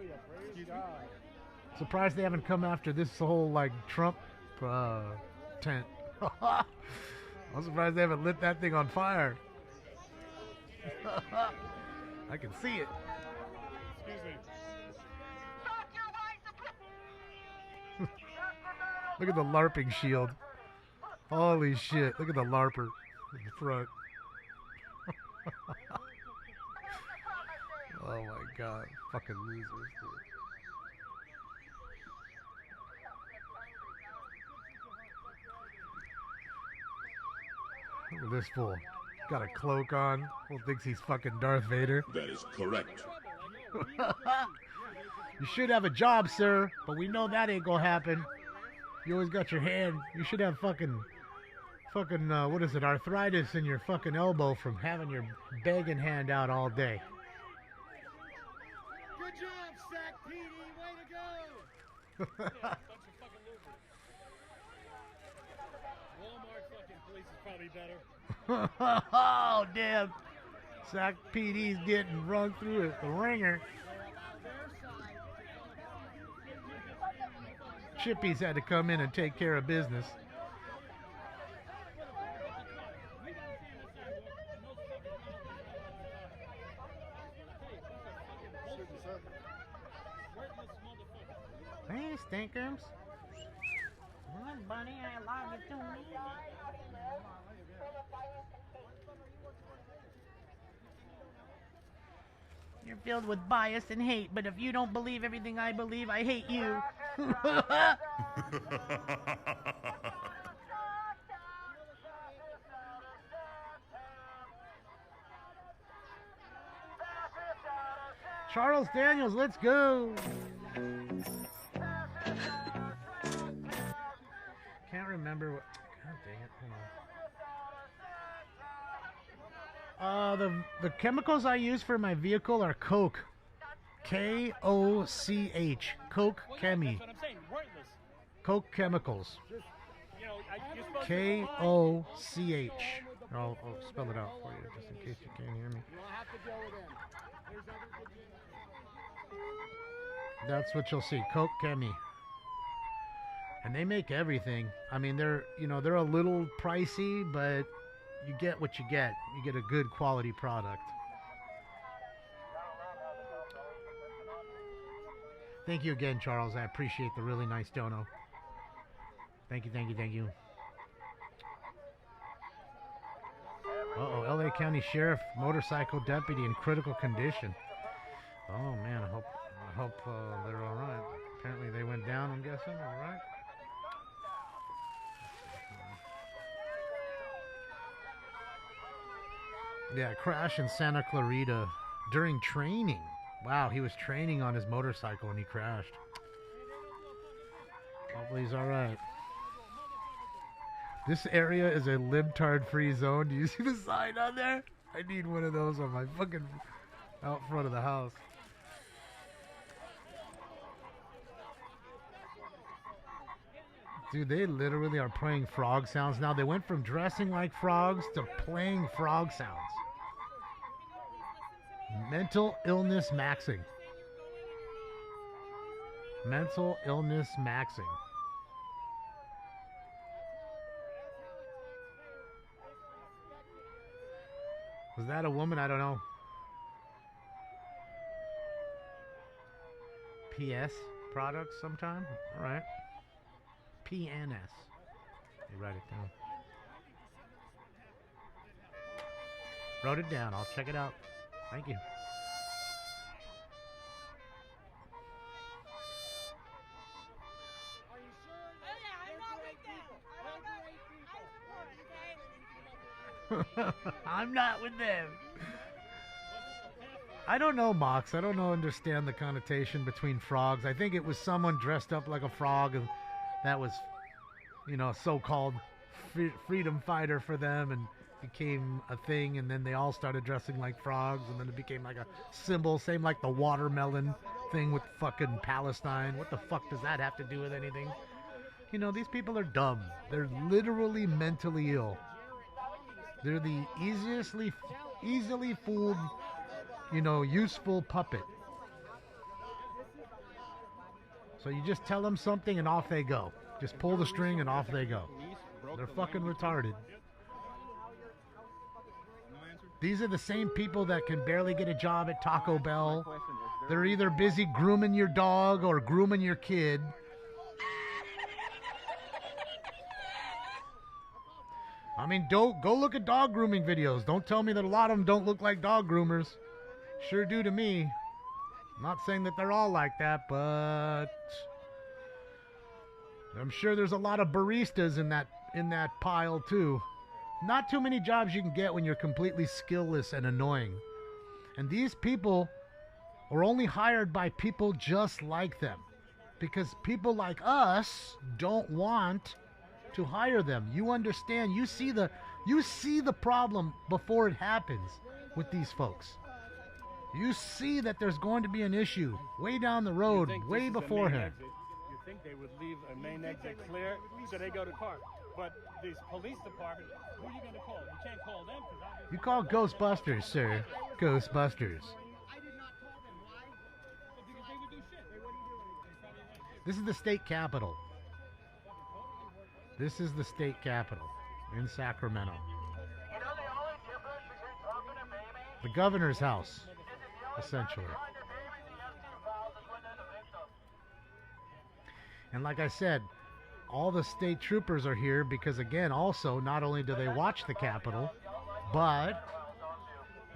Surprised they haven't come after this whole, like, Trump tent. I'm surprised they haven't lit that thing on fire. I can see it. Excuse me. Look at the LARPing shield. Holy shit. Look at the LARPer in the front. Oh my god. Fucking losers, dude. Look at this fool. Got a cloak on. Fool thinks he's fucking Darth Vader. That is correct. You should have a job, sir, but we know that ain't gonna happen. You always got your hand. You should have fucking, what is it, arthritis in your fucking elbow from having your begging hand out all day. Good job, SAC PD. Way to go. Walmart fucking police is probably better. Oh, damn. SAC PD's getting run through it. The ringer. Chippies had to come in and take care of business. Hey, stinkers. Come on, bunny, I love you too. You're filled with bias and hate, but if you don't believe everything I believe, I hate you. Charles Daniels, let's go. Can't remember what. God dang it. Hold on. The chemicals I use for my vehicle are Coke. K-O-C-H. Coke Chemi. That's what I'm saying. Worthless. Coke Chemicals. You know, you're supposed K-O-C-H. I'll spell it out for you, just in case you can't hear me. That's what you'll see. Coke Chemi. And they make everything. I mean, they're a little pricey, but you get what you get. You get a good quality product. Thank you again, Charles. I appreciate the really nice dono. Thank you, thank you, thank you. Uh-oh, L.A. County Sheriff motorcycle deputy in critical condition. Oh, man, I hope they're all right. Apparently they went down, I'm guessing, all right? Yeah, crash in Santa Clarita during training. Wow, he was training on his motorcycle and he crashed. Hopefully he's all right. This area is a libtard-free zone. Do you see the sign on there? I need one of those on my fucking out front of the house. Dude, they literally are playing frog sounds now. They went from dressing like frogs to playing frog sounds. Mental illness maxing. Mental illness maxing. Was that a woman? I don't know. PS products sometime? All right. PNS. You write it down. Wrote it down. I'll check it out. Thank you. I'm not with them. I don't know, Mox. I don't understand the connotation between frogs. I think it was someone dressed up like a frog and that was, a so-called freedom fighter for them, and became a thing, and then they all started dressing like frogs, and then it became like a symbol, same like the watermelon thing with fucking Palestine. What the fuck does that have to do with anything? You know, these people are dumb. They're literally mentally ill. They're the easily fooled, you know, useful puppet. So you just tell them something and off they go. Just pull the string and off they go. They're fucking retarded. These are the same people that can barely get a job at Taco Bell. They're either busy grooming your dog or grooming your kid. I mean, go look at dog grooming videos. Don't tell me that a lot of them don't look like dog groomers. Sure do to me. I'm not saying that they're all like that, but I'm sure there's a lot of baristas in that pile too. Not too many jobs you can get when you're completely skillless and annoying. And these people are only hired by people just like them, because people like us don't want to hire them. You understand? You see the problem before it happens with these folks. You see that there's going to be an issue way down the road, way beforehand. You think they would leave a main exit clear so they go to car. But this police department, who are you going to call? You can't call them. You call Ghostbusters, sir. Ghostbusters. Because they would do shit. They wouldn't do anything. This is the state capitol. This is the state capitol in Sacramento. The governor's house, essentially. And like I said, all the state troopers are here because, again, also, not only do they watch the Capitol, but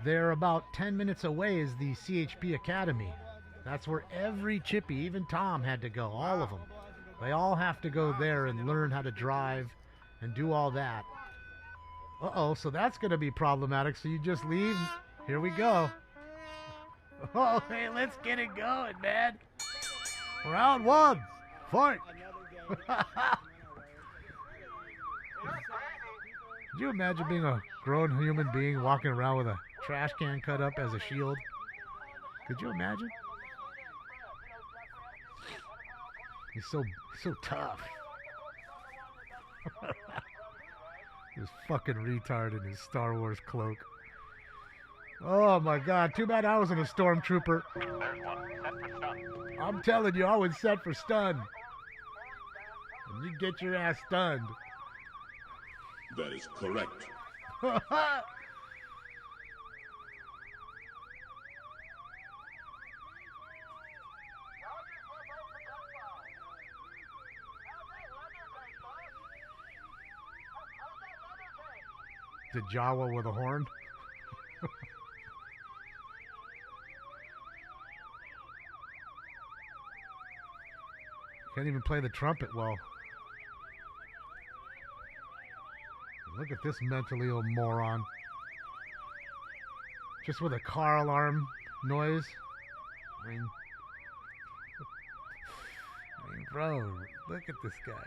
they're about 10 minutes away is the CHP Academy. That's where every chippy, even Tom, had to go, all of them. They all have to go there and learn how to drive and do all that. Uh-oh, so that's going to be problematic, so you just leave. Here we go. Oh, hey, let's get it going, man. Round one. Fight. Could you imagine being a grown human being walking around with a trash can cut up as a shield? Could you imagine? He's so tough. This fucking retard in his Star Wars cloak. Oh my god, too bad I wasn't a stormtrooper. I'm telling you, I was set for stun. And you get your ass stunned. That is correct. The Jawa with a horn. Can't even play the trumpet well. Look at this mentally ill moron. Just with a car alarm noise. I mean, bro, look at this guy.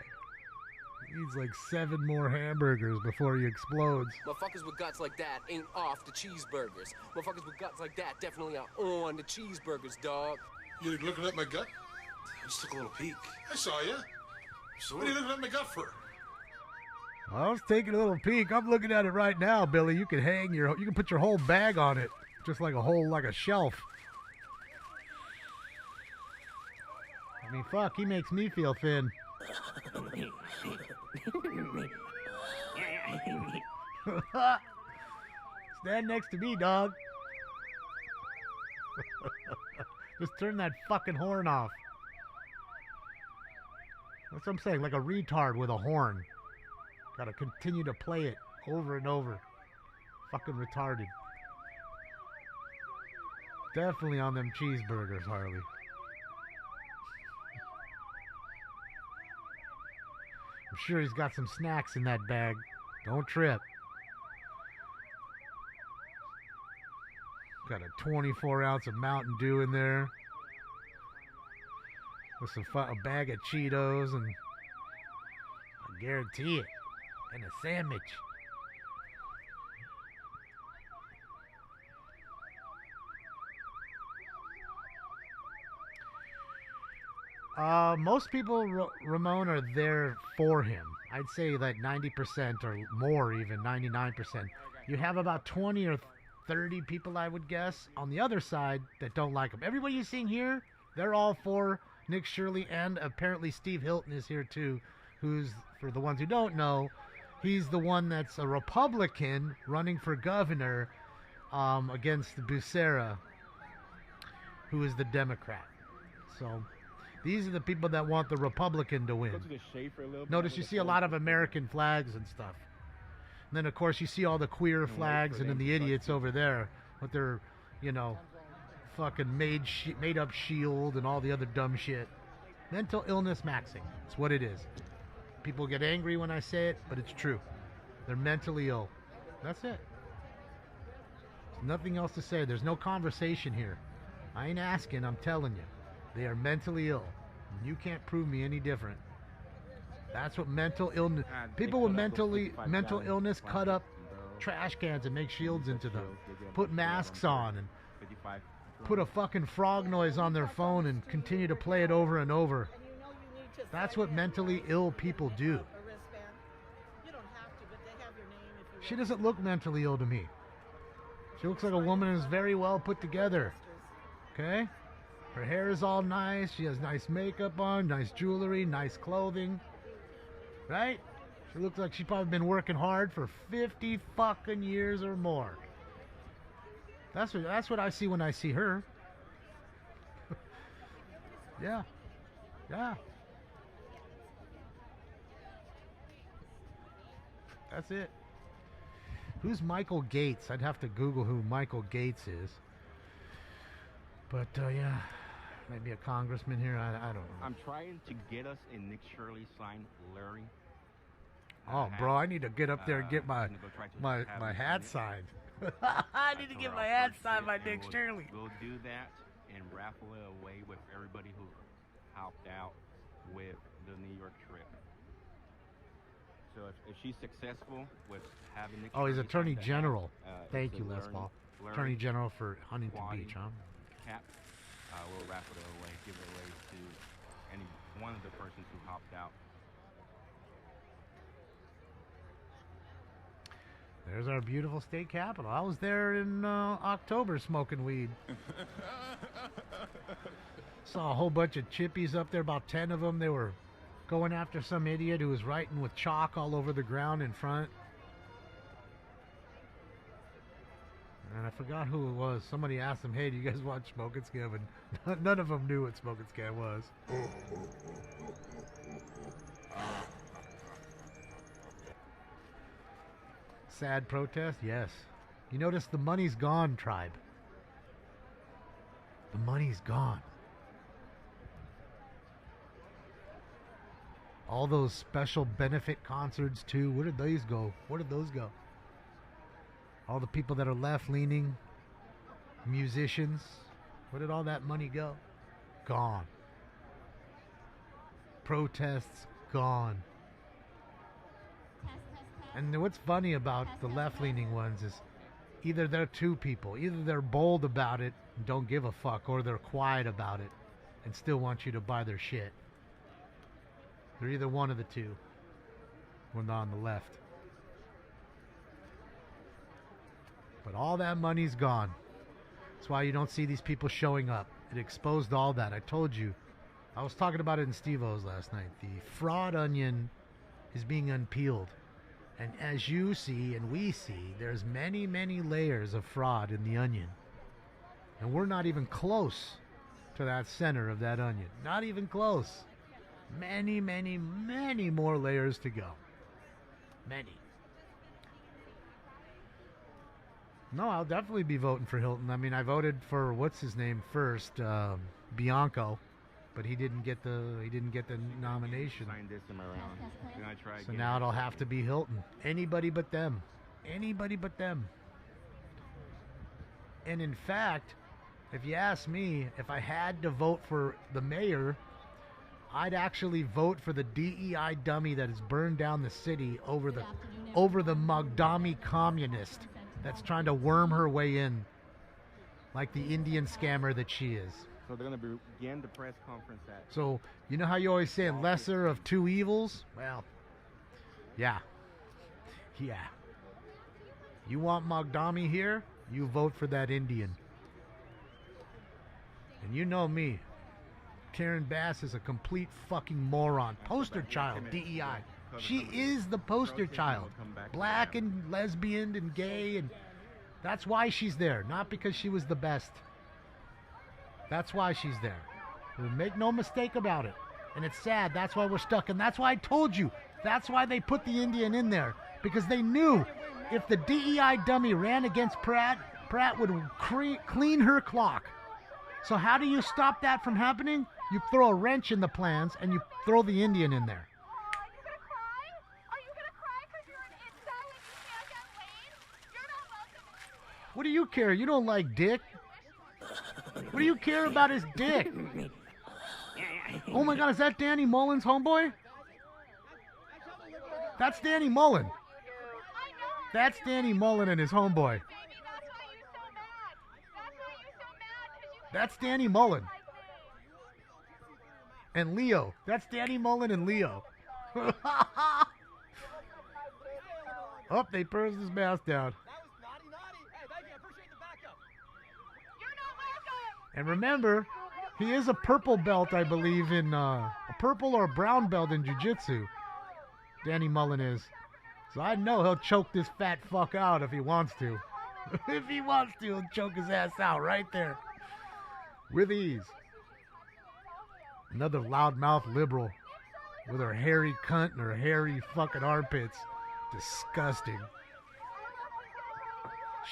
He needs like 7 more hamburgers before he explodes. Motherfuckers with guts like that ain't off the cheeseburgers. Motherfuckers with guts like that definitely are on the cheeseburgers, dog. You looking at my gut? I just took a little peek. I saw you. So what are you looking at my gut for? I was taking a little peek. I'm looking at it right now, Billy. You can you can put your whole bag on it, just like a shelf. I mean, fuck, he makes me feel thin. Stand next to me, dog. Just turn that fucking horn off. That's what I'm saying, like a retard with a horn. Gotta continue to play it over and over. Fucking retarded. Definitely on them cheeseburgers, Harley. I'm sure he's got some snacks in that bag. Don't trip. Got a 24 ounce of Mountain Dew in there. With a bag of Cheetos, and I guarantee it. And a sandwich. Most people, Ramon, are there for him. I'd say like 90% or more, even 99%. You have about 20 or 30 people, I would guess, on the other side that don't like him. Everybody you're seeing here, they're all for Nick Shirley, and apparently Steve Hilton is here too, who's, for the ones who don't know, he's the one that's a Republican running for governor against Becerra, who is the Democrat. So these are the people that want the Republican to win. Notice you see a lot of American flags and stuff. And then, of course, you see all the queer flags and then the idiots over there with their, you know, fucking made-up shield and all the other dumb shit. Mental illness maxing. It's what it is. People get angry when I say it, but it's true. They're mentally ill. That's it. There's nothing else to say. There's no conversation here. I ain't asking, I'm telling you. They are mentally ill. You can't prove me any different. That's what mental illness... People with mental illness cut up trash cans and make shields into them. Put masks on and put a fucking frog noise on their phone and continue to play it over and over. That's what mentally ill people do. She doesn't look mentally ill to me. She looks like a woman who's very well put together. Okay? Her hair is all nice. She has nice makeup on, nice jewelry, nice clothing. Right? She looks like she's probably been working hard for 50 fucking years or more. That's what I see when I see her. Yeah. Yeah. That's it. Who's Michael Gates? I'd have to Google who Michael Gates is. But, yeah, maybe a congressman here. I don't know. I'm trying to get us a Nick Shirley sign, Larry. Oh, bro, I need to get up there and get my hat signed. I need to get my hat signed by Nick Shirley. We'll do that and raffle it away with everybody who helped out with the New York trip. So if she's successful with having Nick he's Shirley Attorney sign the General. hat, Thank it's you, a Les Paul. Larry Attorney General for Huntington Quaddy Beach, huh? Cap. We'll raffle it away, give it away to any one of the persons who hopped out. There's our beautiful state capitol. I was there in October smoking weed. Saw a whole bunch of chippies up there, about 10 of them. They were going after some idiot who was writing with chalk all over the ground in front. And I forgot who it was. Somebody asked them, hey, do you guys watch Smoking Scam? And none of them knew what Smoking Scam was. Sad protest? Yes. You notice the money's gone, tribe. The money's gone. All those special benefit concerts, too. Where did those go? Where did those go? All the people that are left-leaning, musicians, where did all that money go? Gone. Protests, gone. And what's funny about the left-leaning ones is either they're two people. Either they're bold about it and don't give a fuck, or they're quiet about it and still want you to buy their shit. They're either one of the two when they're on the left. But all that money's gone. That's why you don't see these people showing up. It exposed all that. I told you. I was talking about it in Steve-O's last night. The fraud onion is being unpeeled. And as you see and we see, there's many, many layers of fraud in the onion. And we're not even close to that center of that onion. Not even close. Many, many, many more layers to go. Many. No, I'll definitely be voting for Hilton. I mean, I voted for what's his name first, Bianco, but he didn't get the nomination. So now it'll have to be Hilton. Anybody but them. Anybody but them. And in fact, if you ask me, if I had to vote for the mayor, I'd actually vote for the DEI dummy that has burned down the city over the Mogdami communist that's trying to worm her way in like the Indian scammer that she is. So they're going to begin the press conference at... So, you know how you always say lesser of two evils? Well, yeah. Yeah. You want Mogdami here? You vote for that Indian. And you know me. Karen Bass is a complete fucking moron. Poster child, DEI. She is the poster child. Black and lesbian and gay, and that's why she's there. Not because she was the best. That's why she's there. Make no mistake about it. And it's sad. That's why we're stuck. And that's why I told you. That's why they put the Indian in there. Because they knew if the DEI dummy ran against Pratt, Pratt would clean her clock. So how do you stop that from happening? You throw a wrench in the plans and you throw the Indian in there. What do you care? You don't like dick. What do you care about his dick? Oh my God, is that Danny Mullen's homeboy? That's Danny Mullen. That's Danny Mullen and his homeboy. That's Danny Mullen. And Leo. That's Danny Mullen and Leo. Oh, they pursed his mask down. And remember, he is a purple belt, I believe, in a purple or brown belt in jiu-jitsu. Danny Mullen is. So I know he'll choke this fat fuck out if he wants to. If he wants to, he'll choke his ass out right there. With ease. Another loudmouth liberal with her hairy cunt and her hairy fucking armpits. Disgusting.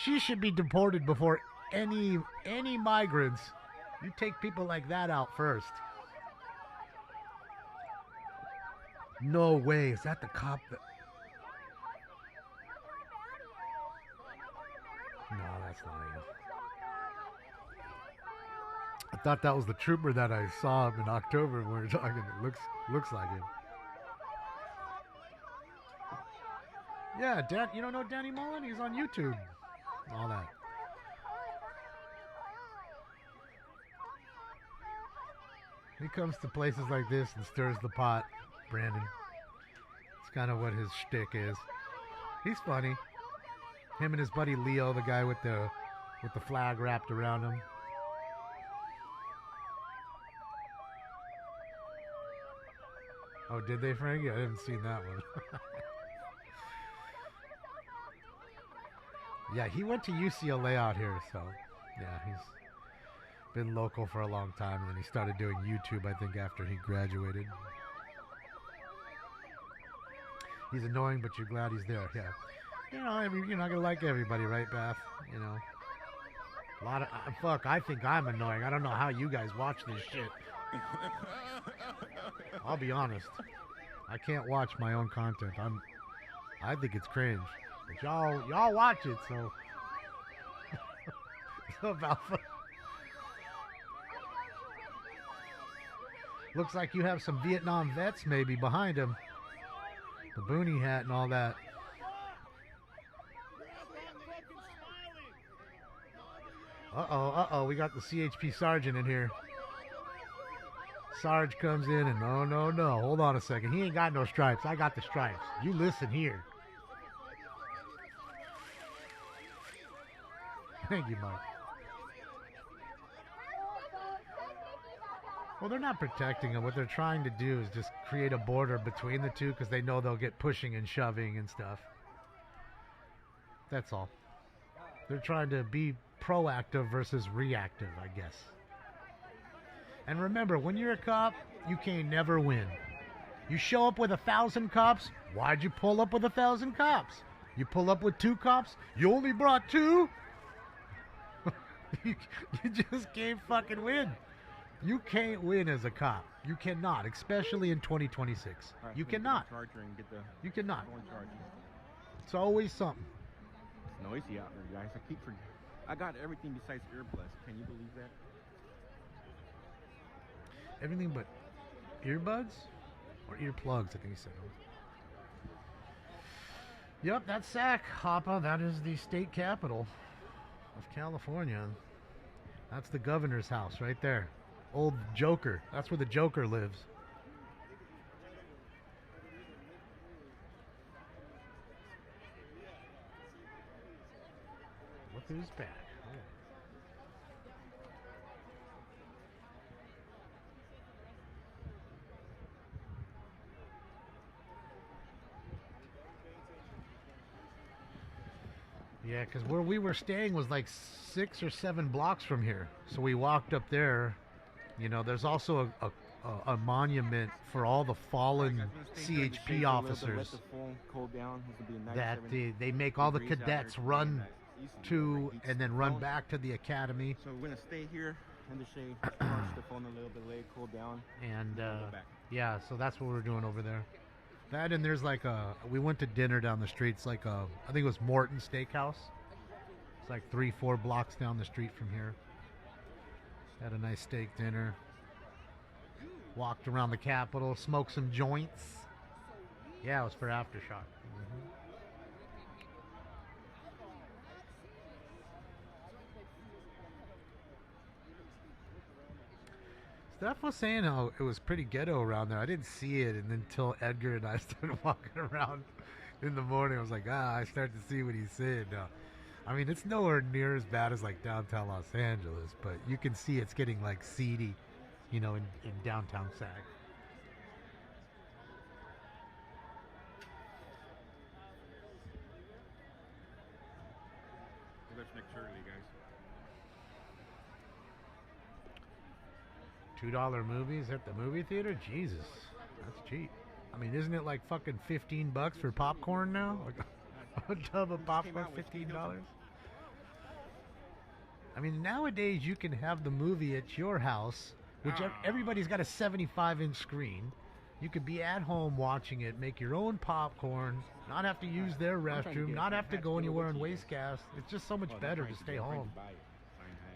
She should be deported before any migrants. You take people like that out first. No way. Is that the cop that... No, that's not him. I thought that was the trooper that I saw in October when we were talking. It looks like him. Yeah, you don't know Danny Mullen? He's on YouTube. All that. He comes to places like this and stirs the pot, Brandon. It's kind of what his shtick is. He's funny. Him and his buddy Leo, the guy with the flag wrapped around him. Oh, did they, Frankie? I haven't seen that one. Yeah, he went to UCLA out here, so yeah, he's been local for a long time, and then he started doing YouTube, I think, after he graduated. He's annoying, but you're glad he's there, yeah. You know, you're not gonna like everybody, right, Beth? You know, a lot of fuck. I think I'm annoying. I don't know how you guys watch this shit. I'll be honest. I can't watch my own content. I think it's cringe. But y'all watch it, so. Looks like you have some Vietnam vets maybe behind him. The boonie hat and all that. Uh-oh, we got the CHP sergeant in here. Sarge comes in and no. Hold on a second. He ain't got no stripes. I got the stripes. You listen here. Thank you, Mike. Well, they're not protecting him. What they're trying to do is just create a border between the two because they know they'll get pushing and shoving and stuff. That's all. They're trying to be proactive versus reactive, I guess. And remember, when you're a cop, you can never win. You show up with 1,000 cops, why'd you pull up with 1,000 cops? You pull up with 2 cops, you only brought 2? you just can't fucking win. You can't win as a cop. You cannot, especially in 2026. Right, you cannot. You cannot. It's always something. It's noisy out there, guys. I keep forgetting. I got everything besides earbuds. Can you believe that? Everything but earbuds? Or earplugs, I think he said. Yep, that's SAC, Hoppa. That is the state capital of California. That's the governor's house right there. old Joker. That's where the Joker lives. Look who's back. Oh. Yeah, because where we were staying was like 6 or 7 blocks from here. So we walked up there. You know, there's also a monument for all the fallen CHP officers that they make all the cadets run to and then run back to the academy. So we're gonna stay here in the shade, charge the phone a little bit, let it cool down, and go back. yeah, so that's what we're doing over there. That, and there's like we went to dinner down the street. It's like I think it was Morton Steakhouse. It's like 3-4 blocks down the street from here. Had a nice steak dinner. Walked around the Capitol, smoked some joints. Yeah, it was for Aftershock. Steph was saying how it was pretty ghetto around there. I didn't see it until Edgar and I started walking around in the morning. I was like, I started to see what he's saying now. I mean, it's nowhere near as bad as like downtown Los Angeles, but you can see it's getting like seedy, you know, in downtown Sac. That's Nick Shirley, guys. $2 movies at the movie theater? Jesus, that's cheap. I mean, isn't it like fucking $15 for popcorn now? Like a tub of popcorn, $15? I mean, nowadays you can have the movie at your house, which everybody's got a 75-inch screen. You could be at home watching it, make your own popcorn, not have to use their restroom, not have to go anywhere and waste gas. It's just so much better to stay home.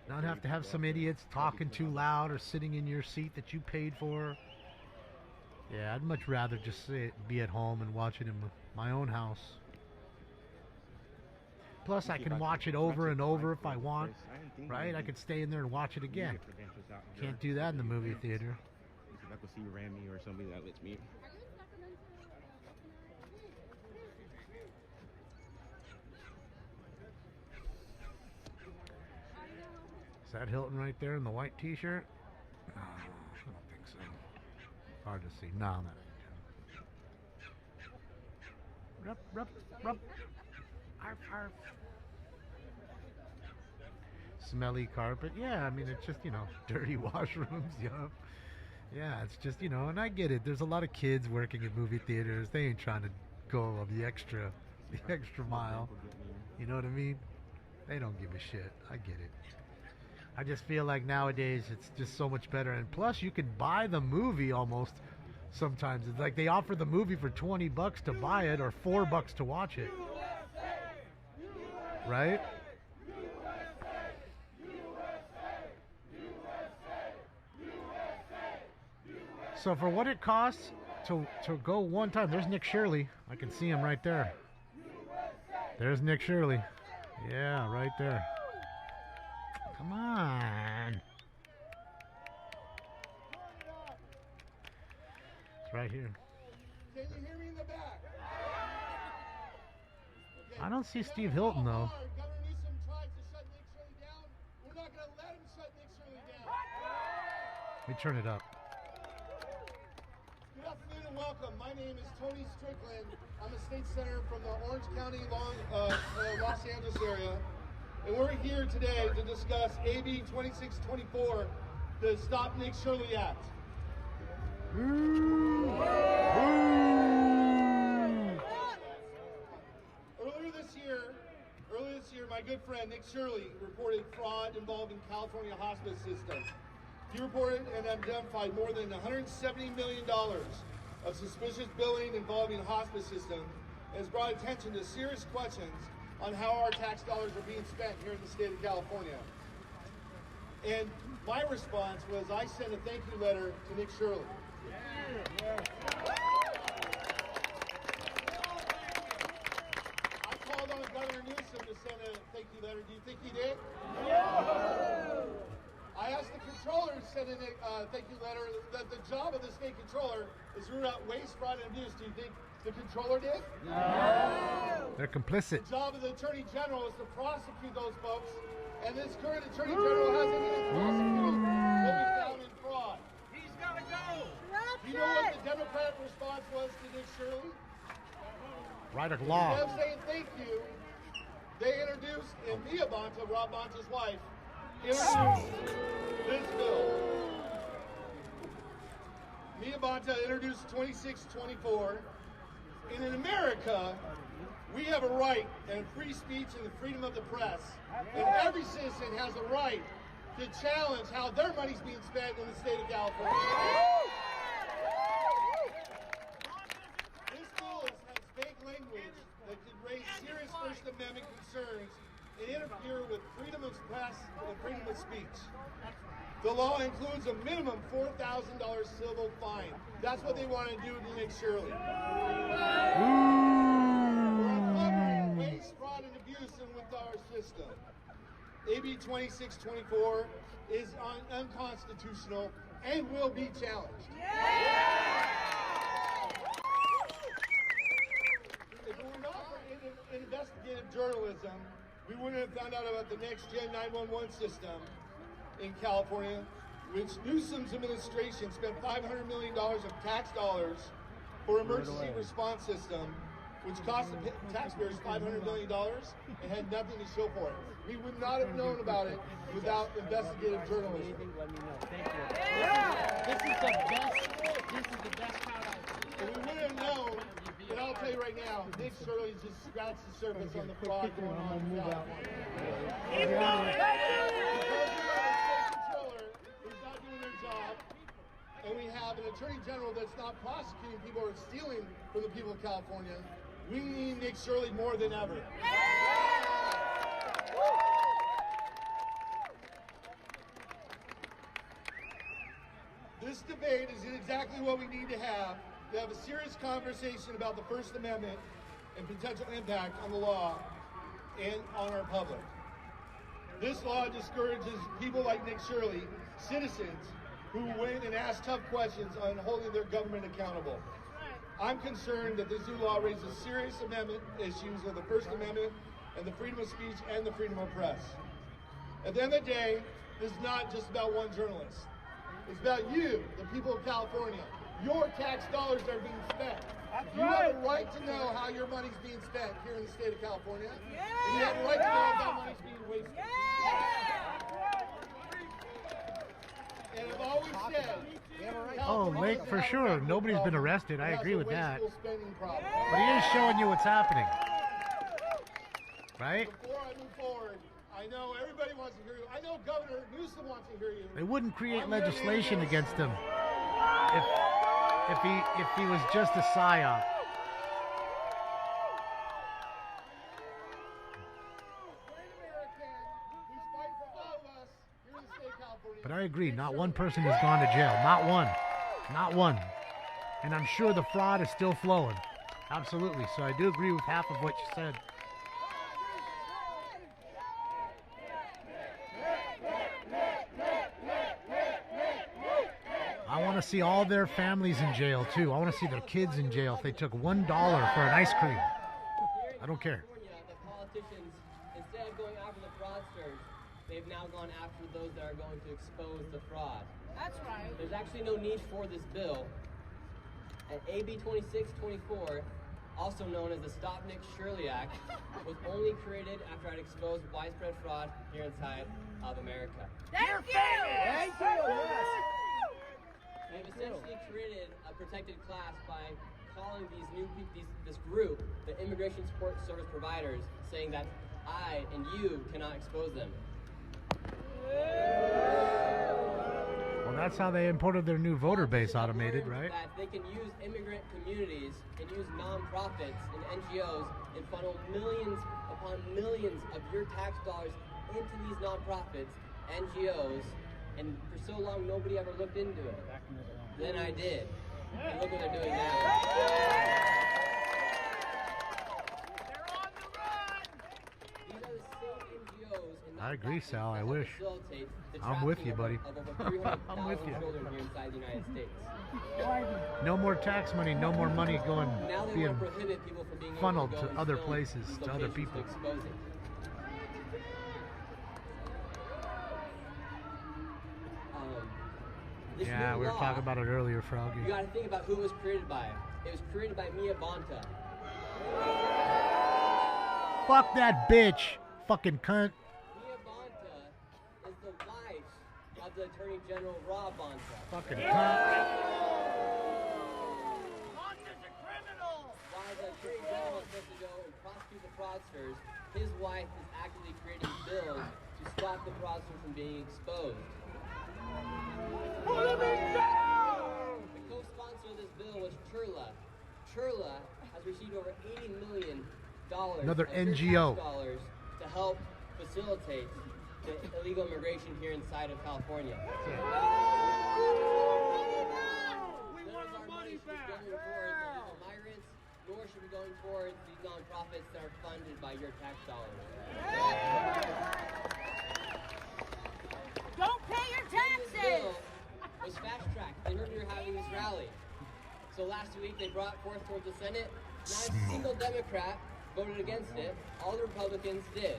Not have to have some idiots talking too loud or sitting in your seat that you paid for. Yeah, I'd much rather just be at home and watch it in my own house. Plus, I can watch it over and over if I want, right? I could stay in there and watch it again. Can't do that in the movie theater. I could see Rami or somebody that lets me. Is that Hilton right there in the white t-shirt? No, I don't think so. Hard to see. No, not. Rup, rup, rup. Arf, arf. Smelly carpet. Yeah, I mean, it's just, you know, dirty washrooms. Yup. Yeah, it's just, you know, and I get it. There's a lot of kids working at movie theaters. They ain't trying to go the extra mile. You know what I mean? They don't give a shit. I get it. I just feel like nowadays it's just so much better. And plus, you can buy the movie almost sometimes. It's like they offer the movie for $20 to buy it or $4 to watch it. Right? So for what it costs to go one time, there's Nick Shirley. I can see him right there. There's Nick Shirley. Yeah, right there. Come on. It's right here. Can you hear me in the back? I don't see Steve Hilton, though. Governor Newsom tried to shut Nick Shirley down. We're not going to let him shut Nick Shirley down. Let me turn it up. Good afternoon and welcome. My name is Tony Strickland. I'm a state senator from the Orange County, Los Angeles area. And we're here today to discuss AB 2624, the Stop Nick Shirley Act. Earlier this year, my good friend Nick Shirley reported fraud involving California hospice system. He reported and identified more than $170 million of suspicious billing involving the hospice system and has brought attention to serious questions on how our tax dollars are being spent here in the state of California. And my response was I sent a thank you letter to Nick Shirley. I called on Governor Newsom to send a thank you letter. Do you think he did? I asked the controller to sent in a thank you letter that the job of the state controller is to root out waste, fraud, and abuse. Do you think the controller did? No. They're complicit. The job of the attorney general is to prosecute those folks, and this current attorney general hasn't even prosecuted what we found in fraud. He's got to go. Do you know what the Democratic response was to Nick Shirley? Write a law. Instead of saying thank you, they introduced, and Mia Bonta, Rob Bonta's wife, introduced this bill. Mia Bonta introduced 2624. And in America, we have a right and free speech and the freedom of the press. And every citizen has a right to challenge how their money's being spent in the state of California. This bill has vague language that could raise serious First Amendment concerns and interfere with freedom of press and freedom of speech. The law includes a minimum $4,000 civil fine. That's what they want to do to Nick Shirley. We're uncovering waste, fraud, and abuse with our system. AB 2624 is unconstitutional and will be challenged. If it were not for investigative journalism, we wouldn't have found out about the next gen 911 system in California, which Newsom's administration spent $500 million of tax dollars for emergency response system, which cost the taxpayers $500 million and had nothing to show for it. We would not have known about it without investigative journalism. Thank you. This is the best. This is the best part of it. We wouldn't have known, and I'll tell you right now, Nick Shirley just scratched the surface on the fraud going on in California. And we have an attorney general that's not prosecuting people or stealing from the people of California. We need Nick Shirley more than ever. This debate is exactly what we need to have a serious conversation about the First Amendment and potential impact on the law and on our public. This law discourages people like Nick Shirley, citizens, who win and ask tough questions on holding their government accountable. I'm concerned that this new law raises serious amendment issues of the First Amendment and the freedom of speech and the freedom of press. At the end of the day, this is not just about one journalist. It's about you, the people of California. Your tax dollars are being spent. You have a right to know how your money's being spent here in the state of California. And you have a right to know if that money's being wasted. And I've always said, oh, Lake for sure. Nobody's been arrested. I agree with that. But he is showing you what's happening. Right? Before I move forward, I know everybody wants to hear you. I know Governor Newsom wants to hear you. They wouldn't create legislation against him if he was just a psyop. But I agree, not one person has gone to jail. Not one. Not one. And I'm sure the fraud is still flowing. Absolutely. So I do agree with half of what you said. I want to see all their families in jail, too. I want to see their kids in jail if they took $1 for an ice cream. I don't care. The politicians, instead of going after the fraudsters, they've now gone after those that are going to expose the fraud. That's right. There's actually no need for this bill. And AB 2624, also known as the Stop Nick Shirley Act, was only created after I'd exposed widespread fraud here inside of America. Thank you! Thank you! They've essentially created a protected class by calling this group the Immigration Support Service Providers, saying that I and you cannot expose them. Well, that's how they imported their new voter base automated, right? That they can use immigrant communities and use nonprofits and NGOs and funnel millions upon millions of your tax dollars into these nonprofits, NGOs, and for so long nobody ever looked into it. Then I did. And look what they're doing now. They're on the run! These are the same NGOs and I I agree, Sal. I wish. Facilitate the I'm with you, buddy. trafficking of over 300,000 I'm with you. children here inside the United States. No more tax money, no more money going Now they being want to prohibit people from being funneled able to to go other and film places, these to other locations people. to expose it. This Yeah, new we were law, talking about it earlier, Froggy. You got to think about who it was created by. It was created by Mia Bonta. Fuck that bitch. Fucking cunt. Mia Bonta is the wife of the Attorney General Rob Bonta. Fucking cunt. Bonta's a criminal! While the Attorney General is supposed to go and prosecute the fraudsters, his wife is actively creating bills to stop the fraudsters from being exposed. The co-sponsor of this bill was Chirla. Chirla has received over $80 million Another of your NGO. tax dollars to help facilitate the illegal immigration here inside of California. None of our money should be going towards illegal migrants, nor should be going towards these nonprofits that are funded by your tax dollars. Don't pay your This taxes! bill was fast-tracked. They heard we were having this rally. So last week they brought it forth towards the Senate. Not a single Democrat voted against it. All the Republicans did.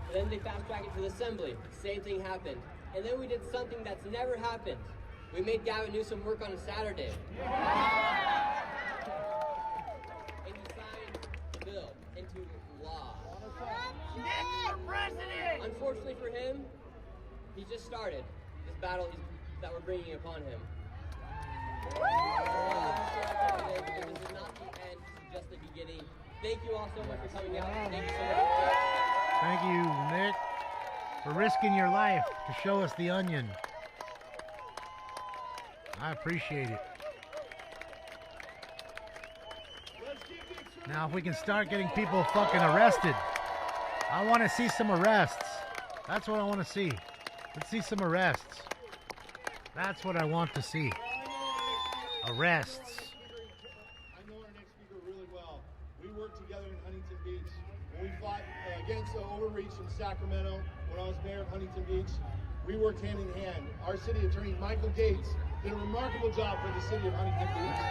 And then they fast-tracked it to the Assembly. Same thing happened. And then we did something that's never happened. We made Gavin Newsom work on a Saturday. And he signed the bill into law. Nick for president! Unfortunately for him, he just started this battle that we're bringing upon him. This is not the end, this is just the beginning. Thank you all so much for coming out. Thank you so much. Thank you, Nick, for risking your life to show us the onion. I appreciate it. Now, if we can start getting people fucking arrested, I want to see some arrests. That's what I want to see. Let's see some arrests. That's what I want to see. Arrests. I know our next speaker really well. We worked together in Huntington Beach. When we fought against the overreach in Sacramento, when I was mayor of Huntington Beach, we worked hand in hand. Our city attorney, Michael Gates, did a remarkable job for the city of Huntington Beach.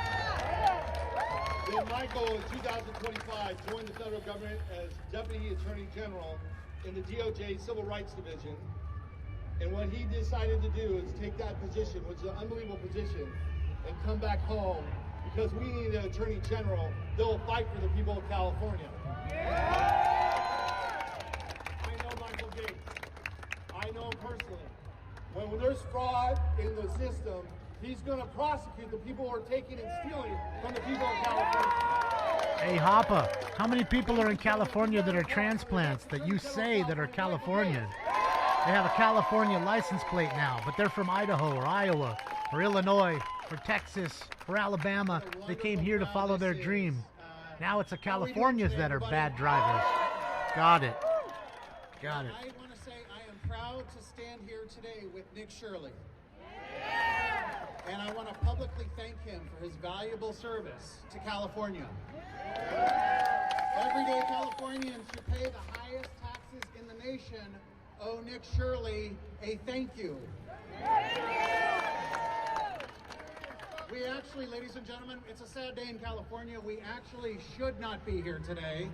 Then Michael, in 2025, joined the federal government as Deputy Attorney General in the DOJ Civil Rights Division. And what he decided to do is take that position, which is an unbelievable position, and come back home, because we need an Attorney General that will fight for the people of California. I know Michael Gates. I know him personally. When there's fraud in the system, he's going to prosecute the people who are taking and stealing from the people of California. Hey, Hoppa, how many people are in California that are transplants that you say that are Californian? They have a California license plate now, but they're from Idaho or Iowa or Illinois or Texas or Alabama. They came here to follow their dream. Now it's the Californians that are bad drivers. Got it. Got it. I want to say I am proud to stand here today with Nick Shirley. And I want to publicly thank him for his valuable service to California. Everyday Californians who pay the highest taxes in the nation owe Nick Shirley a thank you. We actually, ladies and gentlemen, it's a sad day in California. We actually should not be here today.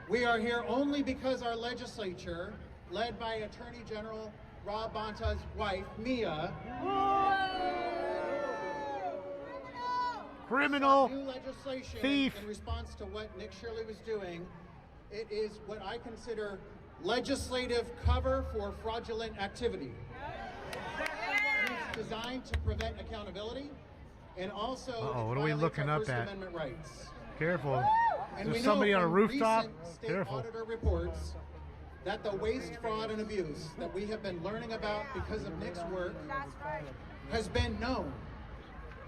We are here only because our legislature, led by Attorney General Rob Bonta's wife, Mia, criminal, new legislation thief. In response to what Nick Shirley was doing. It is what I consider legislative cover for fraudulent activity. It's designed to prevent accountability and also What are we looking up First at? Amendment rights. Careful. And There's we somebody know on a from rooftop. recent state Careful. auditor reports that the waste, fraud, and abuse that we have been learning about because of Nick's work has been known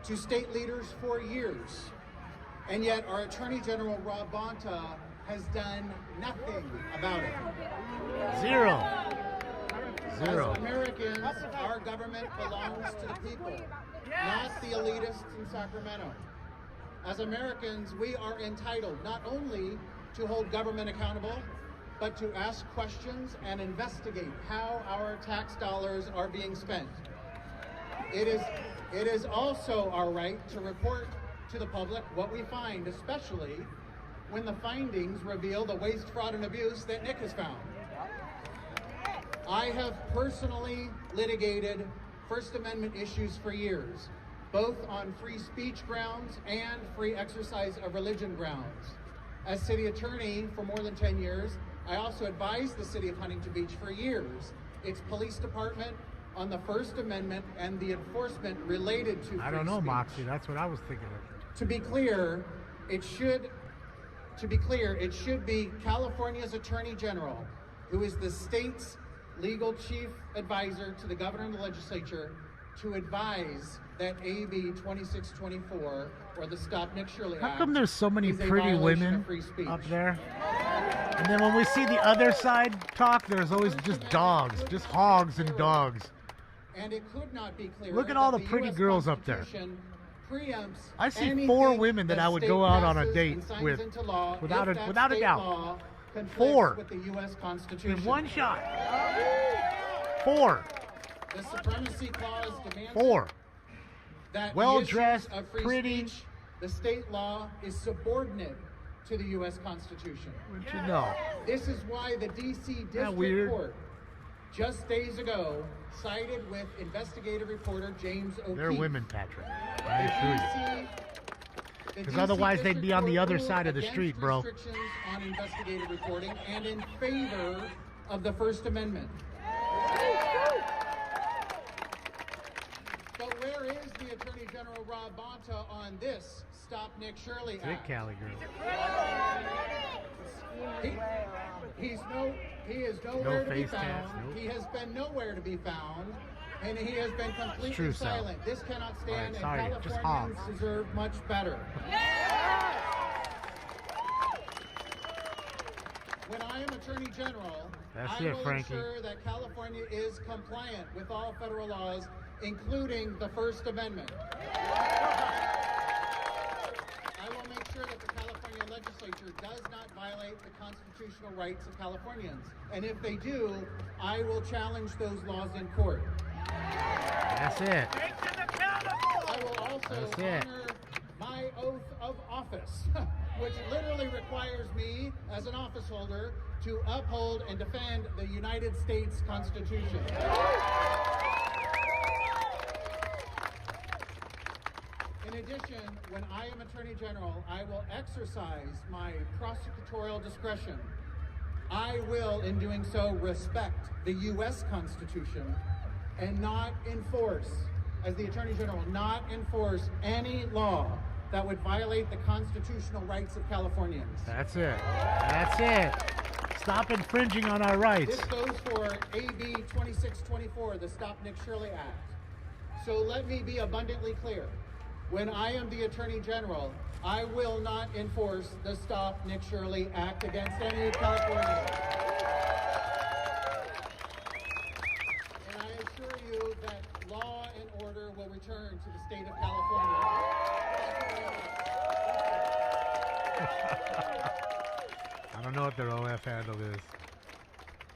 to state leaders for years. And yet our Attorney General Rob Bonta has done nothing about it. Zero. As Americans, our government belongs to the people, not the elitists in Sacramento. As Americans, we are entitled not only to hold government accountable, but to ask questions and investigate how our tax dollars are being spent. It is also our right to report to the public what we find, especially when the findings reveal the waste, fraud, and abuse that Nick has found. I have personally litigated First Amendment issues for years, both on free speech grounds and free exercise of religion grounds. As city attorney for more than 10 years, I also advised the city of Huntington Beach for years, its police department, on the First Amendment and the enforcement related to free I don't know, speech. Moxie. That's what I was thinking of. To be clear, it should be California's Attorney General, who is the state's legal chief advisor to the governor and the legislature, to advise that AB 2624, or the Stop Nick Shirley Act, How come there's so many is a pretty violation women of free speech. up there? And then when we see the other side talk, there's always just dogs, just hogs and dogs. And it could not be clearer. Look at all that the pretty US girls up there. Constitution preempts I see anything 4 women that I would state go out on a passes date and signs with, into law without if a that without a state doubt. law conflicts 4 with the U.S. Constitution. in one shot. 4. The Supremacy Clause demands 4. that Well-dressed, the issues of free pretty. speech, the state law is subordinate to the U.S. Constitution. Wouldn't you know? This is why the D.C. District weird? Court just days ago sided with investigative reporter James O'Keefe. They're women, Patrick. I assure you. The Because DC otherwise they'd be District on the Court other ruled side of the against street, bro. restrictions on investigative reporting and in favor of the First Amendment. But where is the Attorney General Rob Bonta on this Stop Nick Shirley Big Act? Cali girl. He is nowhere to be face tats, found. nope. He has been nowhere to be found, and he has been completely true, Sal. silent. This cannot stand, All right, sorry, and just Californians hogs. deserve much better. When I am Attorney General, That's I it, will Frankie. ensure that California is compliant with all federal laws, including the First Amendment. I will make sure that the California legislature does not violate the constitutional rights of Californians. And if they do, I will challenge those laws in court. That's it. I will also That's it. honor my oath of office, which literally requires me, as an office holder, to uphold and defend the United States Constitution. In addition, when I am Attorney General, I will exercise my prosecutorial discretion. I will, in doing so, respect the U.S. Constitution and not enforce, as the Attorney General, not enforce any law that would violate the constitutional rights of Californians. That's it. That's it. Stop infringing on our rights. This goes for AB 2624, the Stop Nick Shirley Act. So let me be abundantly clear. When I am the Attorney General, I will not enforce the Stop Nick Shirley Act against any Californians. And I assure you that law and order will return to the state of California. I don't know what their OF handle is.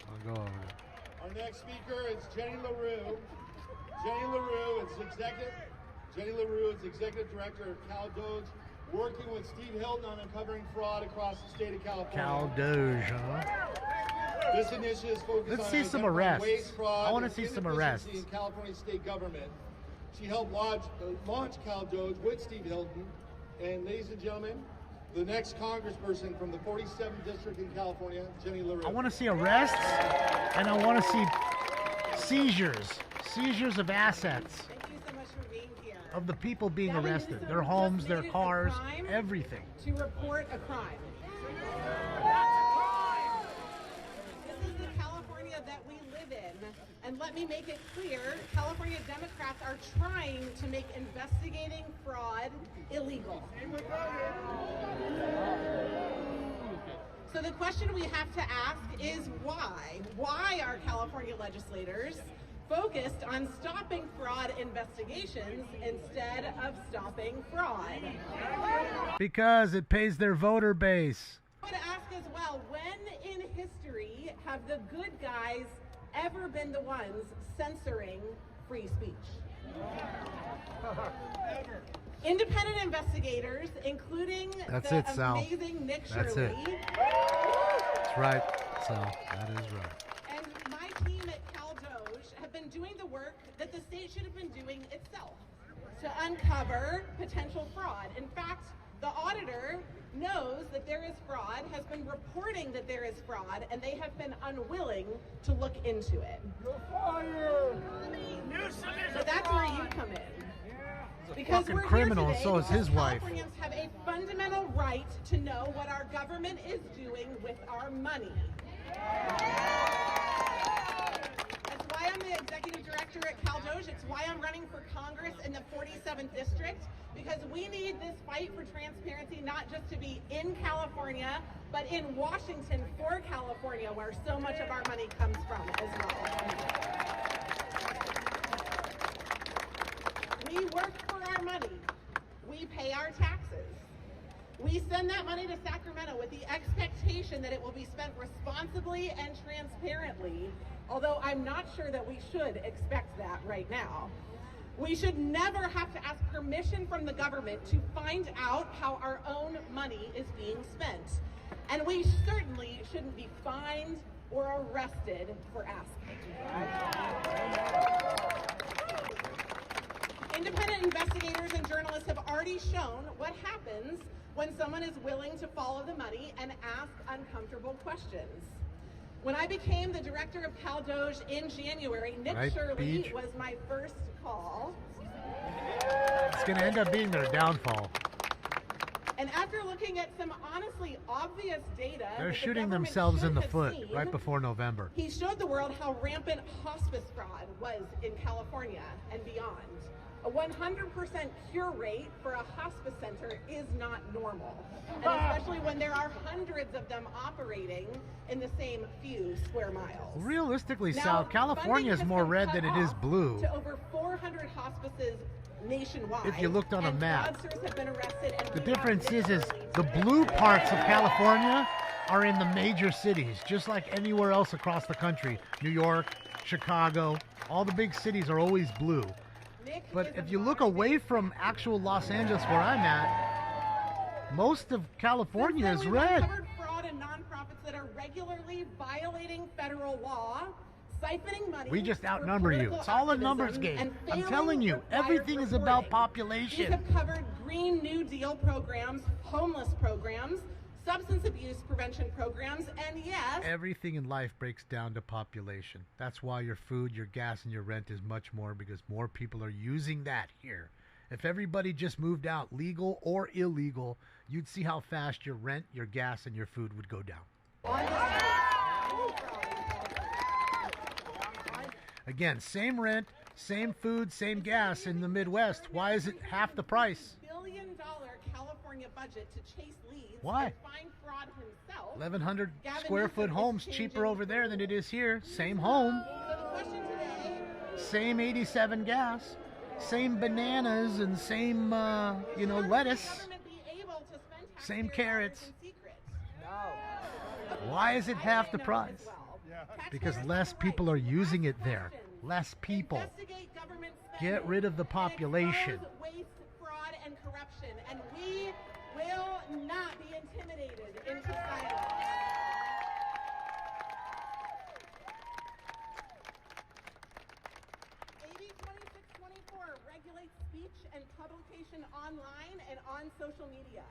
I'll go over it. Our next speaker is Jenny LaRue. Jenny LaRue is Executive Director of CalDoge, working with Steve Hilton on uncovering fraud across the state of California. CalDoge, huh? This initiative is focused Let's on see some uncovering arrests. waste, fraud, I wanna and see some inefficiency arrests. in California state government. She helped launch CalDoge with Steve Hilton. And ladies and gentlemen, the next congressperson from the 47th district in California, Jenny LaRue. I want to see arrests, and I want to see seizures of assets. Thank you so much for being here. Of the people being That arrested, is their just homes, made their it a cars, crime everything. To report a crime. This is the California that we live in. And let me make it clear, California Democrats are trying to make investigating fraud illegal. So the question we have to ask is why? Why are California legislators focused on stopping fraud investigations instead of stopping fraud? Because it pays their voter base. I would ask as well, when in history have the good guys ever been the ones censoring free speech? Independent investigators, including the amazing Nick Shirley. That's right, Sal. That is right. And my team at CalDoge have been doing the work that the state should have been doing itself to uncover potential fraud. In fact, the auditor knows that there is fraud, has been reporting that there is fraud, and they have been unwilling to look into it. You're fired! So that's where you come in. Because Fucking we're criminal, here and today so is his because wife. Californians have a fundamental right to know what our government is doing with our money. That's why I'm the executive director at CalDoge. It's why I'm running for Congress in the 47th district, because we need this fight for transparency not just to be in California, but in Washington for California, where so much of our money comes from as well. We work for our money. We pay our taxes. We send that money to Sacramento with the expectation that it will be spent responsibly and transparently, although I'm not sure that we should expect that right now. We should never have to ask permission from the government to find out how our own money is being spent. And we certainly shouldn't be fined or arrested for asking. Independent investigators and journalists have already shown what happens when someone is willing to follow the money and ask uncomfortable questions. When I became the director of CalDoge in January, Nick Shirley was my first call. It's going to end up being their downfall. And after looking at some honestly obvious data, They're shooting themselves in the foot right before November. He showed the world how rampant hospice fraud was in California and beyond. A 100% cure rate for a hospice center is not normal, and especially when there are hundreds of them operating in the same few square miles. Realistically, Now, Sal, California is more red than it is blue. To over 400 hospices nationwide. If you looked on a map. Fraudsters have been arrested and The difference is the blue parts of California are in the major cities, just like anywhere else across the country. New York, Chicago, all the big cities are always blue. But if you look away from actual Los Angeles, where I'm at, most of California is red. Uncovered fraud and nonprofits that are regularly violating federal law, siphoning money. We just outnumber you. It's all a numbers game. I'm telling you, everything is about population. These have covered Green New Deal programs, homeless programs, substance abuse prevention programs, and yes, everything in life breaks down to population. That's why your food, your gas, and your rent is much more, because more people are using that here. If everybody just moved out, legal or illegal, you'd see how fast your rent, your gas, and your food would go down. Again, same rent, same food, same gas in the Midwest. Why is it half the price? $1 billion California budget to chase leads. Why? Find fraud himself. 1,100 Gavin square Newsom foot is homes changing cheaper over there than it is here. Same home. So the question today, Same 87 gas. Same bananas and same, lettuce. Same carrots. Why is it half the price? Because less people are using it there. Less people. Get rid of the population. waste, fraud, and corruption, and we will not be intimidated into silence. AB 2624 regulates speech and publication online and on social media.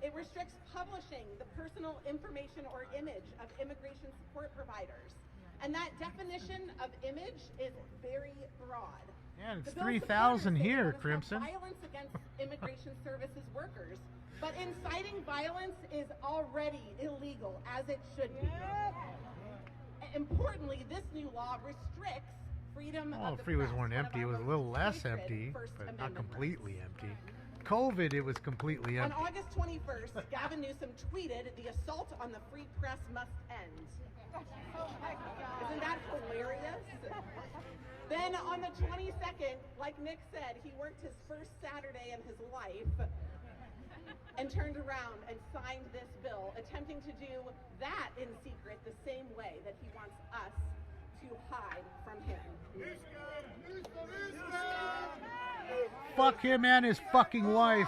It restricts publishing the personal information or image of immigration support providers. And that definition of image is very broad. Yeah, it's The bill's 3,000 supporters say here, they want to stop Crimson. Violence against immigration services workers. But inciting violence is already illegal, as it should be. Importantly, this new law restricts freedom of the freeways press, weren't one of empty. It our was a most little less sacred empty, First but not Amendment completely empty. COVID, it was completely On empty. August 21st, Gavin Newsom tweeted, "The assault on the free press must end." Isn't that hilarious? Then on the 22nd, like Nick said, he worked his first Saturday in his life. and turned around and signed this bill, attempting to do that in secret the same way that he wants us to hide from him. Fuck him and his fucking wife.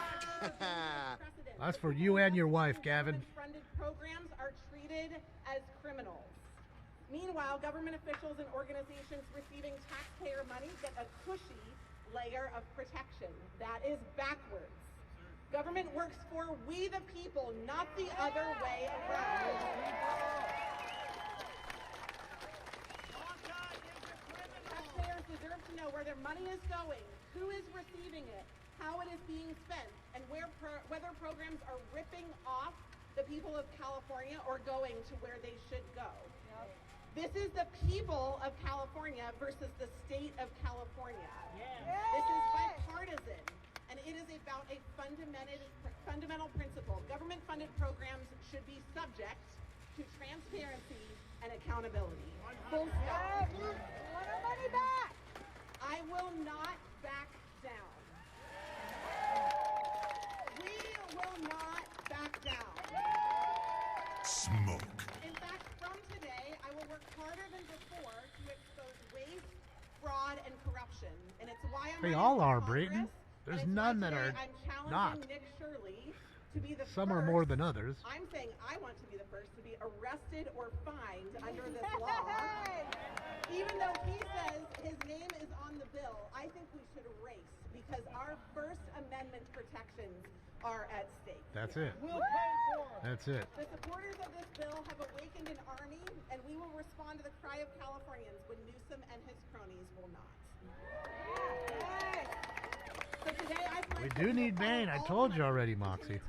That's for you and your wife, Gavin. Funded programs are treated as criminals. Meanwhile, government officials and organizations receiving taxpayer money get a cushy layer of protection. That is backwards. Government works for we the people, not the other way around. Taxpayers deserve to know where their money is going, who is receiving it, how it is being spent, and whether programs are ripping off the people of California or going to where they should go. This is the people of California versus the state of California. This is bipartisan, and it is about a fundamental principle. Government-funded programs should be subject to transparency and accountability. Full stop. We want our money back. I will not back down. We will not back down. Smoke. In fact, from today, I will work harder than before to expose waste, fraud, and corruption. And it's why I'm They all are, Brayton. There's none that are not. Nick Shirley to be the Some first. are more than others. I'm saying I want to be the first to be arrested or fined under this law. Even though he says his name is on the bill, I think we should race because our First Amendment protections are at stake. That's it. That's it. The supporters of this bill have awakened an army, and we will respond to the cry of Californians when Newsom and his cronies will not. So today I We do need Bane. I told you already, Moxie.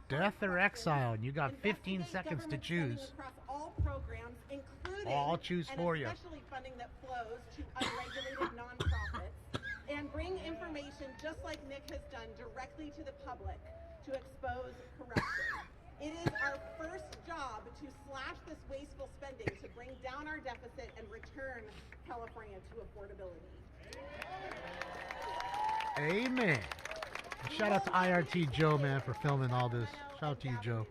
Death or exile, and you got 15 seconds to choose. across all programs, including I'll choose for you. especially funding that flows to unregulated nonprofits, and bring information just like Nick has done directly to the public to expose corruption. It is our first job to slash this wasteful spending to bring down our deficit and return California to affordability. Amen. Shout out to IRT Joe, man, for filming all this. Shout out to you, Joe.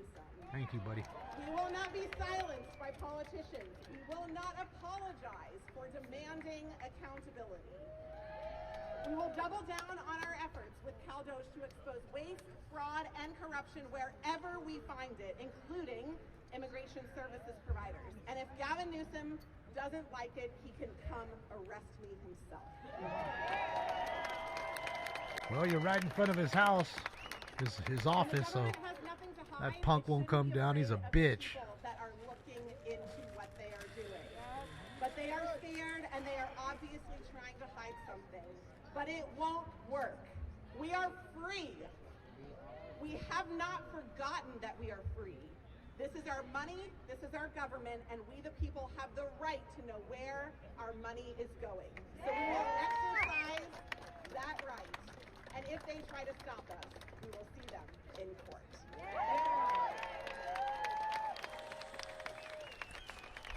Thank you, buddy. We will not be silenced by politicians. We will not apologize for demanding accountability. We will double down on our efforts with CalDOJ to expose waste, fraud, and corruption wherever we find it, including immigration services providers. And if Gavin Newsom doesn't like it, he can come arrest me himself. Well, you're right in front of his house, his office, so that punk won't come down. He's a bitch. That are looking into what they are doing. But they are scared, and they are obviously trying to hide something. But it won't work. We are free. We have not forgotten that we are free. This is our money, this is our government, and we the people have the right to know where our money is going. So we will exercise that right. And if they try to stop us, we will see them in court.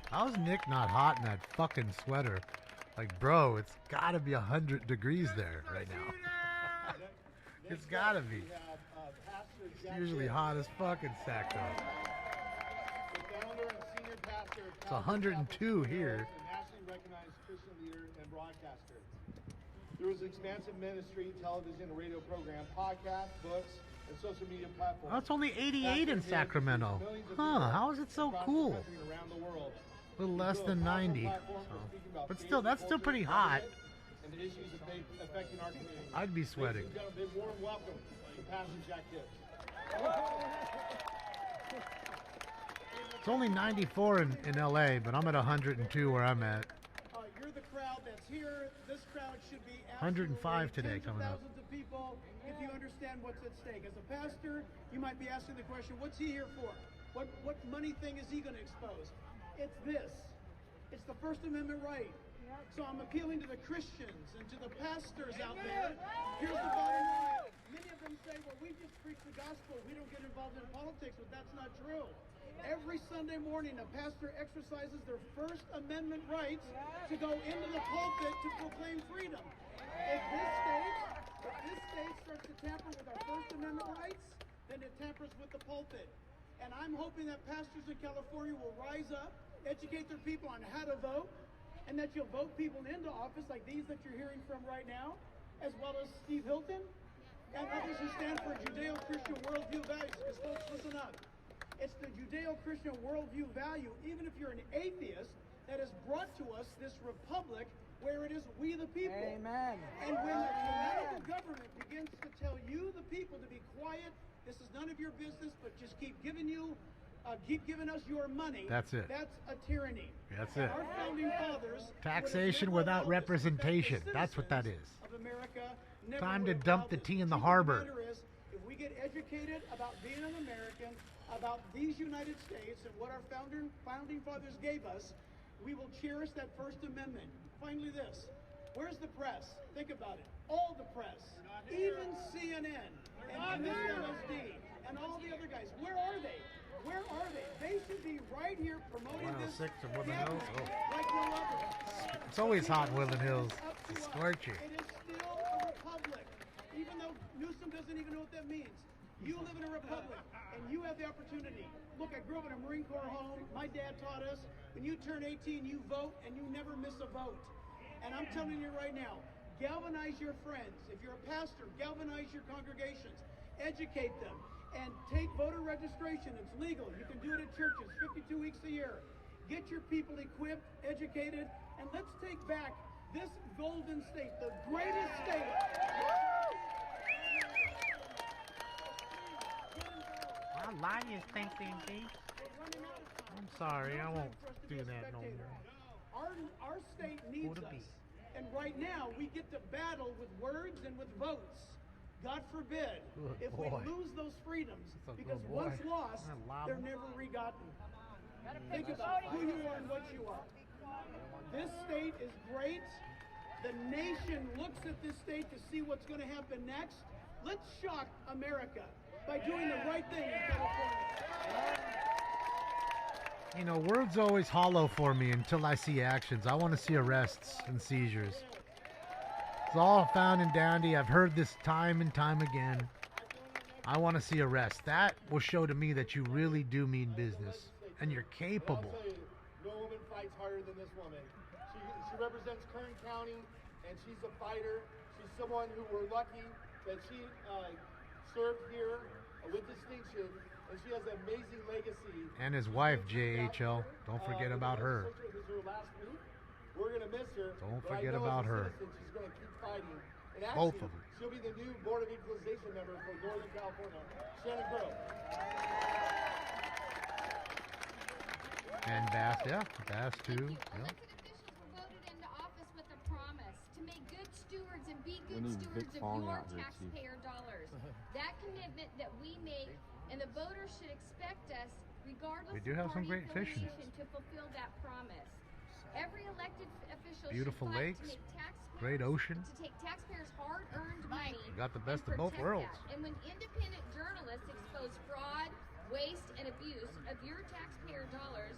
How's Nick not hot in that fucking sweater? Like, bro, it's gotta be 100 degrees there right now. It's gotta be. It's usually hot as fuck in Sacro. It's 102 here. Nationally recognized Christian leader and broadcaster. Through his expansive ministry, television, radio program, podcasts, books, and social media platforms. Oh, it's only 88 in Sacramento. Huh, how is it so cool? Around the world. A little less than 90. So. But still, that's still pretty hot. And the issues affecting our community. I'd be sweating. Ladies and gentlemen, a warm welcome to Pastor Jack Gibbs. It's only 94 in LA, but I'm at 102 where I'm at. You're the crowd that's here. This crowd should be 105 today coming up. Thousands of people, if you understand what's at stake. As a pastor, you might be asking the question, what's he here for? What money thing is he going to expose? It's this. It's the First Amendment right. So I'm appealing to the Christians and to the pastors out there. Here's the bottom line. Many of them say, well, we just preach the gospel. We don't get involved in politics, but that's not true. Every Sunday morning, a pastor exercises their First Amendment rights to go into the pulpit to proclaim freedom. If this state starts to tamper with our First Amendment rights, than it tampers with the pulpit. And I'm hoping that pastors in California will rise up, educate their people on how to vote, and that you'll vote people into office like these that you're hearing from right now, as well as Steve Hilton and others who stand for Judeo-Christian worldview values. Because folks, listen up. It's the Judeo-Christian worldview value, even if you're an atheist, that has brought to us this republic where it is we the people. Amen. And when the tyrannical government begins to tell you, the people, to be quiet, this is none of your business, but just keep giving us your money. That's it. That's a tyranny. That's And it. our founding fathers. Taxation without representation. That's what that is. Of America never Time would to have dump the allowed tea in the Truth of harbor. matter is, if we get educated about being an American, about these United States and what our founding fathers gave us, we will cherish that First Amendment. Finally, this. Where's the press? Think about it. All the press, even CNN and MSNBC and all the other guys. Where are they? Where are they? They should be right here promoting this 106 in Woodland Hills. gathering Oh. like no other. It's always hot in Woodland Hills. It's scorching. It is still a republic, even though Newsom doesn't even know what that means. You live in a republic, and you have the opportunity. Look, I grew up in a Marine Corps home. My dad taught us, when you turn 18, you vote, and you never miss a vote. And I'm telling you right now, galvanize your friends. If you're a pastor, galvanize your congregations. Educate them. And take voter registration. It's legal. You can do it at churches 52 weeks a year. Get your people equipped, educated, and let's take back this golden state, the greatest state. My lion thinking, I'm sorry, I won't do that no more. Our state needs us. And right now, we get to battle with words and with votes. God forbid, if we lose those freedoms, because once lost, they're never regotten. Think about who you are and what you are. This state is great. The nation looks at this state to see what's going to happen next. Let's shock America by doing the right thing in California. You know, words always hollow for me until I see actions. I want to see arrests and seizures. It's all found and dandy. I've heard this time and time again. I want to see arrests. That will show to me that you really do mean business and you're capable. I'll tell you, no woman fights harder than this woman. She represents Kern County, and she's a fighter. She's someone who we're lucky that she served here with distinction, and she has an amazing legacy. And his wife, JHL. Don't forget about her. This is her last week. We're going to miss her. Don't but forget I know about as a her. citizen, she's going to keep fighting. And actually, Both of them. she'll be the new Board of Equalization member for Northern California, Shannon Grove. And Bass, yeah. Bass too. Yeah. Voted into office with a promise to make good stewards and be good need stewards Vic of Fong your out here, too. taxpayer dollars. That commitment that we make, and the voters should expect us, regardless We do of have some party great fishing. affiliation, to fulfill that promise. Every elected official Beautiful should fight lakes, to make taxpayers, great ocean. to take taxpayers' hard-earned money. We got the best and of both protect worlds. that. And when independent journalists expose fraud, waste, and abuse of your taxpayer dollars,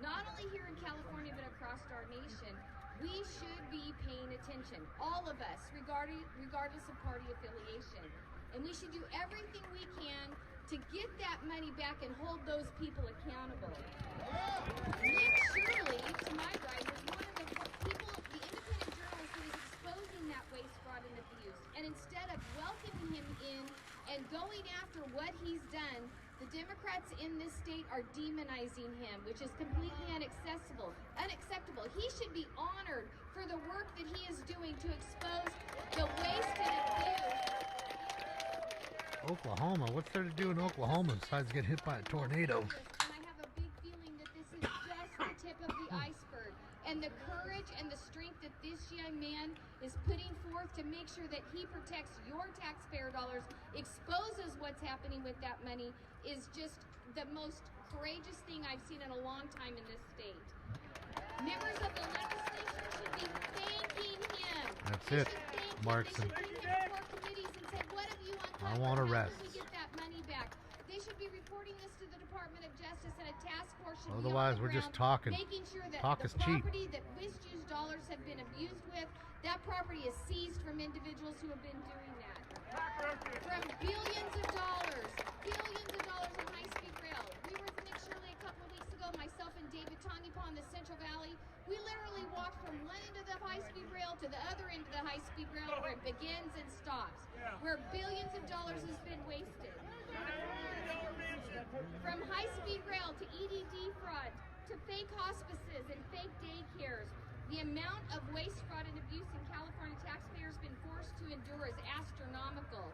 not only here in California but across our nation, we should be paying attention, all of us, regardless of party affiliation. And we should do everything we can to get that money back and hold those people accountable. Nick Shirley, to my right, was one of the people, the independent journalist who was exposing that waste, fraud, and abuse. And instead of welcoming him in and going after what he's done, the Democrats in this state are demonizing him, which is completely unacceptable. He should be honored for the work that he is doing to expose the waste and abuse. Oklahoma. What's there to do in Oklahoma besides get hit by a tornado? And I have a big feeling that this is just the tip of the iceberg. And the courage and the strength that this young man is putting forth to make sure that he protects your taxpayer dollars, exposes what's happening with that money, is just the most courageous thing I've seen in a long time in this state. Members of the legislature should be thanking him. That's They it, should thank him. Markson. They should bring him before committees and say, what have you I uncovered? want How arrests. did we get that money back? They should be reporting this to the Department of Justice, and a task force should Otherwise, be on the we're just ground, talking. making sure that Talk the is cheap. property that misused dollars have been abused with, that property is seized from individuals who have been doing that. From billions of dollars in high-speed rail. We were with Nick Shirley a couple of weeks ago, myself and David Tongipa in the Central Valley. We literally walked from one end of the high-speed rail to the other end of the high-speed rail where it begins and stops, where billions of dollars has been wasted. From high-speed rail to EDD fraud, to fake hospices and fake daycares, the amount of waste, fraud, and abuse in California taxpayers been forced to endure is astronomical.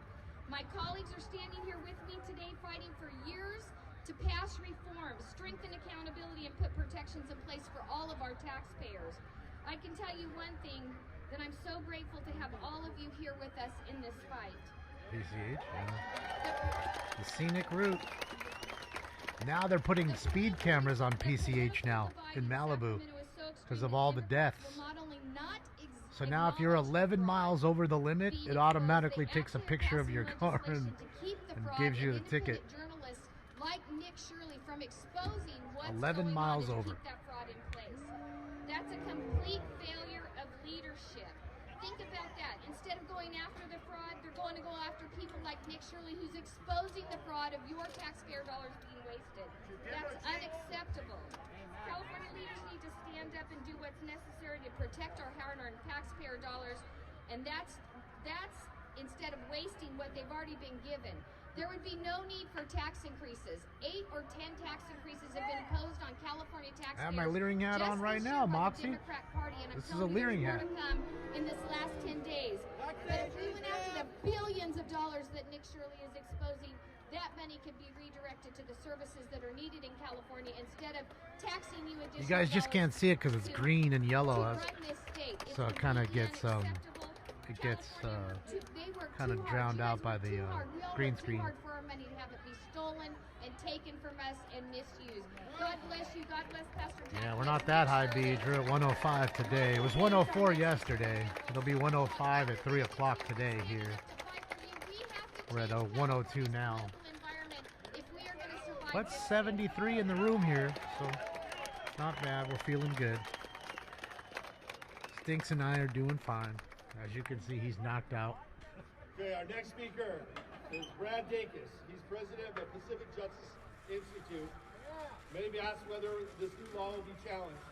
My colleagues are standing here with me today fighting for years to pass reforms, strengthen accountability, and put protections in place for all of our taxpayers. I can tell you one thing, that I'm so grateful to have all of you here with us in this fight. PCH, yeah. The scenic route. Now they're putting speed cameras on PCH now in Malibu because of all the deaths. So now if you're 11 miles over the limit, it automatically takes a picture of your car and gives you the ticket. Journalists like Nick Shirley from exposing what's 11 going miles on to over. keep that fraud in place. That's a complete failure of leadership. Think about that. Instead of going after the fraud, they're going to go after people like Nick Shirley, who's exposing the fraud of your taxpayer dollars being wasted. That's unacceptable. California leaders need to stand up and do what's necessary to protect our hard-earned taxpayer dollars, and that's instead of wasting what they've already been given. There would be no need for tax increases. 8 or 10 tax increases have been imposed on California taxpayers. I have my Leering hat on right now, Moxie. This is a Leering hat. In this last 10 days. But if we went after the billions of dollars that Nick Shirley is exposing, that money could be redirected to the services that are needed in California instead of taxing you additional. You guys just can't see it because it's green and yellow, so it kind of gets kind of drowned out by the green screen. Hard for our money to have it be stolen and taken from us and misused. God bless you. God bless Pastor Jack. Yeah, we're not that high, Beach. We're at 105 today. It was 104 yesterday. It'll be 105 at 3 o'clock today here. We're at 102 now. But 73 in the room here, so not bad. We're feeling good. Stinks and I are doing fine. As you can see, he's knocked out. Okay, our next speaker is Brad Dacus. He's president of the Pacific Justice Institute. Many have asked whether this new law will be challenged.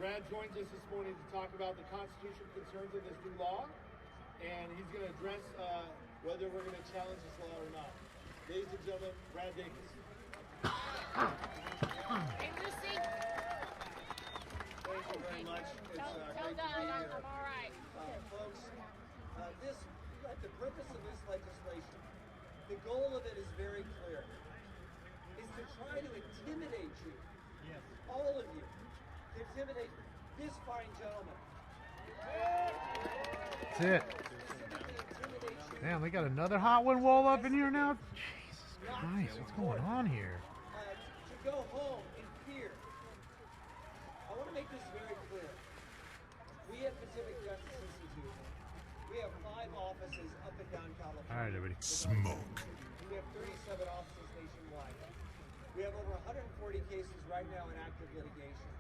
Brad joins us this morning to talk about the constitutional concerns of this new law, and he's going to address whether we're going to challenge this law or not. Ladies and gentlemen, Brad Dacus. Hey, Lucy. Thank you very much. It's great to be here. I'm all right. Folks, the purpose of this legislation, the goal of it is very clear, is to try to intimidate you, all of you, to intimidate this fine gentleman. That's it. Damn, they got another hot one wall up in here now? Jesus Christ, what's going on here? To go home in fear. I want to make this very clear. We at Pacific Justice Institute, we have 5 offices up and down California. All right, everybody. Smoke. We have 37 offices nationwide. We have over 140 cases right now in active litigation.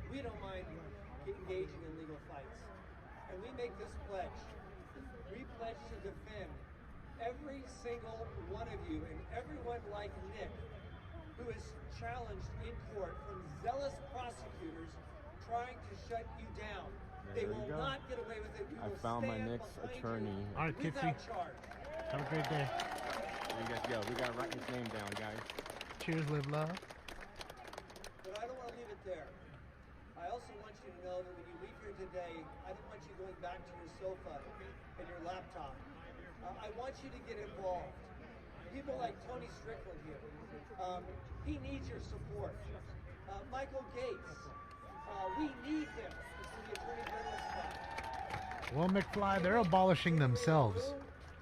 We don't mind engaging in legal fights. And we make this pledge. We pledge to defend every single one of you and everyone like Nick who is challenged in court from zealous prosecutors trying to shut you down. They will not get away with it. I found my next attorney. All right, Kitsy. Have a great day. We got to go. We got to write this name down, guys. Cheers, live love. But I don't want to leave it there. I also want you to know that when you leave here today, I don't want you going back to your sofa and your laptop. I want you to get involved. People like Tony Strickland here, he needs your support. Michael Gates, we need him in the Attorney General's spot. Well, McFly, they're abolishing themselves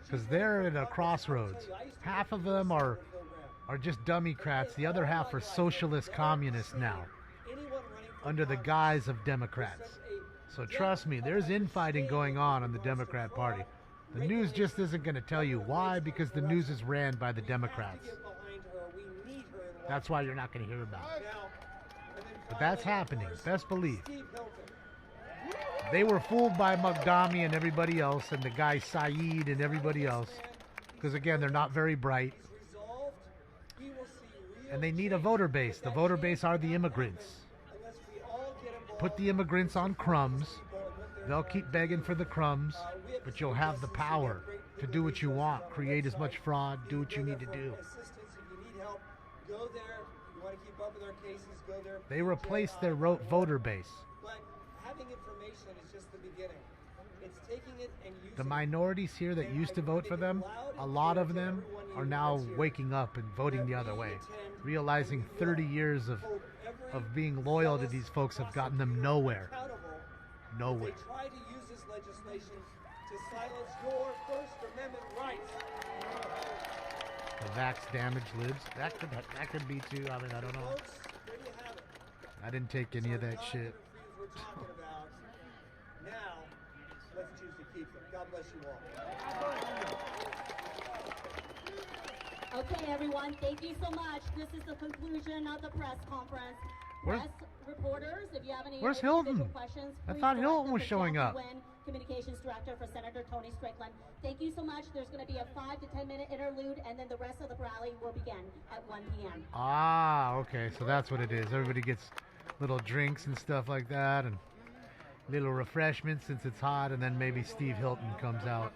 because they're at a crossroads. Half of them are just Democrats. The other half are socialist communists now, under the guise of Democrats. So trust me, there's infighting going on in the Democrat Party. The news just isn't going to tell you why, because the news is ran by the Democrats. That's why you're not going to hear about it. But that's happening, best believe. They were fooled by Magdami and everybody else, and the guy Saeed and everybody else, because again, they're not very bright. And they need a voter base. The voter base are the immigrants. Put the immigrants on crumbs. They'll keep begging for the crumbs, but you'll have the power to do what you want, create as much fraud, do what you need to do. They replaced their voter base. But having information is just the beginning. It's taking it and using The minorities here that used to vote for them, a lot of them are now waking up and voting the other way, realizing 30 years of being loyal to these folks have gotten them nowhere. Nowhere. They try to use this legislation to silence your First Amendment rights. The vax damaged libs. That could be too. I mean, I don't know. There you have it. I didn't take any of that shit. We're talking about. Now, let's choose to keep them. God bless you all. Okay, everyone, thank you so much. This is the conclusion of the press conference. Where's- Press reporters, if you have any Where's individual Hilton? questions, I please thought direct Hilton them was to showing Jackie up. Wynn, Communications Director for Senator Tony Strickland. Thank you so much. There's going to be a 5 to 10 minute interlude, and then the rest of the rally will begin at 1 p.m. Ah, okay, so that's what it is. Everybody gets little drinks and stuff like that, and little refreshments since it's hot, and then maybe Steve Hilton comes out.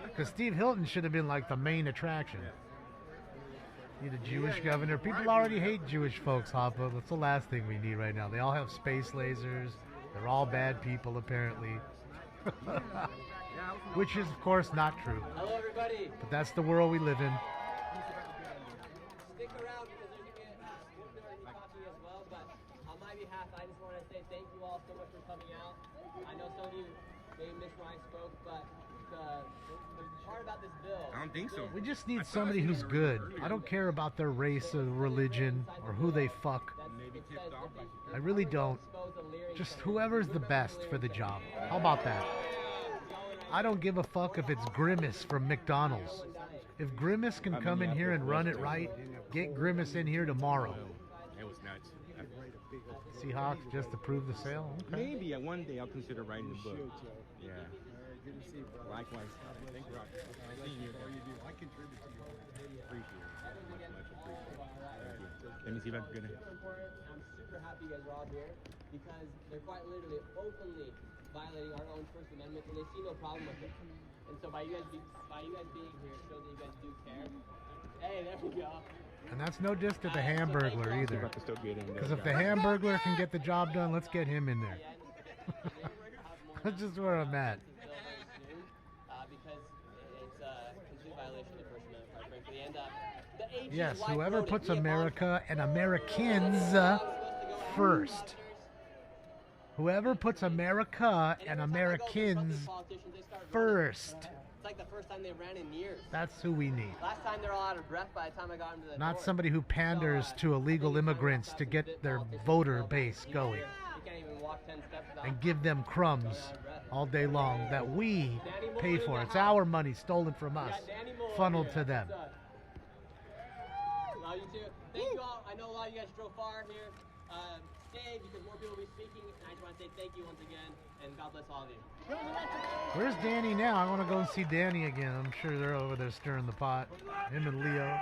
Because Steve Hilton should have been like the main attraction. Need a Jewish governor. People already hate Jewish folks, Hoppa. That's the last thing we need right now. They all have space lasers. They're all bad people, apparently. Which is, of course, not true. Hello, everybody. But that's the world we live in. Stick around because there's going to be coffee as well. But on my behalf, I just want to say thank you all so much for coming out. I know some of you maybe missed when I spoke, but the part about this bill. I don't think so. We just need somebody who's good. I don't care about their race or religion or who they fuck. I really don't. Just whoever's the best for the job. How about that? I don't give a fuck if it's Grimace from McDonald's. If Grimace can come in here and run it right, get Grimace in here tomorrow. It was nuts. Seahawks just approved the sale? Okay. Maybe one day I'll consider writing the book. Yeah. Likewise. Thank you, Rob. I contribute to you. Appreciate it. Much appreciated. Let me see if I'm gonna. I'm super happy you guys are all here because they're quite literally openly violating our own First Amendment, and they see no problem with it. And so by you guys being here, it shows that you guys do care. Hey, there we go. And that's no diss to the Hamburglar either. Because if the Hamburglar can get the job done, let's get him in there. That's just where I'm at. Because it's a complete violation of the First Amendment, quite frankly. And the AG Yes, white whoever voting, puts we America and Americans first. Whoever puts America and Americans first. It's like the first time they ran in years. That's who we need. Last time they're all out of breath by the time I got into the Not door. somebody who panders to illegal immigrants to get their voter base going You can't even walk 10 steps without and give them crumbs all day long that we pay for. It's our money stolen from us, funneled to them. Love you too. Thank you all. I know a lot of you guys drove far here. Stay because more people will be speaking. And I just want to say thank you once again, and God bless all of you. Where's Danny now? I want to go and see Danny again. I'm sure they're over there stirring the pot. Him and Leo.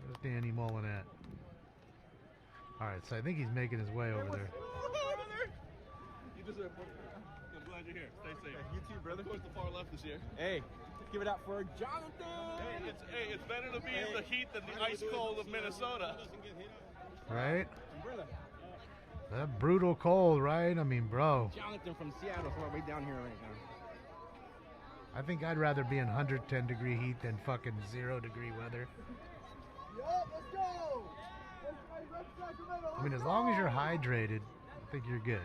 Where's Danny Mullen at? Alright, so I think he's making his way over there. You just, I'm glad you're here. Stay safe. You too, brother. Who's the far left this year? Hey, give it up for Jonathan. Hey, it's better to be in the heat than the ice cold of Minnesota. Right? That brutal cold, right? I mean, bro. Jonathan from Seattle, so we're way down here right now. I think I'd rather be in 110 degree heat than fucking 0 degree weather. Let's go! I mean, as long as you're hydrated, I think you're good.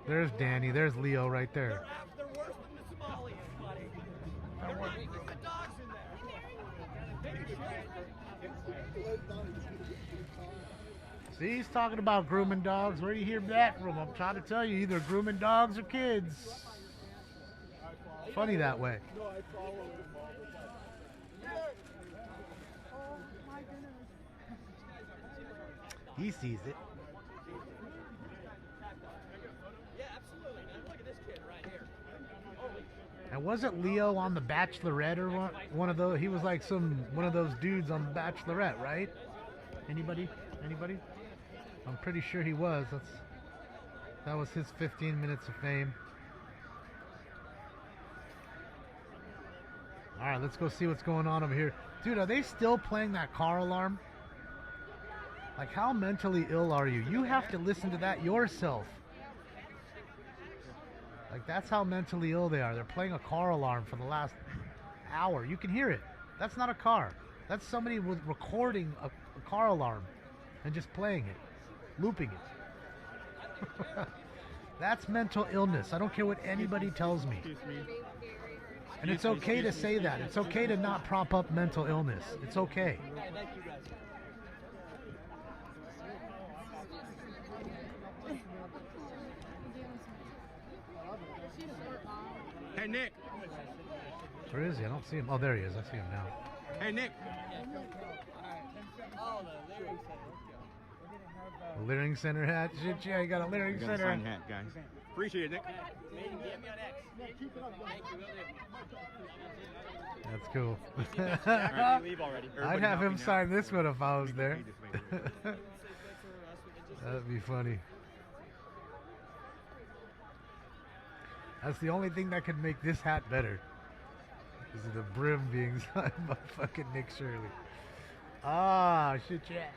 There's Danny. There's Leo right there. They're worse than the Somalis, buddy. They're running with the dogs in there. See, he's talking about grooming dogs. Where do you hear that from? I'm trying to tell you, either grooming dogs or kids. funny that way. No, I follow him all the time. Oh my goodness. He sees it. Yeah, absolutely, man. Look at this kid right here. And wasn't Leo on The Bachelorette or one of those? He was like one of those dudes on The Bachelorette, right? Anybody? Anybody? I'm pretty sure he was. That was his 15 minutes of fame. All right, let's go see what's going on over here. Dude, are they still playing that car alarm? Like, how mentally ill are you? You have to listen to that yourself. Like, that's how mentally ill they are. They're playing a car alarm for the last hour. You can hear it. That's not a car. That's somebody recording a car alarm and just playing it, looping it. That's mental illness. I don't care what anybody tells me. And it's okay to say that. It's okay to not prop up mental illness. It's okay. Hey, Nick. Where is he? I don't see him. Oh, there he is. I see him now. Hey, Nick. The Leering Center hat. Shit, yeah, you got a Leering Got a Center signed hat, guys. Appreciate it, Nick. That's cool. Alright, you leave already. I'd have him sign this one if I was there. That'd be funny. That's the only thing that could make this hat better. Is the brim being signed by fucking Nick Shirley. Ah, shit, yeah.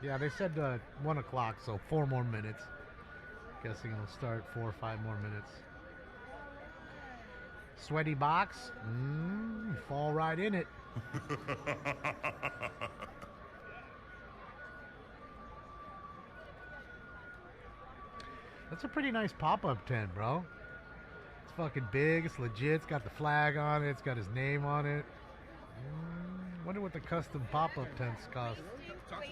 Yeah, they said 1 o'clock, so 4 more minutes. Guessing it'll start 4 or 5 more minutes. Sweaty box? Fall right in it. That's a pretty nice pop-up tent, bro. It's fucking big, it's legit, it's got the flag on it, it's got his name on it. Wonder what the custom pop-up tents cost.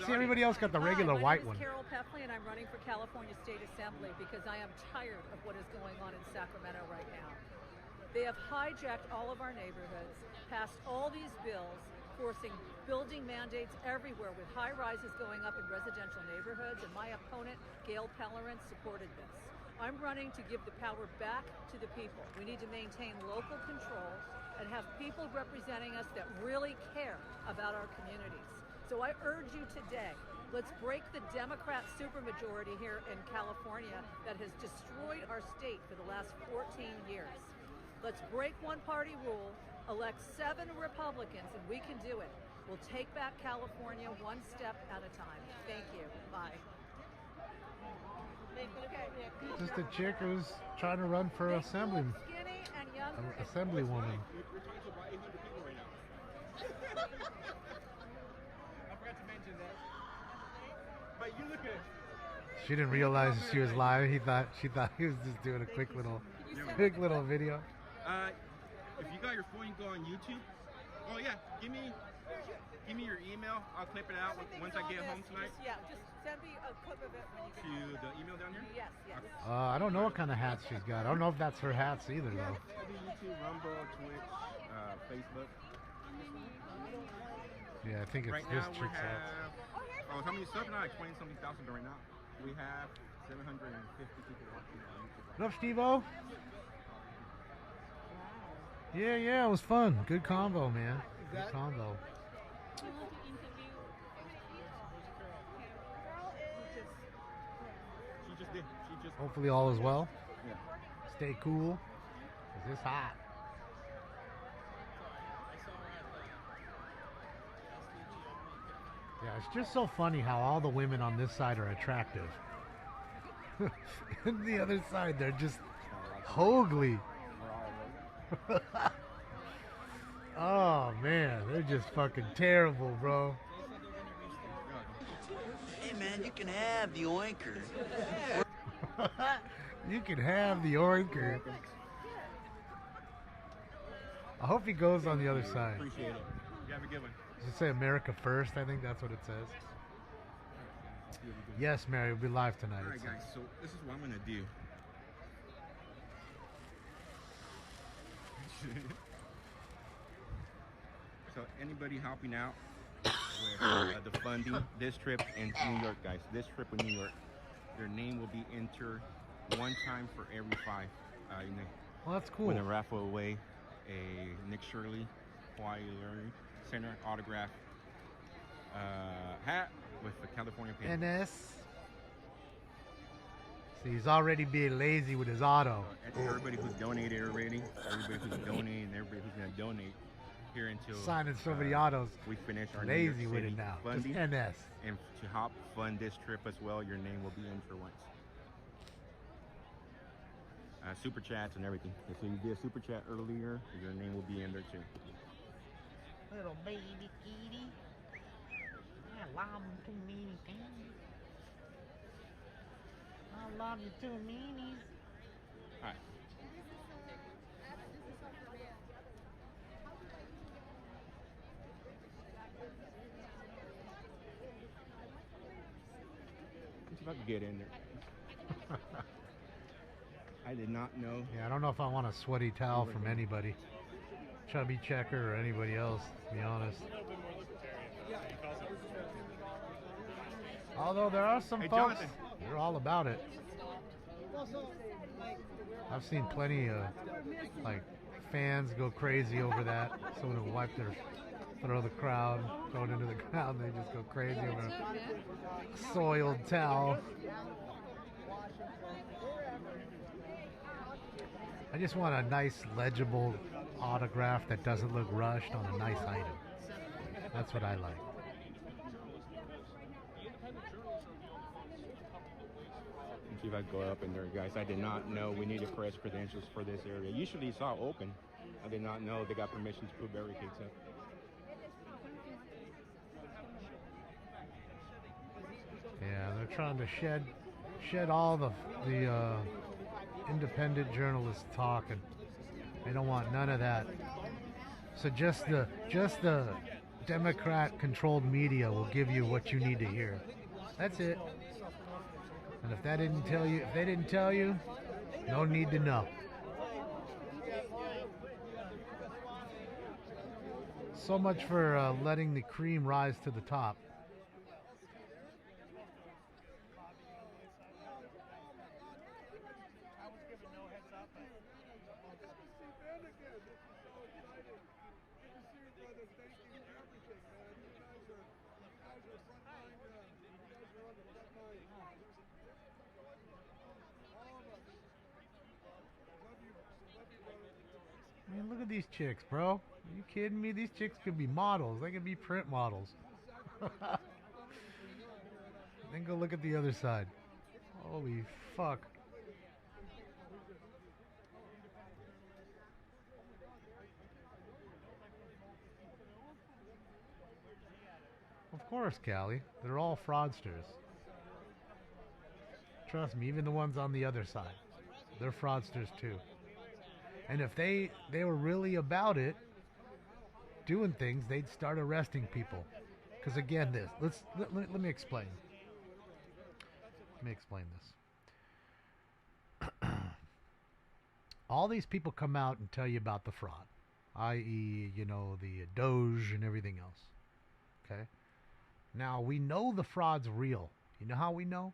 See, everybody else got the regular white one. Carol Peffley, and I'm running for California State Assembly because I am tired of what is going on in Sacramento right now. They have hijacked all of our neighborhoods, passed all these bills, forcing building mandates everywhere with high rises going up in residential neighborhoods, and my opponent, Gail Pellerin, supported this. I'm running to give the power back to the people. We need to maintain local control and have people representing us that really care about our communities. So I urge you today, let's break the Democrat supermajority here in California that has destroyed our state for the last 14 years. Let's break one-party rule, elect 7 Republicans, and we can do it. We'll take back California one step at a time. Thank you. Bye. Just a chick who's trying to run for assemblywoman. But you look at. She didn't realize she was live. She thought he was just doing a quick little video. If you got your phone, you go on YouTube. Oh yeah, give me your email. I'll clip it out once I get home tonight. Yeah, just send me a clip of it when you get to the email down here. Yes, yes. I don't know what kind of hats she's got. I don't know if that's her hats either, though. YouTube, Rumble, Twitch, Facebook. Yeah, I think it's right this now chick's hats. Oh, how many subs now? Like 20-something thousand right now. We have 750 people watching on YouTube. What up, Steve-O? Yeah, it was fun. Good convo, man. Good convo. She just did. Hopefully all is well. Yeah. Stay cool, 'cause it's hot. Yeah, it's just so funny how all the women on this side are attractive. And the other side, they're just ugly. Oh man, they're just fucking terrible, bro. Hey man, you can have the oinker. You can have the oinker. I hope he goes on the other side. Appreciate it. You have a good one. Does it say America First? I think that's what it says. Yes, Mary, we'll be live tonight. All right, guys. So this is what I'm gonna do. So anybody helping out with the funding this trip in New York, guys. This trip in New York, your name will be entered one time for every 5. Well, that's cool. We're gonna raffle away a Nick Shirley Hawaii Learning Center autograph hat with the California paint. NS. See, he's already being lazy with his auto. And to everybody who's donated already, everybody who's donated, and everybody who's gonna donate here until Signing so many autos. we finish our Lazy New York with City it now. funding. Just NS. And to help fund this trip as well, your name will be in for once. Super chats and everything. And so you did a super chat earlier, your name will be in there too. Little baby kitty. I love you too many things. I love you too many. All right. Let's see if I can get in there. I did not know. Yeah, I don't know if I want a sweaty towel from anybody. Chubby Checker or anybody else, to be honest. Although there are some Hey, folks, Jonathan. they're all about it. I've seen plenty of like fans go crazy over that. Someone will wipe their, throw the crowd, throw it into the crowd, and they just go crazy over a soiled towel. I just want a nice, legible autograph that doesn't look rushed on a nice item. That's what I like. Let's see if I can go up in there, guys. I did not know we needed press credentials for this area. Usually it's all open. I did not know they got permission to put barricades up. Yeah, they're trying to shed all the independent journalists talking. They don't want none of that. So just the Democrat-controlled media will give you what you need to hear. That's it. And if they didn't tell you, no need to know. So much for letting the cream rise to the top. I mean, look at these chicks, bro. Are you kidding me? These chicks could be models. They could be print models. Then go look at the other side. Holy fuck. Of course, Callie. They're all fraudsters. Trust me, even the ones on the other side. They're fraudsters too. And if they were really about it, doing things, they'd start arresting people. Because again, let me explain. Let me explain this. All these people come out and tell you about the fraud, i.e., the Doge and everything else. Okay? Now, we know the fraud's real. You know how we know?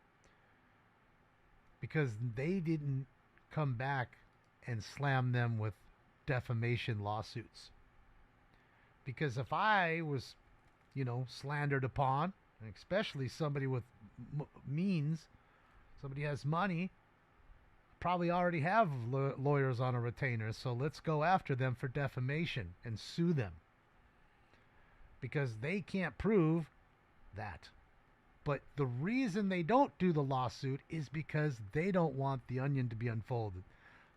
Because they didn't come back and slam them with defamation lawsuits. Because if I was, slandered upon, and especially somebody with means, somebody has money, probably already have lawyers on a retainer, so let's go after them for defamation and sue them. Because they can't prove that. But the reason they don't do the lawsuit is because they don't want the onion to be unfolded.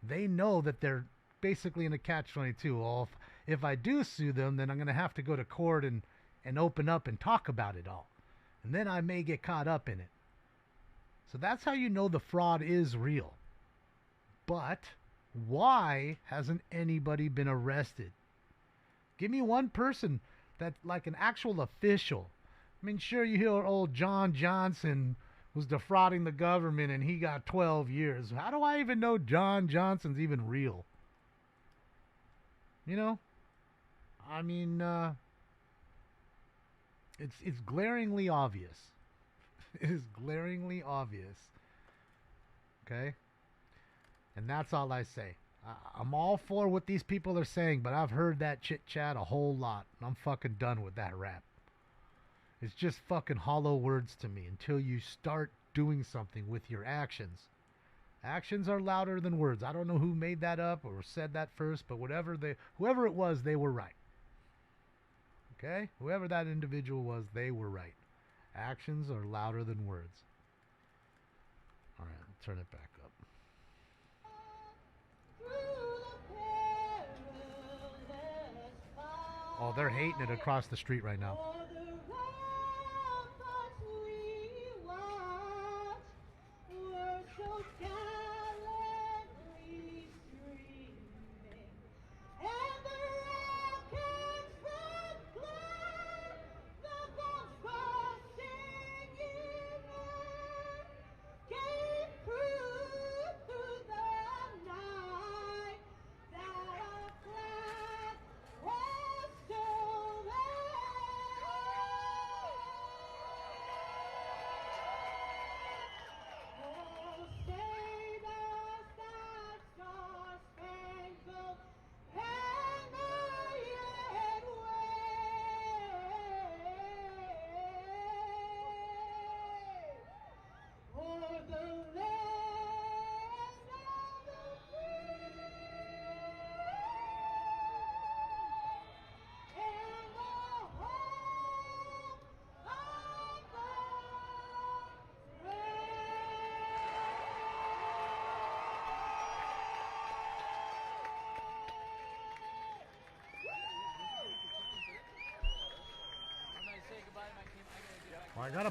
They know that they're basically in a catch-22. Well, if I do sue them, then I'm going to have to go to court and open up and talk about it all. And then I may get caught up in it. So that's how you know the fraud is real. But why hasn't anybody been arrested? Give me one person that, like an actual official, I mean, sure, you hear old John Johnson was defrauding the government and he got 12 years. How do I even know John Johnson's even real? You know? I mean, it's glaringly obvious. It is glaringly obvious. Okay? And that's all I say. I'm all for what these people are saying, but I've heard that chit-chat a whole lot. And I'm fucking done with that rap. It's just fucking hollow words to me until you start doing something with your actions. Actions are louder than words. I don't know who made that up or said that first, but whoever it was, they were right. Okay? Whoever that individual was, they were right. Actions are louder than words. All right, turn it back up. Oh, they're hating it across the street right now.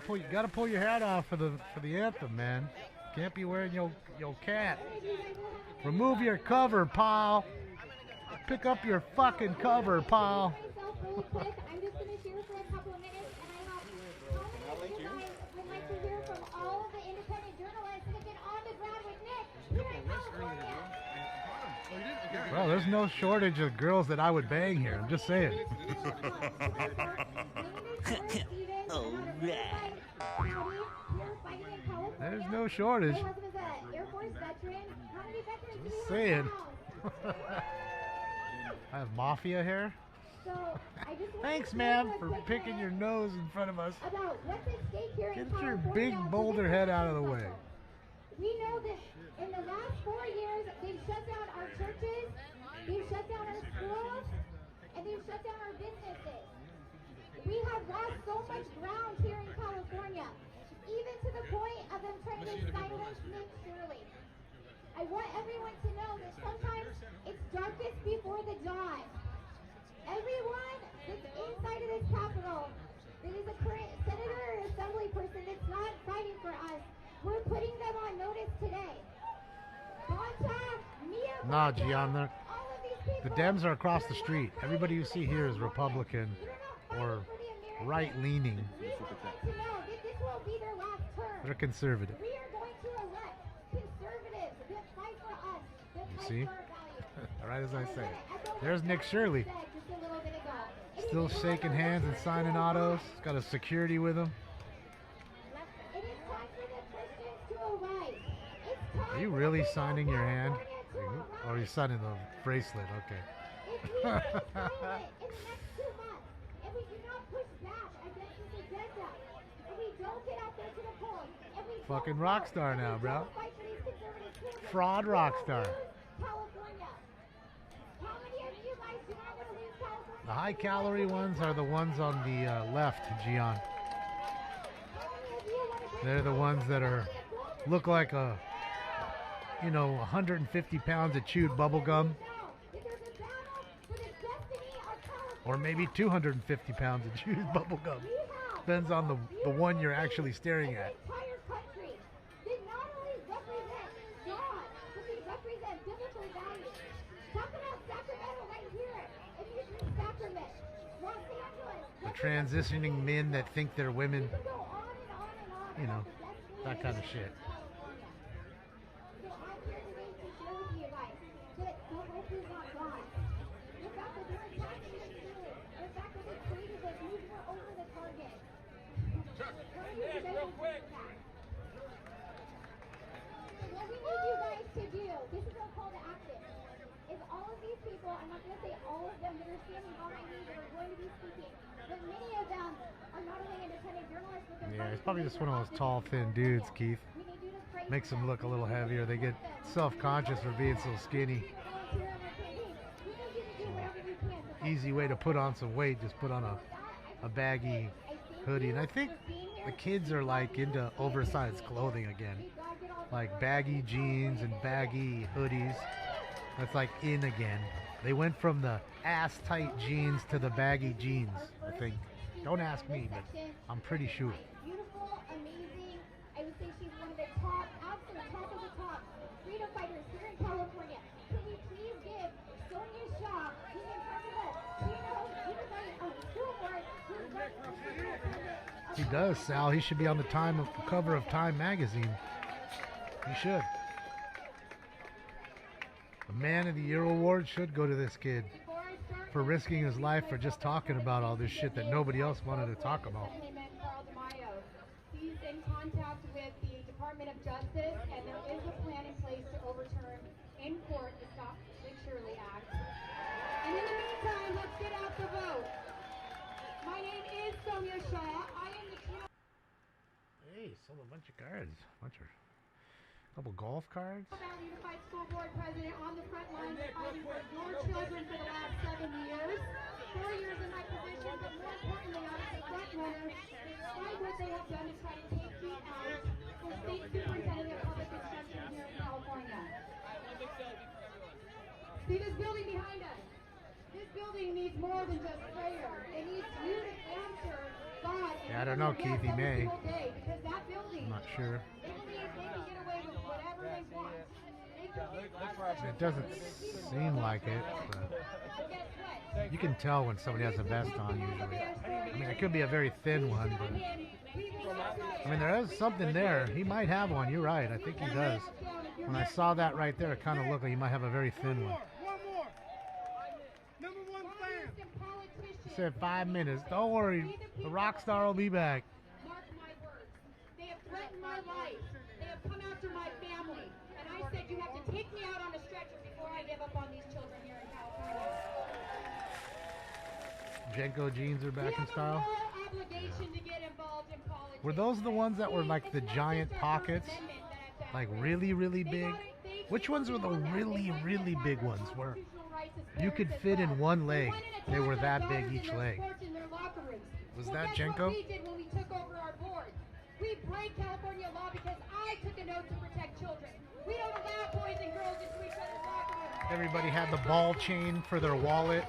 Well, you gotta pull your hat off for the anthem, man. Can't be wearing your cap. Remove your cover, pal. Pick up your fucking cover, pal. I'm just going to share for a couple of minutes, and I have would like to hear from all of the independent journalists that have been on the ground with Nick here in California. Well, there's no shortage of girls that I would bang here. I'm just saying. Oh, There's no shortage. Just saying. I have mafia hair. Thanks, ma'am, for picking your nose in front of us. Get your big boulder head out of the way. We know that in the last 4 years, they've shut down our churches, they've shut down our schools, and they've shut down our businesses. We have lost so much ground here in California, even to the point of them trying to silence Nick Shirley. I want everyone to know that sometimes it's darkest before the dawn. Everyone that's inside of this Capitol, that is a current senator or assembly person that's not fighting for us, we're putting them on notice today. Nah, Gian, the Dems are across the street. Everybody you see here is Republican or right-leaning. They're conservative. We are going to elect conservatives that fight for us, that You fight see? for our values. Right as I say. There's Nick Shirley. Still shaking hands and signing autos. He's got a security with him. Are you really signing your hand? Or are you signing the bracelet? Okay. Fucking rock star now, bro. Fraud rock star. The high calorie ones are the ones on the left, Gian. They're the ones that look like 150 pounds of chewed bubble gum. Or maybe 250 pounds of chewed bubble gum. Depends on the one you're actually staring at. The transitioning men that think they're women. You know, that kind of shit. So I'm here today to share with you guys that the hope is not gone. The fact that they're attacking us too. The fact that they created this, we were over the target. Real quick. What we need you guys to do, this is our call to action, is all of these people, I'm not going to say all of them that are standing behind me that are going to be speaking, but many of them are not only independent journalists, but they're Yeah, he's probably just one of those tall, thin dudes, Keith. Makes him look a little heavier. They get self-conscious for being so skinny. Easy way to put on some weight, just put on a baggy hoodie. And I think the kids are like into oversized clothing again. Like baggy jeans and baggy hoodies. That's like in again. They went from the ass-tight jeans to the baggy jeans, I think. Don't ask me, but I'm pretty sure. Beautiful, amazing. I would say she's one of the top, absolute top of the top freedom fighters here in California. Can we please give Sonia Shaw, who's in front of us, on the school board, who's running He does, Sal. He should be on the cover of Time magazine. He should. The Man of the Year award should go to this kid for risking his life for just talking about all this shit that nobody else wanted to talk about. He's in contact with the Department of Justice, and there is a plan in place to overturn in court the Stop the SHIRLEY Act. And in the meantime, let's get out the vote. My name is Sonia Shaw. I am the Hey, sold a bunch of cards. Couple golf cards. Unified School Board President on the front lines fighting for your children for the last 7 years. 4 years in my position, but more importantly, I was a front runner. Despite what they have done to try to take me out for State Superintendent of Public Instruction here in California. See this building behind us? This building needs more than just prayer. It needs you to answer God. Yeah, I don't know, Keith. He may. Because that building, I'm not sure. they believe they can get away with whatever they want. It doesn't seem like it, but you can tell when somebody has a vest on usually. I mean, it could be a very thin one, but I mean, there is something there. He might have one. You're right. I think he does. When I saw that right there, it kind of looked like he might have a very thin one. He said 5 minutes. Don't worry. The rock star will be back. Mark my words. They have threatened my life. They have come after my family. And I said, you have to take me out on a stretcher before I give up on these children here in California. Jenko jeans are back in style. Obligation to get involved in politics. Were those the ones that were like the giant pockets? Like really, really big? Which ones were the really, really big ones where you could fit in one leg? They were that big each leg. Was that Jenko? We did when we took over our board. We break California law because I took an oath to protect children. We don't allow boys and girls into each other's locker rooms. Everybody had the ball chain for their wallet.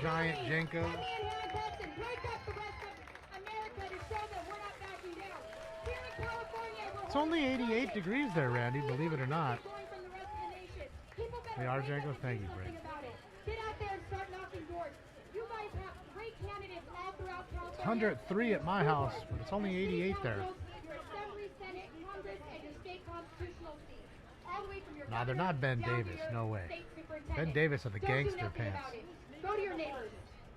Giant Jenko. It's only 88 degrees there, Randy, believe it or not. They are Jenko? Thank you, Brent. Get out there and start knocking doors. You guys have great candidates all throughout California. It's 103 at my house, but it's only 88 there. Nah, they're not Ben Davis. No way. Ben Davis are the gangster pants. Go to your neighbors.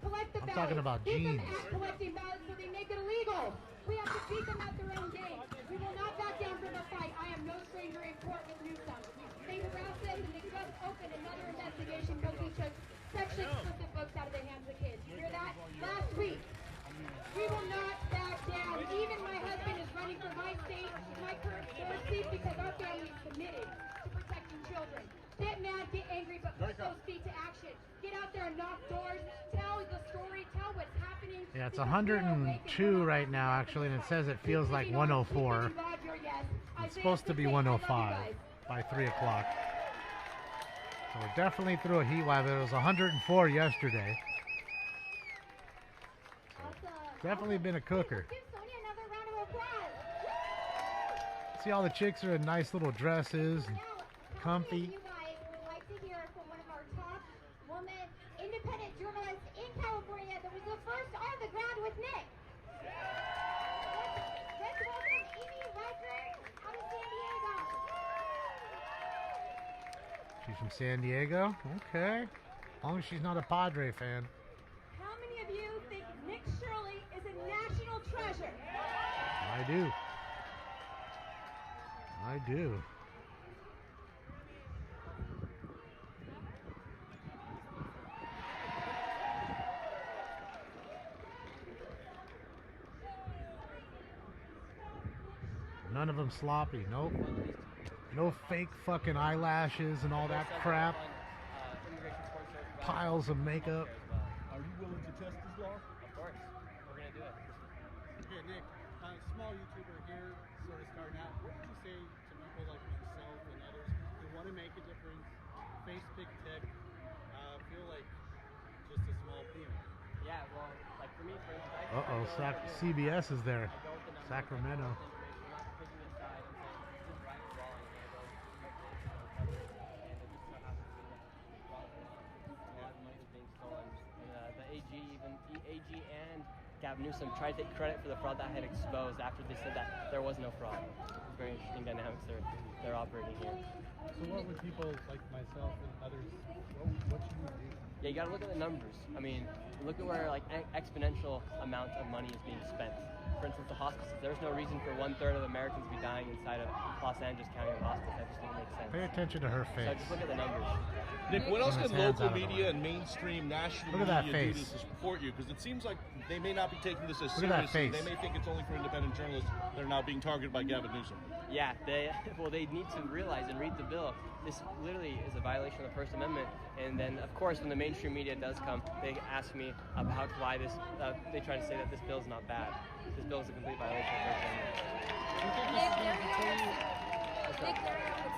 Collect the I'm talking about jeans. Collecting ballots so they make it illegal. We have to beat them at their own game. We will not back down from the fight. I am no stranger in court with Newsom. They harassed us and they just opened another investigation because we took sexually explicit books out of the hands of kids. You hear that? Last week. We will not back down. Even my husband is running for my state, my current board seat, because our family is committed to protecting children. Get mad, get angry, but put those feet to action. Get out there and knock doors. Tell the story. Tell what's happening. Yeah, it's 102 right now, actually, and it says it feels like 104. It's supposed to be 105 by 3 o'clock. So we're definitely through a heat wave. It was 104 yesterday. Definitely been a cooker. See, all the chicks are in nice little dresses, and comfy. You guys would like to hear from one of our top women independent journalists in California. That was the first She's from San Diego? Okay. As long as she's not a Padre fan. How many of you think Nick Shirley is a national treasure? I do. I do. None of them sloppy. Nope. No fake fucking eyelashes and all that crap. Piles of makeup. Are you willing to test this law? Of course. We're going to do it. Okay, Nick, small YouTuber here, sort of starting out. What would you say to people like myself and others who want to make a difference, face big tech, feel like just a small peanut? Yeah, well, like for me, for instance, Uh-oh, CBS is there. Sacramento. AG and Gavin Newsom tried to take credit for the fraud that had exposed after they said that there was no fraud. It's very interesting dynamics they're operating here. So what would people like myself and others, what should we do? Yeah, you gotta look at the numbers. I mean, look at where like exponential amount of money is being spent. For instance, the hospices. There's no reason for 1/3 of Americans to be dying inside of Los Angeles County hospitals. That just doesn't make sense. Pay attention to her face. So just look at the numbers. Nick, what else can local media and mainstream national Look at that media do face. to support you? Because it seems like they may not be taking this as Look at that seriously. face. They may think it's only for independent journalists that are now being targeted by Gavin Newsom. Yeah, they need to realize and read the bill. This literally is a violation of the First Amendment. And then, of course, when the mainstream media does come, they ask me about why this. They try to say that this bill is not bad. This bill is a complete violation of the First Amendment. Nick, there you are with CBS Sacramento.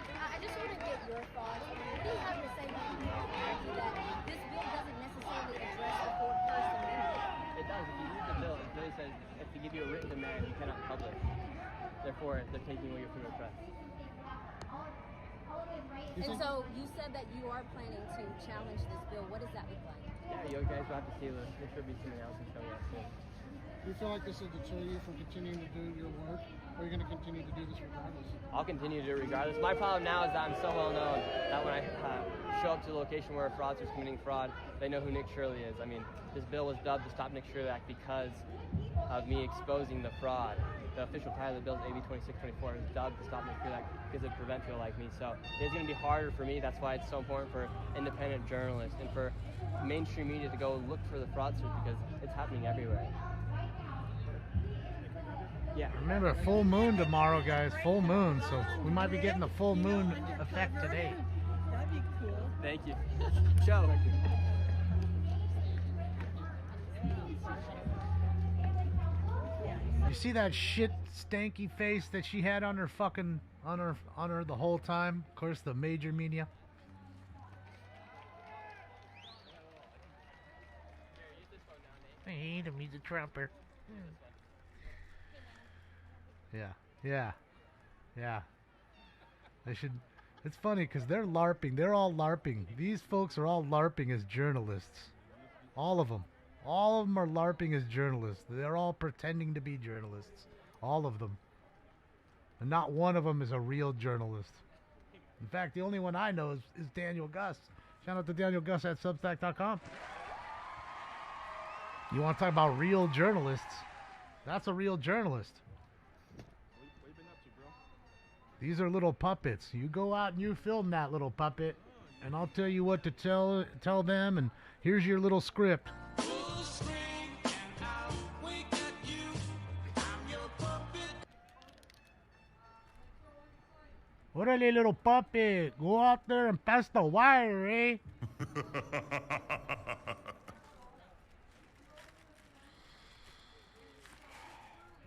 I just want to get your thoughts. What do you have to say when you argue that this bill doesn't necessarily address the First Amendment? It does. If you read the bill, it really says if they give you a written demand, you cannot publish. Therefore, they're taking away your freedom of press. And so you said that you are planning to challenge this bill. What does that look like? Yeah, you guys will have to see. There should be some announcements coming out soon. Do you feel like this will deter you from continuing to do your work, or are you going to continue to do this regardless? I'll continue to do it regardless. My problem now is that I'm so well known that when I show up to the location where a fraudster's committing fraud, they know who Nick Shirley is. I mean, this bill was dubbed the Stop Nick Shirley Act because of me exposing the fraud. The official title of the bill is AB 2624. It was dubbed the Stop Nick Shirley Act because it prevents people like me. So it's going to be harder for me. That's why it's so important for independent journalists and for mainstream media to go look for the fraudsters because it's happening everywhere. Yeah. Remember, full moon tomorrow, guys. Full moon, so we might be getting the full moon effect today. That'd be cool. Thank you. Joe. You see that shit stanky face that she had on her fucking on her the whole time? Of course, the major media. Hey, the music trumper. Yeah. They should. It's funny because they're LARPing. They're all LARPing. These folks are all LARPing as journalists. All of them. All of them are LARPing as journalists. They're all pretending to be journalists. All of them. And not one of them is a real journalist. In fact, the only one I know is Daniel Gus. Shout out to Daniel Gus at Substack.com. You want to talk about real journalists? That's a real journalist. These are little puppets. You go out and you film that little puppet, and I'll tell you what to tell them, and here's your little script. Orale, little puppet. Go out there and pass the wire, eh?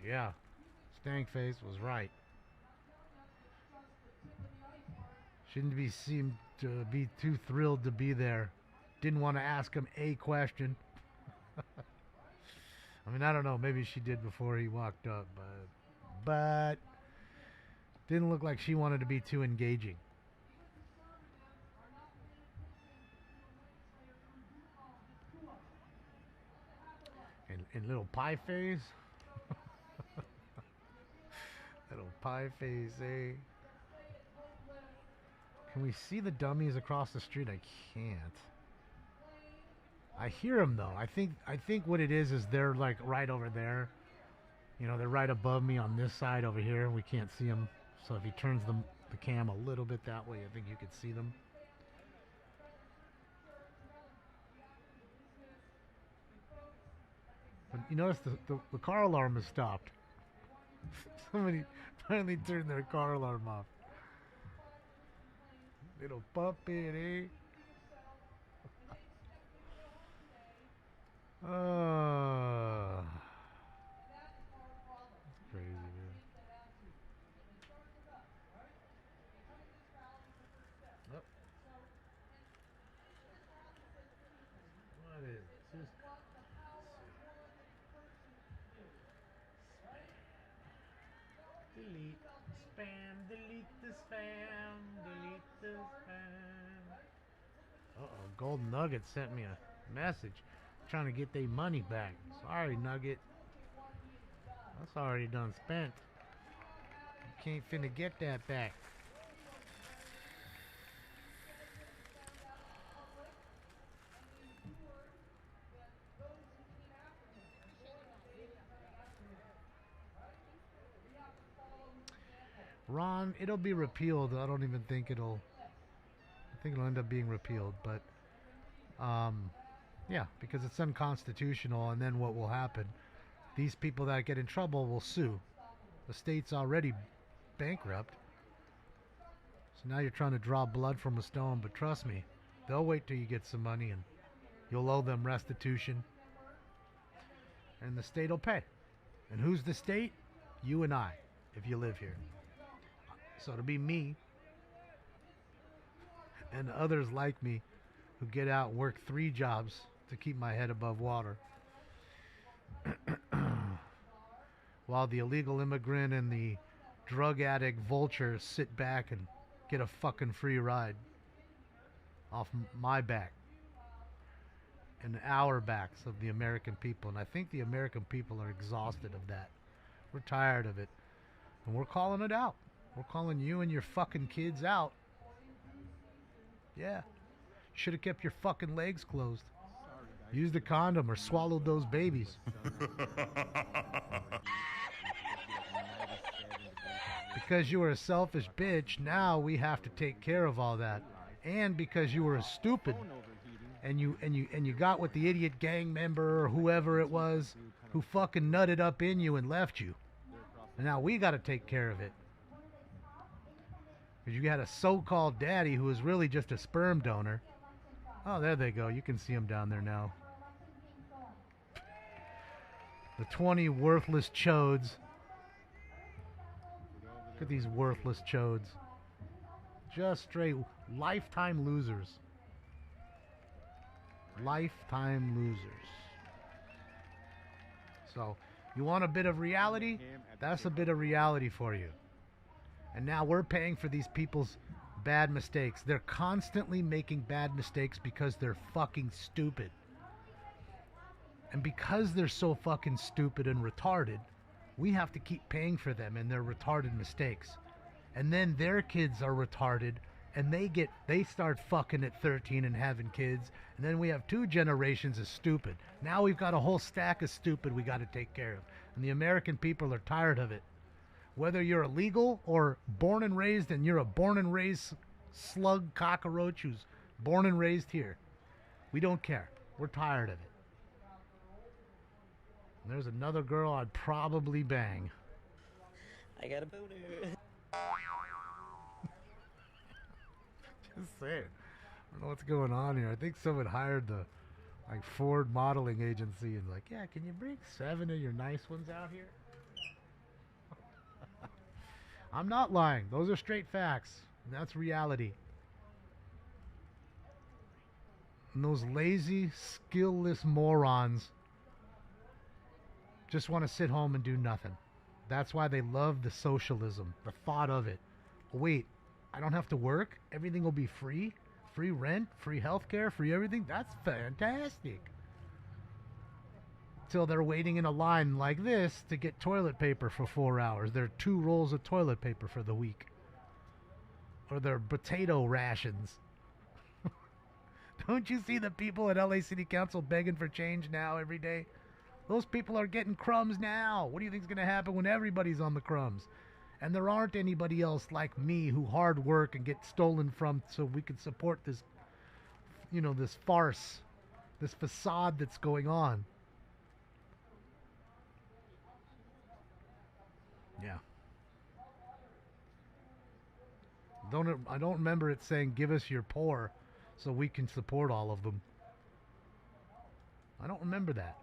Yeah, Stankface was right. Shouldn't seem to be too thrilled to be there. Didn't want to ask him a question. I mean, I don't know. Maybe she did before he walked up, but didn't look like she wanted to be too engaging. And little pie face. Little pie face, eh? Can we see the dummies across the street? I can't. I hear them though. I think what it is they're like right over there. You know, they're right above me on this side over here. We can't see them. So if he turns the cam a little bit that way, I think you could see them. But you notice the car alarm has stopped. Somebody finally turned their car alarm off. Little puppet, eh? Oh. That's crazy, man. Oh. What is this? Delete spam, delete the spam, delete the spam. Uh-oh, Golden Nugget sent me a message trying to get their money back. Sorry, Nugget. That's already done spent. You can't finna get that back. Ron, it'll be repealed. I don't even think it'll... I think it'll end up being repealed, but... yeah, because it's unconstitutional, and then what will happen? These people that get in trouble will sue. The state's already bankrupt. So now you're trying to draw blood from a stone, but trust me, they'll wait till you get some money, and you'll owe them restitution. And the state will pay. And who's the state? You and I, if you live here. So it'll be me and others like me who get out and work 3 jobs to keep my head above water. While the illegal immigrant and the drug addict vulture sit back and get a fucking free ride off my back and our backs of the American people. And I think the American people are exhausted of that. We're tired of it. And we're calling it out. We're calling you and your fucking kids out. Yeah. Should have kept your fucking legs closed. Used a condom or swallowed those babies. Because you were a selfish bitch, now we have to take care of all that. And because you were a stupid and you got with the idiot gang member or whoever it was who fucking nutted up in you and left you. And now we got to take care of it. Because you had a so-called daddy who was really just a sperm donor. Oh, there they go. You can see them down there now. The 20 worthless chodes. Look at these worthless chodes. Just straight lifetime losers. Lifetime losers. So, you want a bit of reality? That's a bit of reality for you. And now we're paying for these people's bad mistakes. They're constantly making bad mistakes because they're fucking stupid. And because they're so fucking stupid and retarded, we have to keep paying for them and their retarded mistakes. And then their kids are retarded and they start fucking at 13 and having kids. And then we have 2 generations of stupid. Now we've got a whole stack of stupid we got to take care of. And the American people are tired of it. Whether you're illegal or born and raised and you're a born and raised slug cockroach who's born and raised here. We don't care. We're tired of it. And there's another girl I'd probably bang. I got a booter. Just saying. I don't know what's going on here. I think someone hired the Ford modeling agency and yeah, can you bring 7 of your nice ones out here? I'm not lying. Those are straight facts. And that's reality. And those lazy, skillless morons just want to sit home and do nothing. That's why they love the socialism, the thought of it. Wait, I don't have to work? Everything will be free? Free rent? Free healthcare? Free everything? That's fantastic. Till they're waiting in a line like this to get toilet paper for 4 hours. There are 2 rolls of toilet paper for the week. or their potato rations. Don't you see the people at LA City Council begging for change now every day? Those people are getting crumbs now. What do you think is going to happen when everybody's on the crumbs? And there aren't anybody else like me who hard work and get stolen from so we can support this, you know, this farce, this facade that's going on. Yeah. I don't remember it saying give us your poor so we can support all of them. I don't remember that.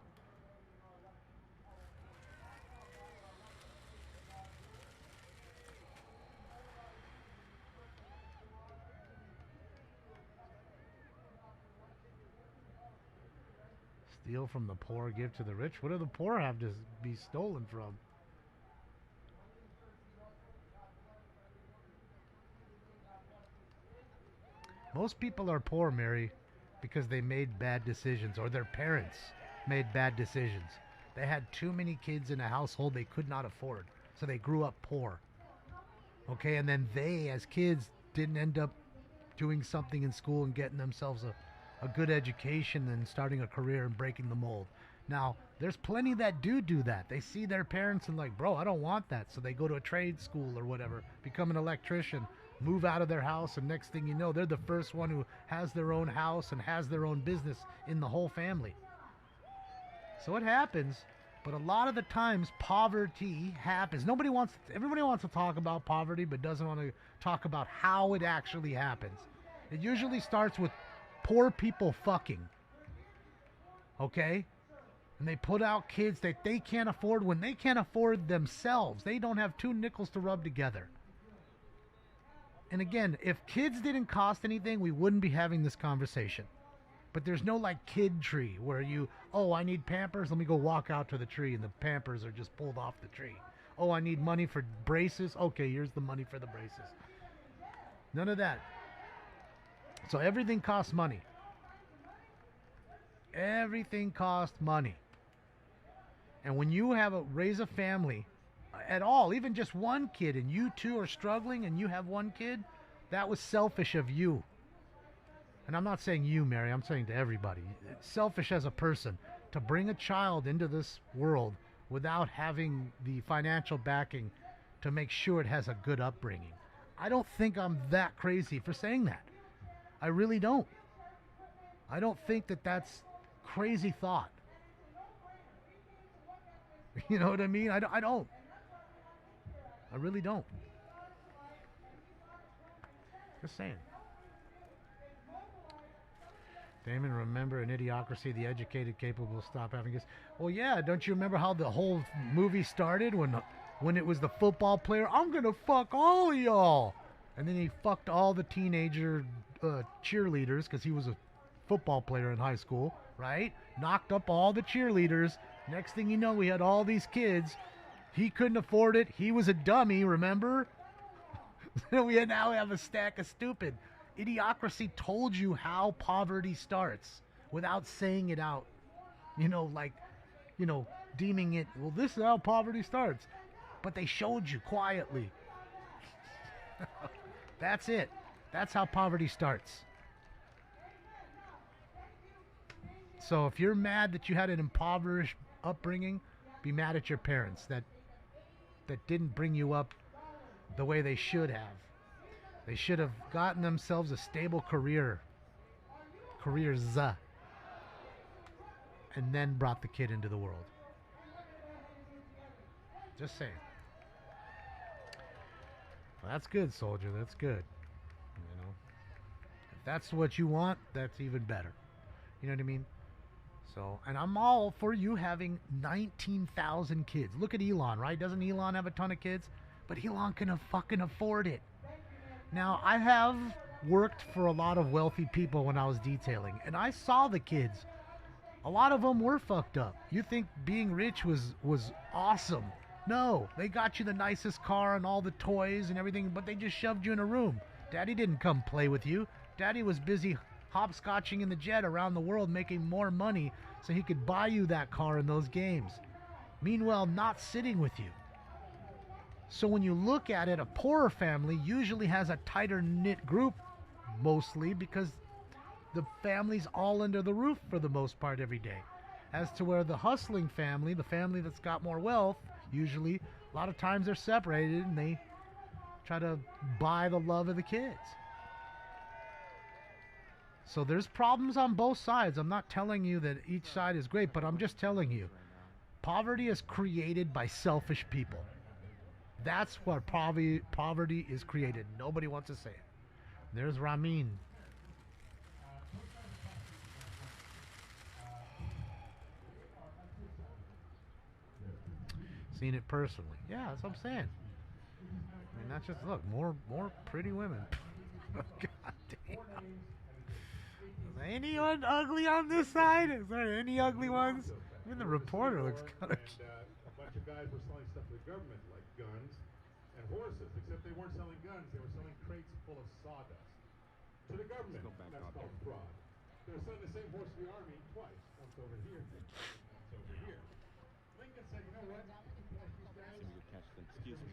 Steal from the poor, give to the rich. What do the poor have to be stolen from? Most people are poor, Mary, because they made bad decisions, or their parents made bad decisions. They had too many kids in a household they could not afford, so they grew up poor. Okay, and then they, as kids, didn't end up doing something in school and getting themselves a good education and starting a career and breaking the mold. Now, there's plenty that do that. They see their parents and like, bro, I don't want that. So they go to a trade school or whatever, become an electrician, move out of their house, and next thing you know, they're the first one who has their own house and has their own business in the whole family. So it happens, but a lot of the times poverty happens. Everybody wants to talk about poverty, but doesn't want to talk about how it actually happens. It usually starts with poor people fucking. Okay? And they put out kids that they can't afford when they can't afford themselves. They don't have 2 nickels to rub together. And again, if kids didn't cost anything, we wouldn't be having this conversation. But there's no like kid tree where I need Pampers, let me go walk out to the tree and the Pampers are just pulled off the tree. Oh, I need money for braces. Okay, here's the money for the braces. None of that. So everything costs money. Everything costs money. And when you raise a family at all, even just one kid, and you two are struggling and you have one kid, that was selfish of you. And I'm not saying you, Mary, I'm saying to everybody. It's selfish as a person to bring a child into this world without having the financial backing to make sure it has a good upbringing. I don't think I'm that crazy for saying that. I really don't. I don't think that that's crazy thought. You know what I mean? I don't. I really don't. Just saying. Damon, remember in Idiocracy, the educated, capable stop having kids? Well, yeah, don't you remember how the whole movie started when it was the football player? I'm going to fuck all of y'all. And then he fucked all the teenager cheerleaders because he was a football player in high school, right? Knocked up all the cheerleaders. Next thing you know, we had all these kids. He couldn't afford it. He was a dummy, remember? We now have a stack of stupid. Idiocracy told you how poverty starts without saying it out. Deeming it, well, this is how poverty starts. But they showed you quietly. That's it. That's how poverty starts. So if you're mad that you had an impoverished upbringing, be mad at your parents that didn't bring you up the way they should have. They should have gotten themselves a stable careers, and then brought the kid into the world. Just saying. Well, that's good, soldier. That's good. If that's what you want, that's even better. You know what I mean? So, and I'm all for you having 19,000 kids. Look at Elon, right? Doesn't Elon have a ton of kids? But Elon can fucking afford it. Now, I have worked for a lot of wealthy people when I was detailing, and I saw the kids. A lot of them were fucked up. You think being rich was awesome. No, they got you the nicest car and all the toys and everything, but they just shoved you in a room. Daddy didn't come play with you. Daddy was busy hopscotching in the jet around the world making more money so he could buy you that car and those games. Meanwhile, not sitting with you. So when you look at it, a poorer family usually has a tighter knit group, mostly because the family's all under the roof for the most part every day. As to where the hustling family, the family that's got more wealth, usually a lot of times they're separated and they try to buy the love of the kids. So there's problems on both sides. I'm not telling you that each side is great, but I'm just telling you, poverty is created by selfish people. That's where poverty is created. Nobody wants to say it. There's Ramin. Seen it personally. Yeah, that's what I'm saying. I mean, that's just, look, more pretty women. God damn. Is anyone ugly on this side? Is there any ugly ones? Even the reporter looks kind of cute. A bunch of guys were selling stuff to the government, like guns and horses, except they weren't selling guns, they were selling crates full of sawdust. To the government, that's called fraud. They're selling the same horse to the army twice, once over here, once over here. Lincoln said, you know what? Excuse me.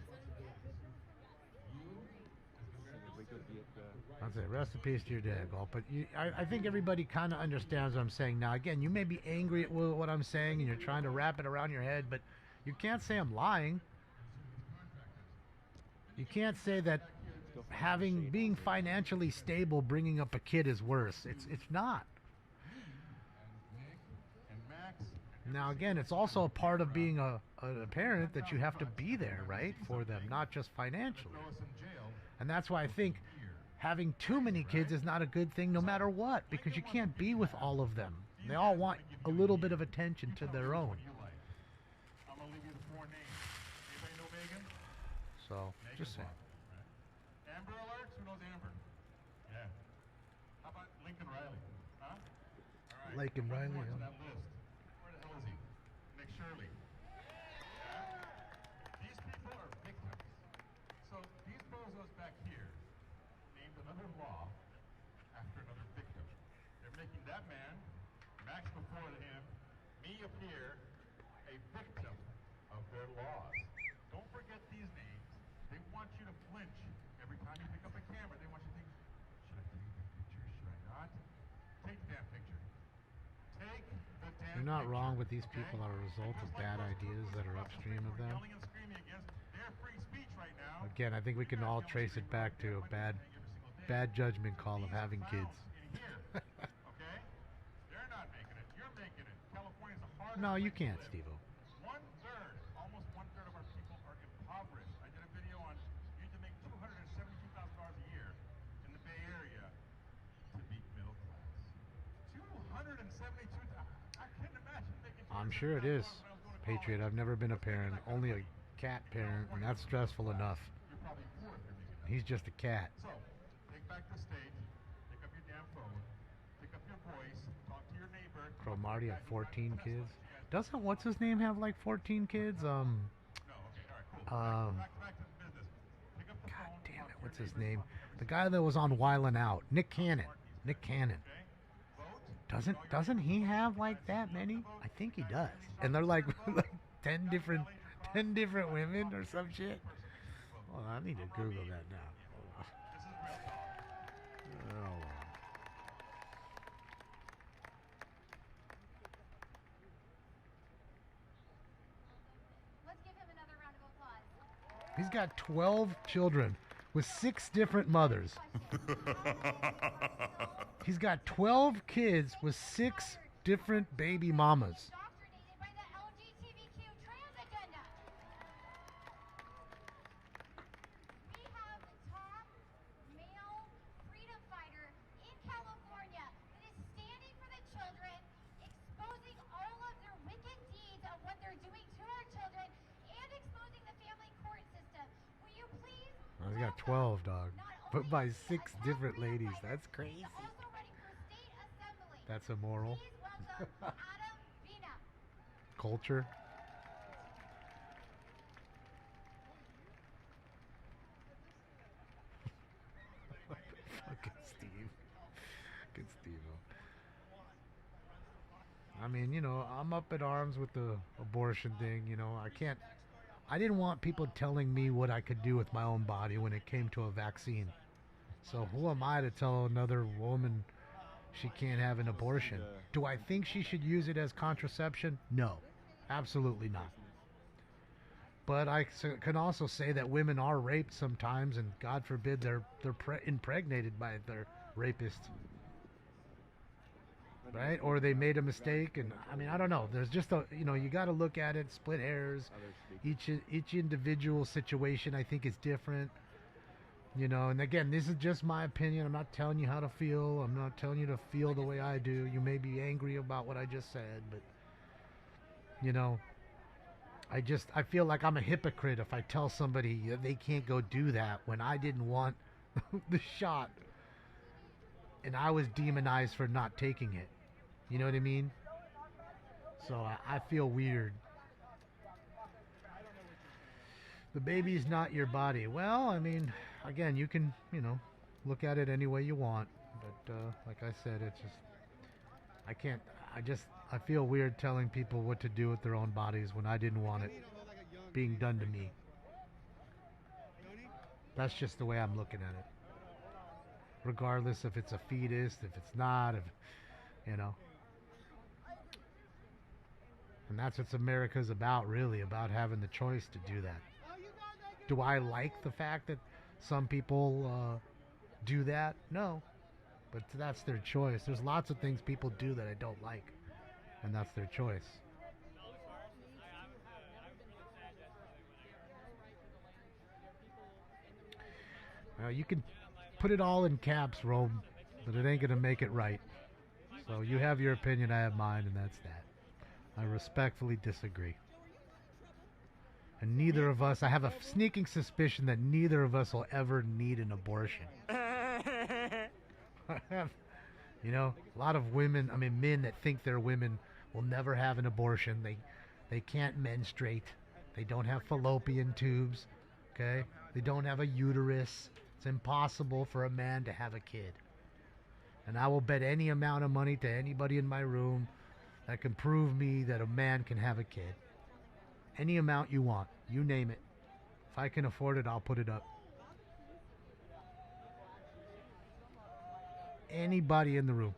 That's it. Rest in peace to your dad, Gulp. But I think everybody kind of understands what I'm saying. Now, again, you may be angry at what I'm saying, and you're trying to wrap it around your head, but you can't say I'm lying. You can't say that being financially stable, bringing up a kid is worse. It's not. Now, again, it's also a part of being a parent that you have to be there, right, for them, not just financially. And that's why I think having too many kids is not a good thing no matter what, because you can't be with all of them. They all want a little bit of attention to their own. I'm going to leave you the 4 names. Anybody know Megan? So, just saying. Amber Alerts? Who knows Amber? Yeah. How about Lincoln Riley? Huh? All right. Lincoln Riley, On yeah. that list. Where the hell is he? Nick Shirley. Yeah? These people are victims. So these bozos back here named another law after another victim. They're making that man, Max before him, me up here, a victim of their laws. Don't forget these names. They want you to flinch every time you pick up a camera. They want you to think, should I take a picture? Should I not? Take the damn picture. Take the damn picture. You're not wrong, but these people are a result of bad ideas that are upstream of them. Yelling and screaming against their free speech right now. Again, I think we can all trace it back to a bad judgment call of having kids. Okay? They're not making it. You're making it. California's a hard. No, you can't, Steve-O. 1/3, almost 1/3 of our people are impoverished. I did a video on you need to make $272,000 a year in the Bay Area to be middle class. $272,000. I can't imagine making. I'm sure it is, Patriot. I've never been a parent, only a cat parent, and that's stressful enough. You're probably poor. He's just a cat. So, take back the state, pick up your damn phone, pick up your voice, talk to your neighbor. Crow Marty had 14 kids. Doesn't what's his name have like 14 kids? God damn it, what's his name? The guy that was on Wildin' Out, Nick Cannon. Doesn't he have like that many? I think he does. And they're like 10 different women or some shit. Well, I need to Google that now. Oh. Let's give him another round of applause. He's got 12 children with 6 different mothers. He's got 12 kids with 6 different baby mamas. He's got 12, dog. But by 6 different ladies. That's crazy. That's immoral. Culture. Fucking Steve. Good Steve. I mean, you know, I'm up at arms with the abortion thing. You know, I I didn't want people telling me what I could do with my own body when it came to a vaccine. So who am I to tell another woman she can't have an abortion? Do I think she should use it as contraception? No, absolutely not. But I can also say that women are raped sometimes, and God forbid they're impregnated by their rapist, right? Or they made a mistake, and I mean, I don't know. There's just you got to look at it, split hairs. Each individual situation, I think, is different. And again, this is just my opinion. I'm not telling you how to feel. I'm not telling you to feel the way I do. You may be angry about what I just said, but I feel like I'm a hypocrite if I tell somebody that they can't go do that when I didn't want the shot and I was demonized for not taking it. You know what I mean? So I feel weird. The baby's not your body. Well, I mean, again, you can, look at it any way you want. But like I said, it's just, I feel weird telling people what to do with their own bodies when I didn't want it being done to me. That's just the way I'm looking at it. Regardless if it's a fetus, if it's not, And that's what America's about, really, about having the choice to do that. Do I like the fact that some people do that? No. But that's their choice. There's lots of things people do that I don't like. And that's their choice. You can put it all in caps, Rome, but it ain't going to make it right. So you have your opinion, I have mine, and that's that. I respectfully disagree. And neither of us, I have a sneaking suspicion that neither of us will ever need an abortion. A lot of women, men that think they're women will never have an abortion. They can't menstruate. They don't have fallopian tubes. Okay? They don't have a uterus. It's impossible for a man to have a kid. And I will bet any amount of money to anybody in my room that can prove me that a man can have a kid. Any amount you want. You name it. If I can afford it, I'll put it up. Anybody in the room.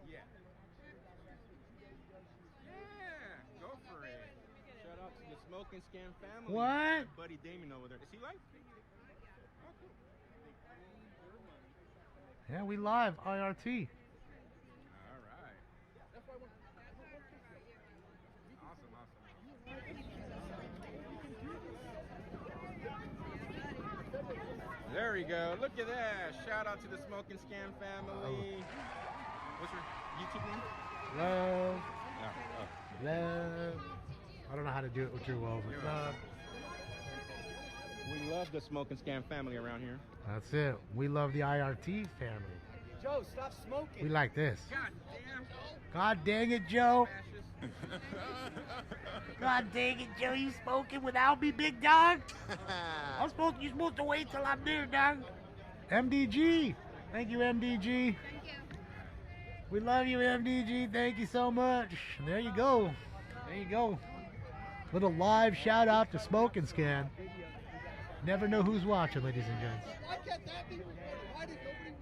Yeah. Go for it. Shout out to the Smoke and Scam family. What? My buddy Damien over there. Is he live? Yeah, we live, IRT. All right. Awesome. There we go. Look at that. Shout out to the Smoke and Scam family. What's your YouTube name? Love. Love. I don't know how to do it with your love. We love the Smoke and Scam family around here. That's it. We love the IRT family. Joe, stop smoking. We like this. God damn. God dang it, Joe. God dang it, Joe. You smoking without me, big dog? You're supposed to wait till I'm there, dog. MDG. Thank you, MDG. Thank you. We love you, MDG. Thank you so much. There you go. There you go. Little live shout out to Smoke and Scan. Never know who's watching, ladies and gents. Why can't that be recorded? Why did nobody...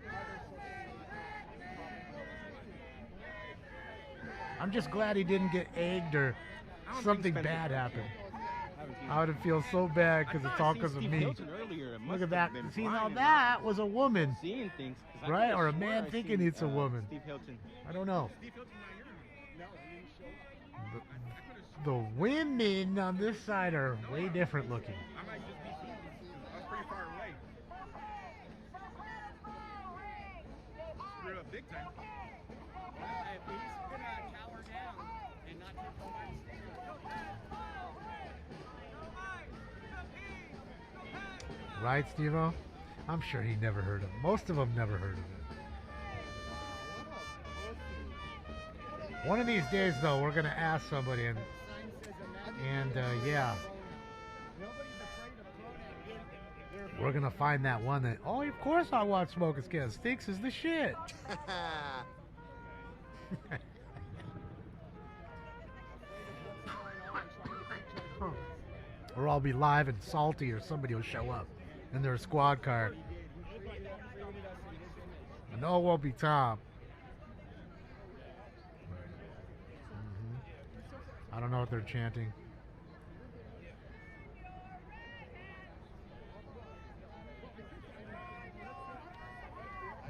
I'm just glad he didn't get egged or something bad happened. I would feel so bad because it's all because of me. Look at that. See, now that was a woman. Right? Or a man thinking it's a woman. I don't know. The women on this side are way different looking. Pretty far away. Screw up big time. If he's gonna cower down and not take the lights. Right, Steve-O? I'm sure he never heard of it. Most of them never heard of it. One of these days, though, we're going to ask somebody, and yeah. We're gonna find that one that, oh, of course I want Smoke and Scale. Stinks is the shit. Or I'll be live and salty, or somebody will show up in their squad car. No, it won't be Tom. I don't know what they're chanting.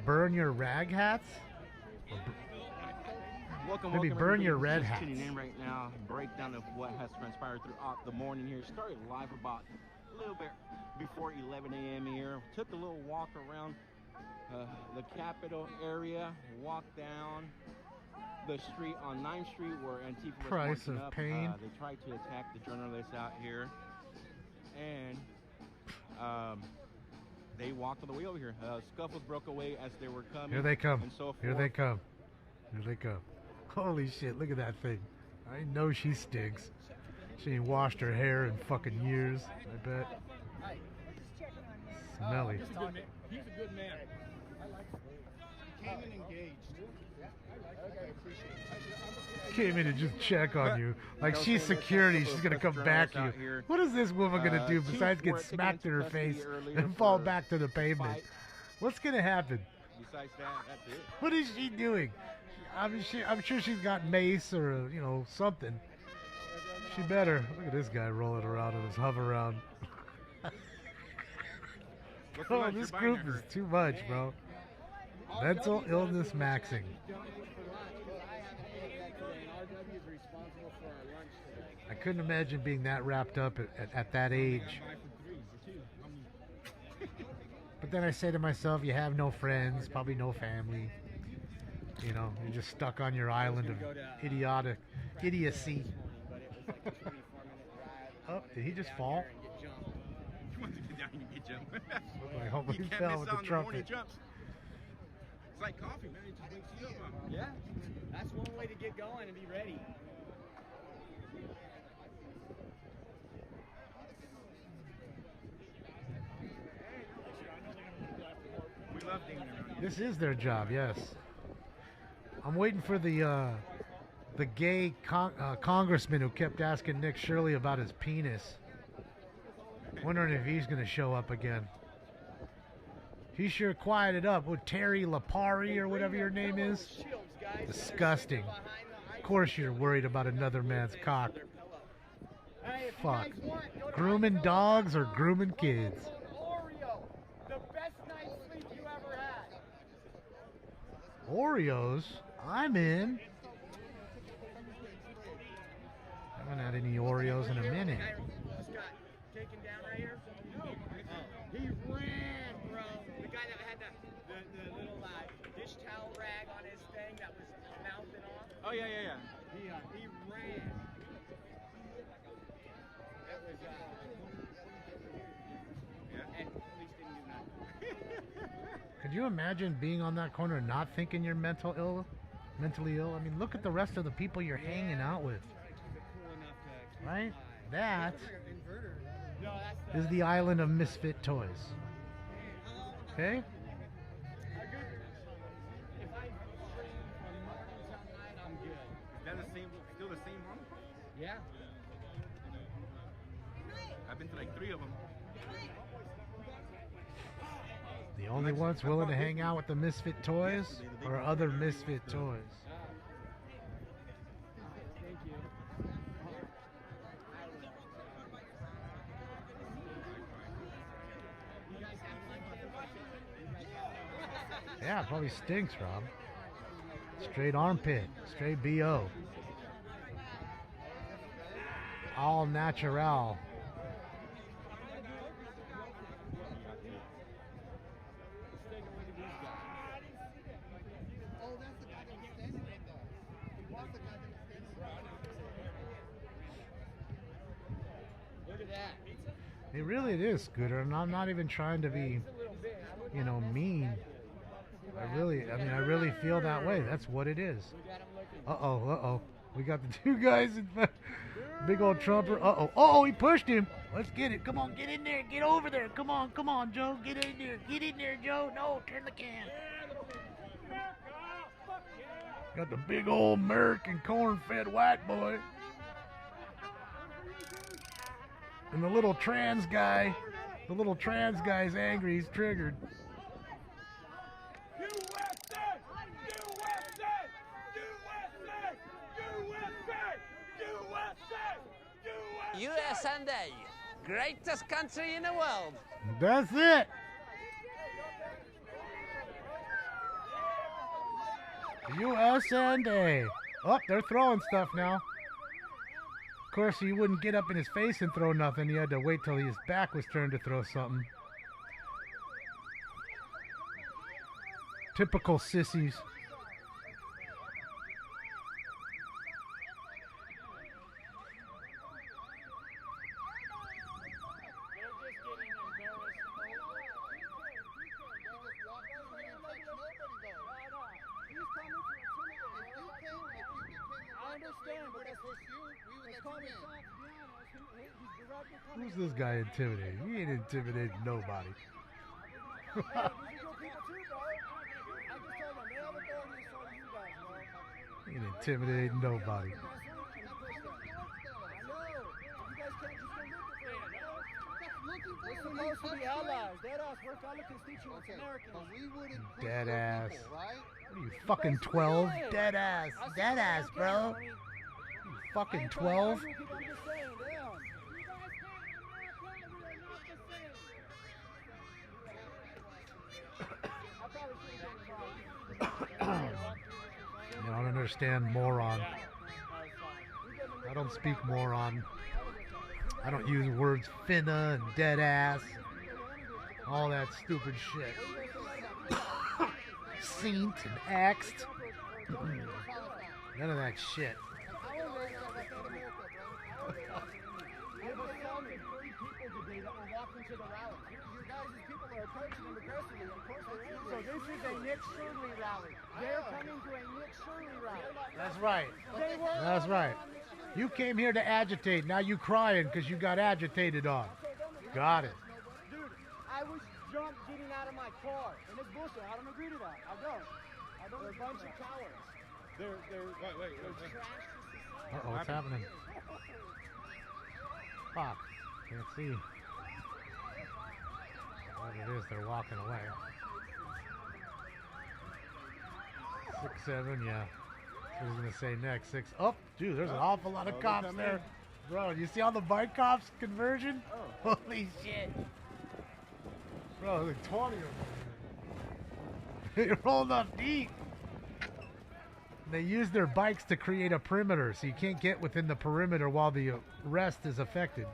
Burn your rag hats? Maybe burn your red hats. Tuning in right now, breakdown of what has transpired throughout the morning here. Started live about a little bit before 11 a.m. here. Took a little walk around the Capitol area, walked down the street on 9th Street where Antifa was Price marching of up. pain. They tried to attack the journalists out here, and they walked all the way over here. Scuffles broke away as they were coming. Here they come. And so Here they come. Here they come. Holy shit, look at that thing. I know she stinks. She ain't washed her hair in fucking years, I bet. Smelly. He's a good man. Came in engaged. Okay, appreciate it. Came in to just check on you. Like she's security, she's gonna come back to you. What is this woman gonna do besides get smacked in her face and fall back to the pavement? What's gonna happen? Besides that, that's it. What is she doing? I'm sure she's got mace or something. She better. Look at this guy rolling around in his hover around. Oh, this group is too much, bro. Mental illness maxing. I couldn't imagine being that wrapped up at that age. But then I say to myself, you have no friends, probably no family. You know, you're just stuck on your island of idiocy. Oh, did he just fall? He wants to get down and get jumped. I hope he You can't fell miss with out the on the morning trumpet. jumps. It's like coffee, man. It just wakes you up. Yeah, that's one way to get going and be ready. We love Damon around here. This is their job, yes. I'm waiting for the gay congressman who kept asking Nick Shirley about his penis. Wondering if he's going to show up again. He sure quieted up with Terry Lapari or whatever your name is. Disgusting. Of course you're worried about another man's cock. Fuck. Grooming dogs or grooming kids? Oreo, the best night's sleep you ever had. Oreos? I'm in. Haven't had any Oreos in a minute. Taken down right here. He ran, bro. The guy that had the little dish towel rag on his thing that was mouthing off. Oh, yeah. He ran. It was, and police didn't do nothing. Could you imagine being on that corner and not thinking you're mentally ill? I mean, look at the rest of the people you're hanging out with. Right? That is the island of misfit toys. Okay? If I stream from morning till night, I'm good. Is that still the same one? Yeah. I've been to like 3 of them. The only ones willing to hang out with the misfit toys are other misfit toys. Thank you. Yeah, it probably stinks, Rob. Straight armpit, straight BO. All natural. Look at that. It is, Scooter, and I'm not even trying to be, mean. I really feel that way. That's what it is. Uh-oh. We got the two guys in front. Big old Trumper. Uh-oh. Oh, he pushed him. Let's get it. Come on, get in there. Get over there. Come on, Joe. Get in there. Get in there, Joe. No, turn the can. Got the big old American corn-fed white boy. And the little trans guy's angry. He's triggered. USA, greatest country in the world. That's it. USA. Oh, they're throwing stuff now. Of course, he wouldn't get up in his face and throw nothing. He had to wait till his back was turned to throw something. Typical sissies. Who's this guy intimidating? He ain't intimidating nobody. He ain't intimidating nobody. We're supposed to be allies. Deadass, we're fellow constituents, Americans. Deadass. What are you, fucking 12? Deadass. Deadass, bro. You fucking 12? I don't understand moron. I don't speak moron. I don't use words finna and dead ass. All that stupid shit. Saint and axed. None of that shit. So this is a Nick Shirley rally. They're coming to a Nick Shirley rally. That's right. That's right. You came here to agitate. Now you crying because you got agitated on. Got it. Dude, I was jumped getting out of my car. And it's bullshit. I don't agree to that. I don't. They're a bunch of cowards. Wait. Uh-oh, what's happening? Fuck. Can't see. What it is, they're walking away. 6, 7, yeah. I was gonna say next 6. Oh, dude, there's an awful lot of cops there. Bro, you see all the bike cops conversion? Oh. Holy shit. Bro, there's like 20 of them. They rolled up deep. They use their bikes to create a perimeter, so you can't get within the perimeter while the rest is affected.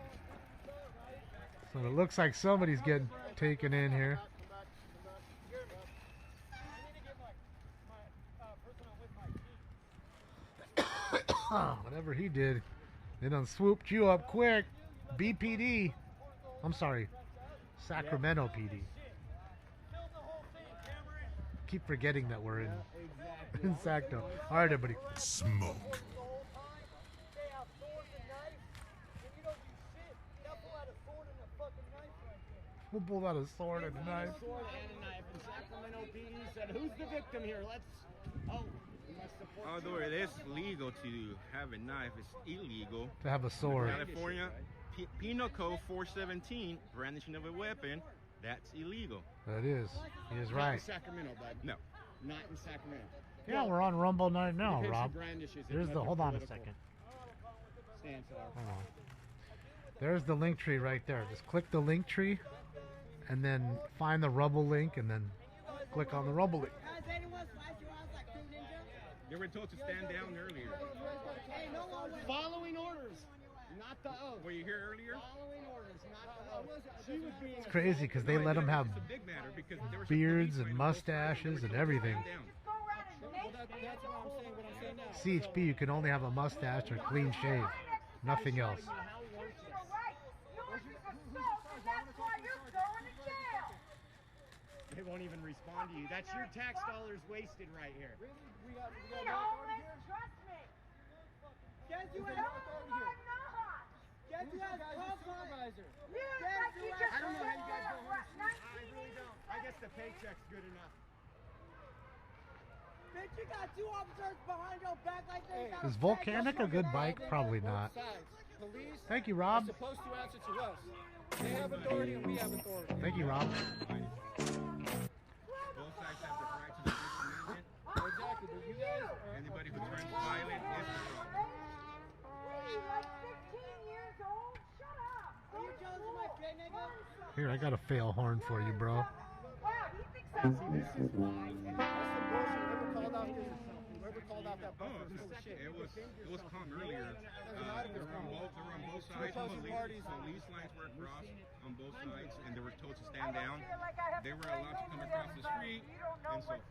So it looks like somebody's getting taken in here. Whatever he did, they done swooped you up quick. BPD. I'm sorry, Sacramento PD. Keep forgetting that we're in Sacto. All right, everybody. Smoke. We'll pull out a sword and a knife. Sword and a knife. And Sacramento PD said, "Who's the victim here? Let's." Oh. Although it is legal to have a knife, it's illegal to have a sword. In California, Penal Code 417, brandishing of a weapon, that's illegal. That is. He is right. Not in Sacramento, bud. No. Not in Sacramento. Yeah, we're on Rumble night now, Depicts Rob. brandishes it, There's but the. they're Hold on a political. second. Stance are. Hold on. There's the link tree right there. Just click the link tree, and then find the Rumble link, and then click on the Rumble link. They were told to stand down earlier. Following orders, not the oath. Were you here earlier? Following orders, not the oath. She was being. It's crazy because they let them have beards and mustaches and everything. CHP, you can only have a mustache or clean shave, nothing else. They won't even respond to you. That's your tax dollars wasted right here. Guess who has authority here? Guess who has supervisor? I don't know how you guys go horses. I really don't. I guess the paycheck's good enough. Bitch, you got 2 officers behind your back like this. Is Volcanic a good bike? Probably not. Police Thank you, Rob. are supposed to answer to us. They have authority and we have authority. Thank you, Rob. Both sides have the right to the First Amendment. Exactly, but you guys are... Anybody who turns violent is the problem. Like 15 years old? Shut up! Are you jealous of my pay, nigga? Here, I got a fail horn for you, bro. Wow, he thinks that's... See, this is why. That's the bullshit. Whoever called out that buffer is full of shit. It was calm earlier. They were on both sides. Police lines were across on both sides, and they were told to stand down. They were allowed to come across the street, and so forth.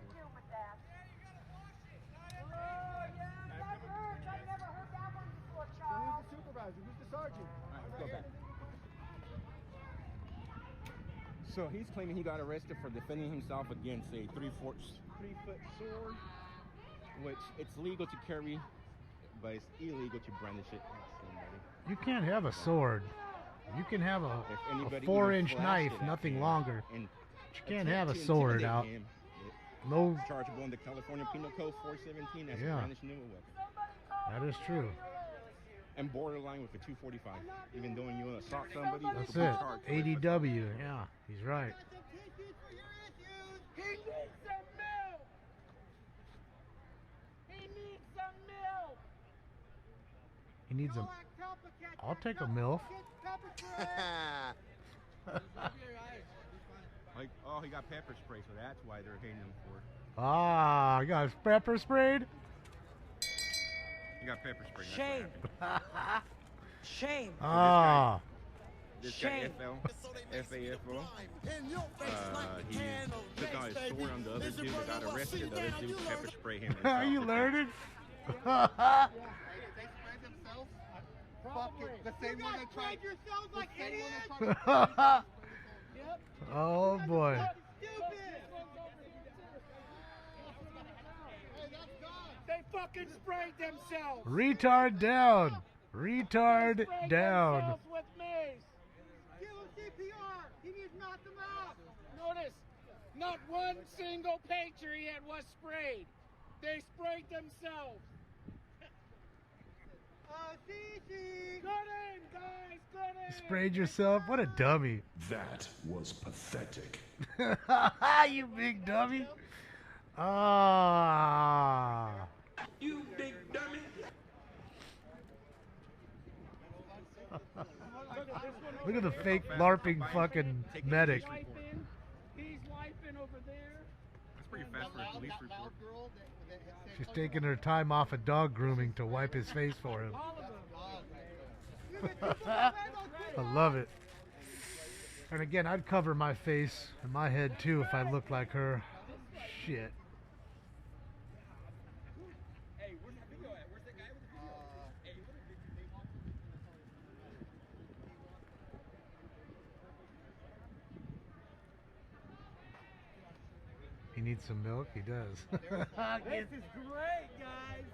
So who's the supervisor? Who's the sergeant? All right, let's go back. So he's claiming he got arrested for defending himself against a 3-foot sword, which it's legal to carry, but it's illegal to brandish it at somebody. You can't have a sword. You can have a anybody 4-inch even knife, flashed it at nothing him longer. and But you can't attempt have a to sword intimidate out. him, No. chargeable under California Penal Code 417 as Yeah. brandishing of a weapon. That is true. And borderline with a 245. Even though you assault somebody, That's could be it. charged with ADW. Yeah, he's right. He needs some milk! He needs some milk! He needs a... I'll take a MILF. Like, oh, he got pepper spray, so that's why they're hating him for it. Ah, you got his pepper sprayed? He got pepper spray. Shame. Shame. Ah. This guy FAFO, he took out his sword on the other dude that got arrested. The other dude pepper sprayed him. Are you learning? The same one that tried yourselves like idiots! Oh boy. They fucking sprayed themselves! Retard down. Retard down. Themselves with mace. Give him CPR! He needs to knock them out! Notice, not one single patriot was sprayed. They sprayed themselves. Good in, guys, good in! Sprayed yourself? What a dummy. That was pathetic. You big dummy. Ah. You big dummy. Look at the fake LARPing fucking medic. He's wiping over there. That's pretty fast for a police report. She's taking her time off of dog grooming to wipe his face for him. I love it. And again, I'd cover my face and my head too if I looked like her. Shit. He needs some milk? He does. This is great, guys!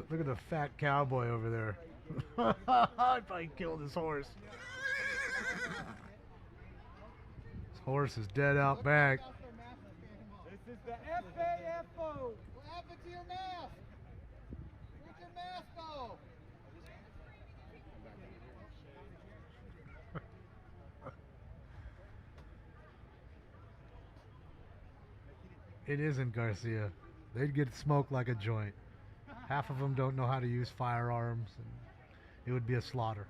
Look at the fat cowboy over there. I'd probably killed his horse. His horse is dead out back. This is the FAFO! What happened to your mask? Where'd your mask go? It isn't Garcia. They'd get smoked like a joint. Half of them don't know how to use firearms, and it would be a slaughter.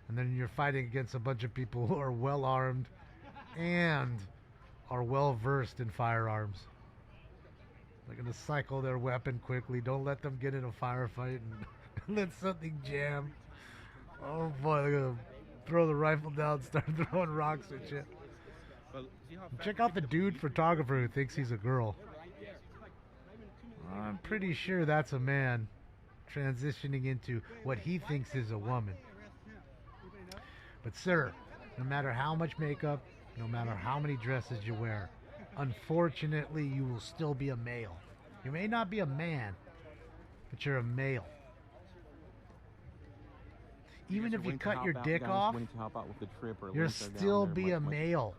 And then you're fighting against a bunch of people who are well armed and are well versed in firearms. They're gonna cycle their weapon quickly. Don't let them get in a firefight and let something jam. Oh boy, they're gonna throw the rifle down, start throwing rocks and shit. Check out the dude photographer who thinks he's a girl. I'm pretty sure that's a man transitioning into what he thinks is a woman. But sir, no matter how much makeup, no matter how many dresses you wear, unfortunately, you will still be a male. You may not be a man, but you're a male. Even if you cut your dick off, you'll still be a male.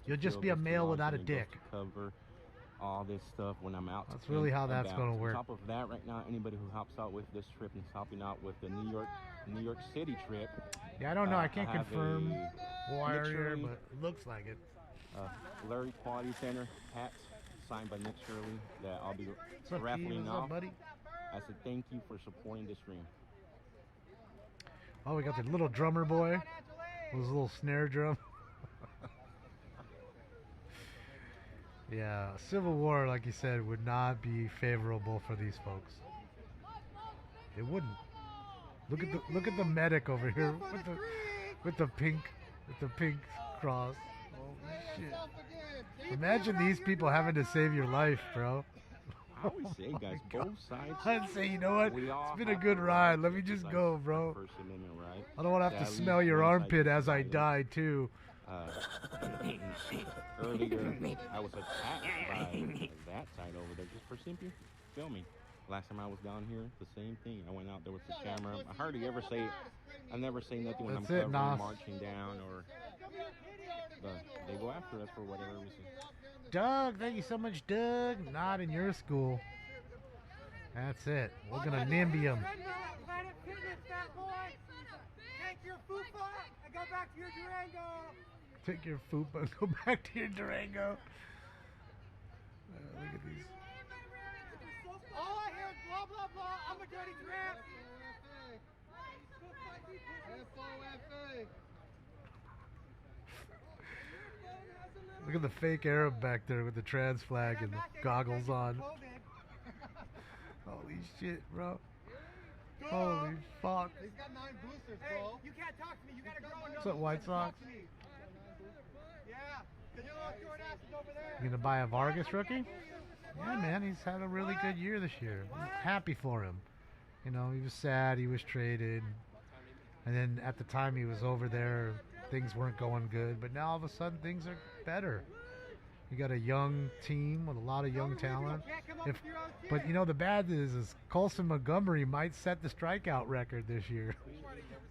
You'll just be a male without a dick. Cover all this stuff when I'm out. That's really how that's going to work. On top of that, right now, anybody who helps out with this trip and is helping out with the New York City trip. Yeah, I don't know. I can't have confirm a wire Nick here, Shirley, but it looks like it. Larry Quality Center hat signed by Nick Shirley that I'll be What's up, raffling What's off up, buddy? as a thank you for supporting this stream. Oh, we got the little drummer boy with his little snare drum. Yeah, Civil War, like you said, would not be favorable for these folks. It wouldn't. Look at the medic over here with the pink cross. Holy shit. Imagine these people having to save your life, bro. I always say, guys, both sides. I'd say, you know what? It's been a good ride. Let me just go, bro. First Amendment right. I don't want to have to smell your armpit as I die, too. Earlier, I was attacked by that side over there just for simply filming. Last time I was down here, the same thing. I went out there with the camera. I hardly ever say, I never say nothing when I'm covering, marching down, or they go after us for whatever reason. Doug, thank you so much, Doug. Not in your school. That's it. We're gonna nimby him. Planet Fitness, fat boy. Take your fupa and go back to your Durango. Take your fupa and go back to your Durango. Look at these. All I hear is blah, blah, blah. I'm a dirty tramp. Look at the fake Arab back there with the trans flag and the goggles on. Holy shit, bro. Holy fuck. He's got 9 boosters, bro. You can't talk to me. You gotta grow up. What's up, White Sox? Yeah, because your little short ass is over there. You gonna buy a Vargas rookie? Yeah, man, he's had a really good year this year. I'm happy for him. You know, he was sad, he was traded. And then at the time he was over there, things weren't going good. But now all of a sudden things are better. You got a young team with a lot of young talent. But you know, the bad is Colson Montgomery might set the strikeout record this year.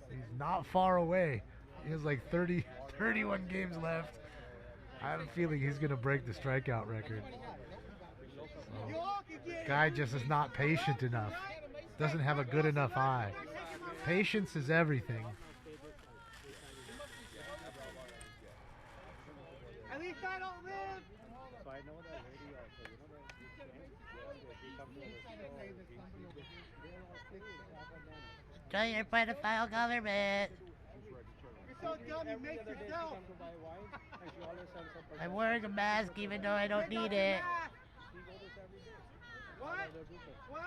He's not far away. He has like 31 games left. I have a feeling he's going to break the strikeout record. So, guy just is not patient enough. Doesn't have a good enough eye. Patience is everything. At least I don't live. So I know that lady also, you know that Join your pedophile government. You're so dumb, you make yourself. I'm wearing a mask even though I don't need it. What? What?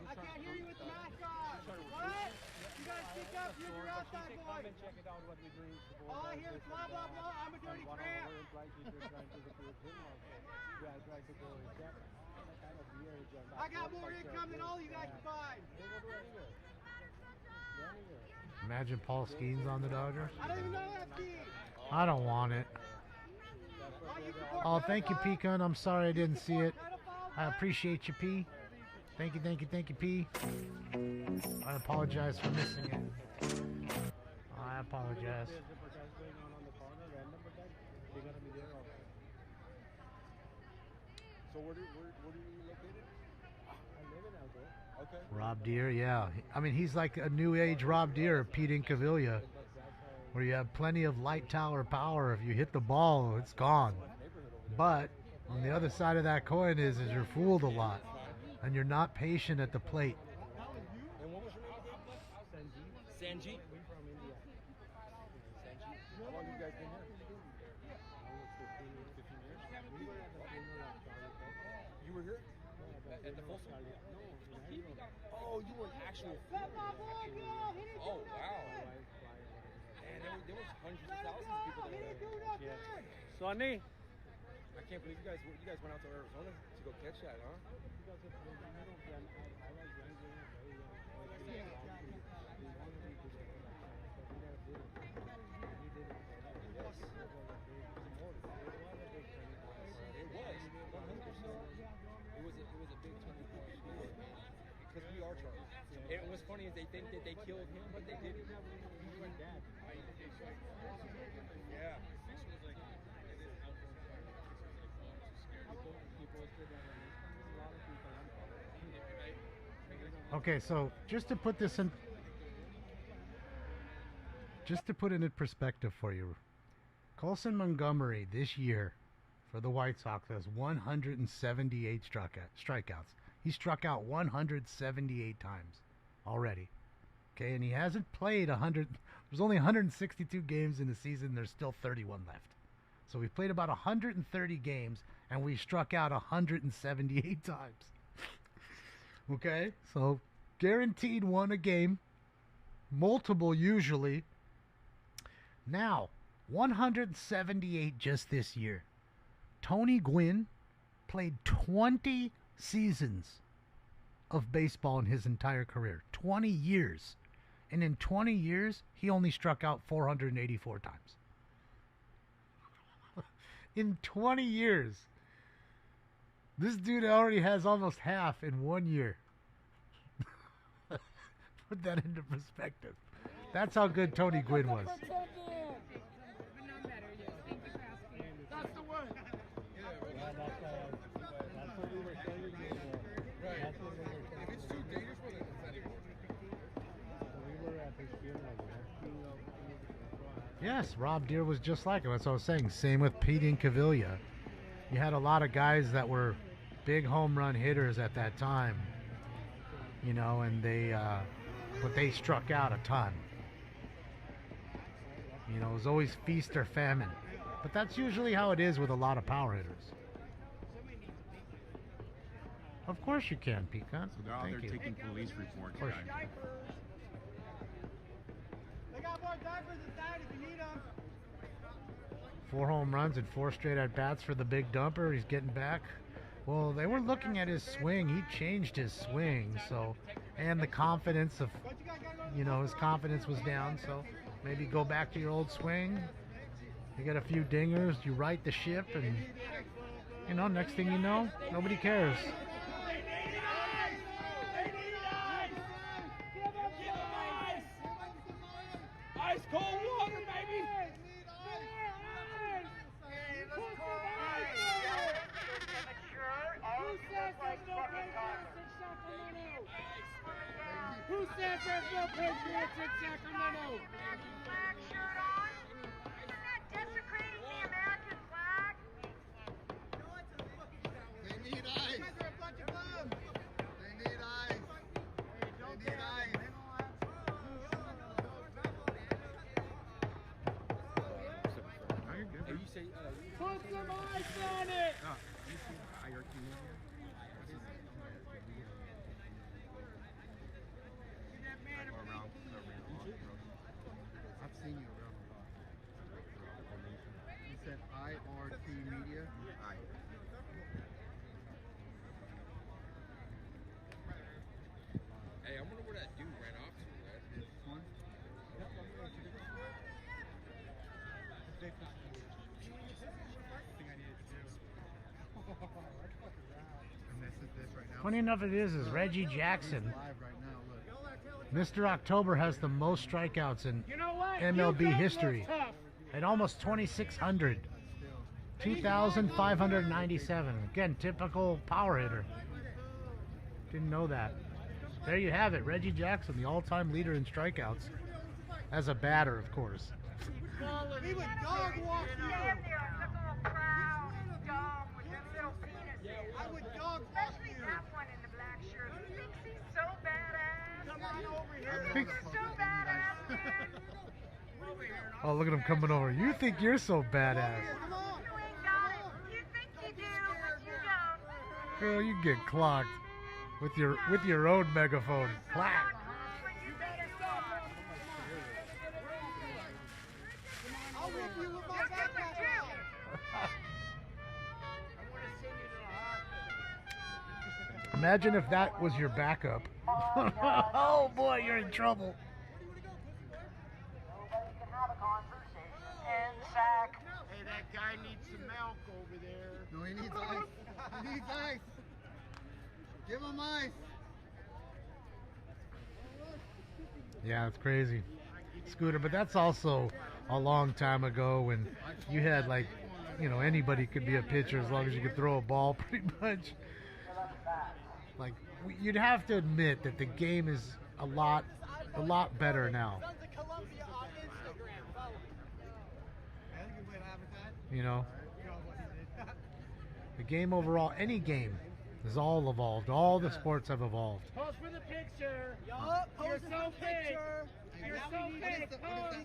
I can't hear you with the mask on. What? You gotta speak up. You're your outside boy. All I hear is blah, blah, blah. I'm a dirty tramp. I got more income than all you guys combined. Imagine Paul Skeens on the Dodgers. I don't even know that team. I don't want it. Oh, thank you, Pecan. I'm sorry I didn't see it. I appreciate you, P. Thank you, P. I apologize for missing it. I apologize. So where do you located? I live in Aldo. Okay. Rob Deere, yeah. I mean, he's like a new age Rob Deere, Pete Incaviglia, where you have plenty of light tower power. If you hit the ball, it's gone. But on the other side of that coin is you're fooled a lot, and you're not patient at the plate. And what was your name again? Sanjeet. How long have you guys been here? You were here? At the Folsom? Oh, you were an actual Oh, wow. Man, there was hundreds of thousands of people there. Sonny. I can't believe you guys went out to Arizona to go catch that, huh? funny is they think that they killed him, but they didn't. He went dead. Yeah. Okay, so just to put it in perspective for you, Colson Montgomery this year for the White Sox has 178 strikeouts. He struck out 178 times already. Okay, and he hasn't played 100. There's only 162 games in the season. There's still 31 left. So we've played about 130 games, and we struck out 178 times. Okay, so guaranteed won a game, multiple usually. Now, 178 just this year. Tony Gwynn played 20 seasons of baseball in his entire career. 20 years. And in 20 years, he only struck out 484 times. In 20 years. This dude already has almost half in 1 year. Put that into perspective. That's how good Tony Gwynn was. That's the one. That's what we were saying. That's what we were saying. If it's too dangerous, well, then it's not even We were at the SHIRLEY. Yes, Rob Deere was just like him. That's what I was saying. Same with Pete Incaviglia. You had a lot of guys that were big home run hitters at that time, you know, and but they struck out a ton. You know, it was always feast or famine. But that's usually how it is with a lot of power hitters. Of course you can, Pecan. So they're out there taking police reports, guys. They got more diapers inside if you need them. 4 home runs and 4 straight at bats for the big dumper. He's getting back. Well, they were looking at his swing. He changed his swing, so, and the confidence of, you know, his confidence was down. So maybe go back to your old swing. You get a few dingers. You right the ship, and you know, next thing you know, nobody cares. Ice cold water, baby! Who says there's no Patriots in Sacramento? Black shirt on? Isn't that desecrating the American flag? They need ice. You guys are a bunch of bums. They need ice. They need ice. You say, put some ice on it! You see hierarchy in here? I've seen you around the block. You said IRT Media? Hey, I wonder where that dude ran off to, man. This one? And this is this right now. Funny enough, it is Reggie Jackson. Live right now, look. Mr. October has the most strikeouts in You know what? MLB history at almost 2,600. 2,597. Again, typical power hitter. Didn't know that. There you have it. Reggie Jackson, the all-time leader in strikeouts. As a batter, of course. He would dog walk you. Stand there and look all proud, dumb, with them little penises. I would dog walk Especially you. that one in the black shirt. He thinks he's so badass. Come on over here. You think you're so badass, man? Oh, look at him coming over. You think you're so badass. You ain't got it. You think you do, but you don't. Girl, you get clocked with your own megaphone. Clack. I'll whip you with my backpack on. Imagine if that was your backup. Oh boy, you're in trouble. Hey, that guy needs some milk over there. No, he needs ice. He needs ice. Give him ice. Yeah, it's crazy. Scooter, but that's also a long time ago when you had like, you know, anybody could be a pitcher as long as you could throw a ball pretty much. Like, you'd have to admit that the game is a lot better now. You know, the game overall, any game, is all evolved. All the sports have evolved. Pose for the picture. Yup, pose for the picture. You're so fake.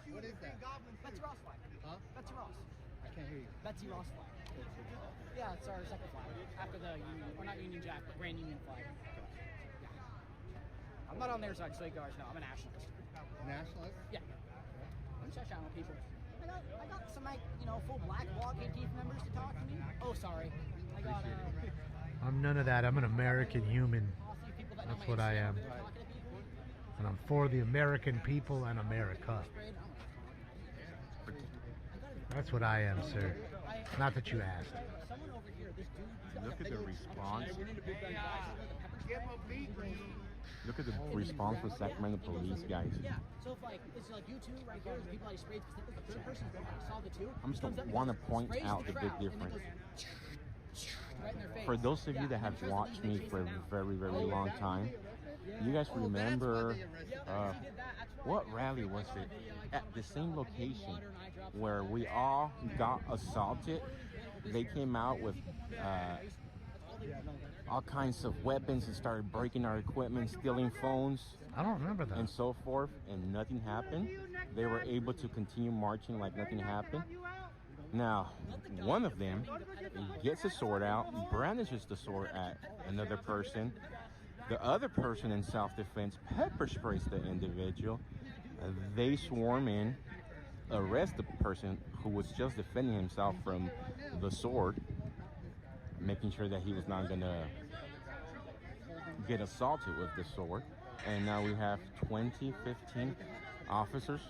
What is that? Betsy Ross flag. Huh? Betsy Ross. I can't hear you. Betsy Ross flag. Yeah, it's our second flag. After the Union, or not Union Jack, but Grand Union flag. Yeah. I'm not on their side, so you guys know. I'm a nationalist. Nationalist? Yeah. I'm just channel people. I got some, like, you know, full black bloc ATF members to talk to me. Oh, sorry. I got, I'm none of that. I'm an American human. That's what I am. And I'm for the American people and America. That's what I am, sir. Not that you asked. Look at the response. Look at the response for Sacramento police guys. Yeah, so if like, it's like you two right here, the people I sprayed, the third person saw the two. I'm just want to point out the big difference. For those of you that have watched me for a very, very long time, you guys remember what rally was it? At the same location where we all got assaulted, they came out with all kinds of weapons and started breaking our equipment, stealing phones. I don't remember that. And so forth, and nothing happened. They were able to continue marching like nothing happened. Now, one of them gets a sword out, brandishes the sword at another person. The other person, in self-defense, pepper sprays the individual. They swarm in, arrest the person who was just defending himself from the sword, making sure that he was not going to get assaulted with the sword. And now we have 15 officers.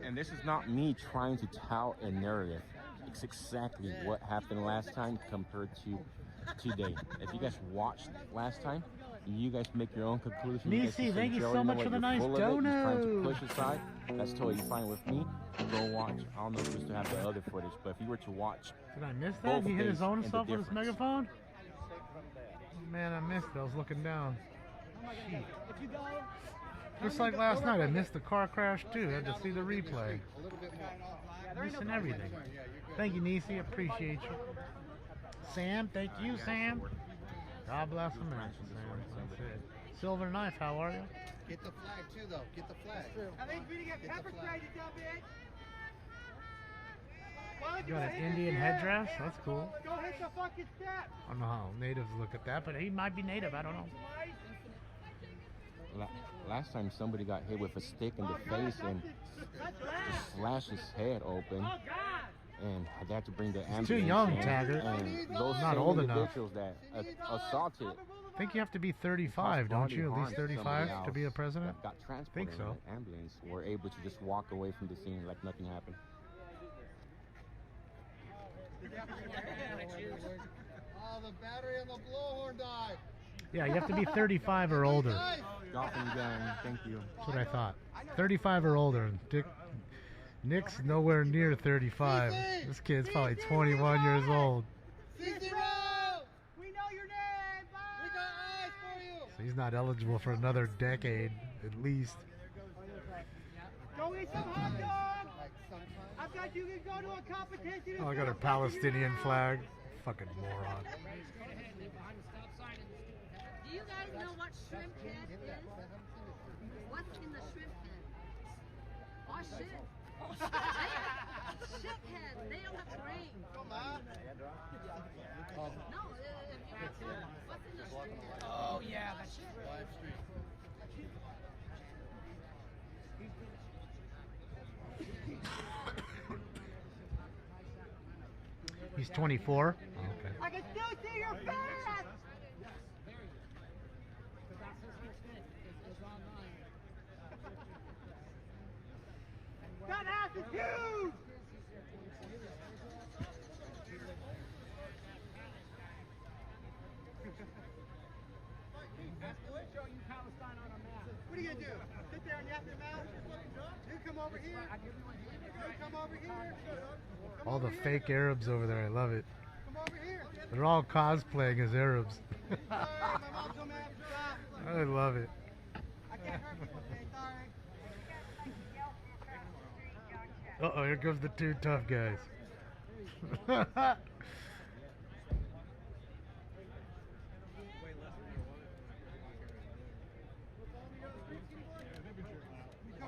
And this is not me trying to tout a narrative. It's exactly what happened last time compared to today. If you guys watched last time, you guys make your own conclusion. Nisi, thank you so much for the nice donut. Trying to push aside, that's totally fine with me. Go watch. I don't know if you still have the other footage, but if you were to watch, did I miss that? He hit his own self with his megaphone? Man, I missed it. I was looking down. Shit. Just like last night, I missed the car crash too. I had to see the replay. Missing everything. Thank you, Nisi. Appreciate you. Sam, thank you, Sam. God bless America, Sam. That's it. Silver Knife, how are you? Get the flag too, though. Get the flag. I think we get pepper sprayed, you dumb bitch. You got an Indian headdress? That's cool. Go hit the fucking step. I don't know how natives look at that, but he might be native. I don't know. Last time somebody got hit with a stick in the face and just slashed his head open. And they had to bring the ambulance. Too young, in, Taggart. And those not old enough. individuals that assaulted. I think you have to be 35, don't you? At least 35 to be a president? Got transported think so. in an ambulance. Were able to just walk away from the scene like nothing happened. Oh, the battery and the blowhorn died. Yeah, you have to be 35 or older. Gotham Gang, thank you. That's what I thought. 35 or older. And Nick's nowhere near 35. This kid's probably 21 years old. We know your name. Bye. We got eyes for you. So he's not eligible for another decade, at least. Go eat some hot dog. I thought you could go to a competition. Oh, I got a Palestinian flag. Fucking moron. Do you guys know what shrimp head is? What's in the shrimp head? Oh, shit. Shit head. They don't have brains. Come on. No, what's in the shrimp head? Oh, yeah, that's shit. He's 24. Oh, okay. I can still see your face. That ass is huge. What are you gonna do? Sit there and yap your mouth? You come over here. You come over here. All the fake Arabs over there, I love it. Come over here. They're all cosplaying as Arabs. Sorry, my mom's gonna have to stop. I love it. I can't hurt people today, sorry. Uh-oh, here comes the two tough guys. Come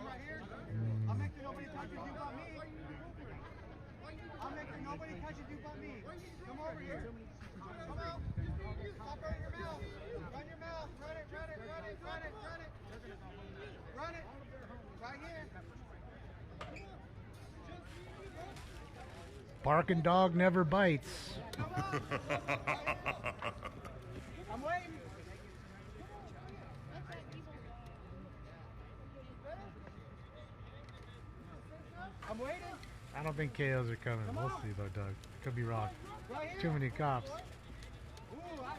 right here. I'll make sure nobody touches you but me. I'll make sure nobody touches you but me. Come over here. Come out. Stop running your mouth. Run your mouth. Run it, run it, run it, run it, run it. Run it. Right here. Barking dog never bites. I'm waiting. I'm waiting. I don't think KOs are coming. We'll see though, Doug. Could be wrong. Right here. Too many cops. Ooh,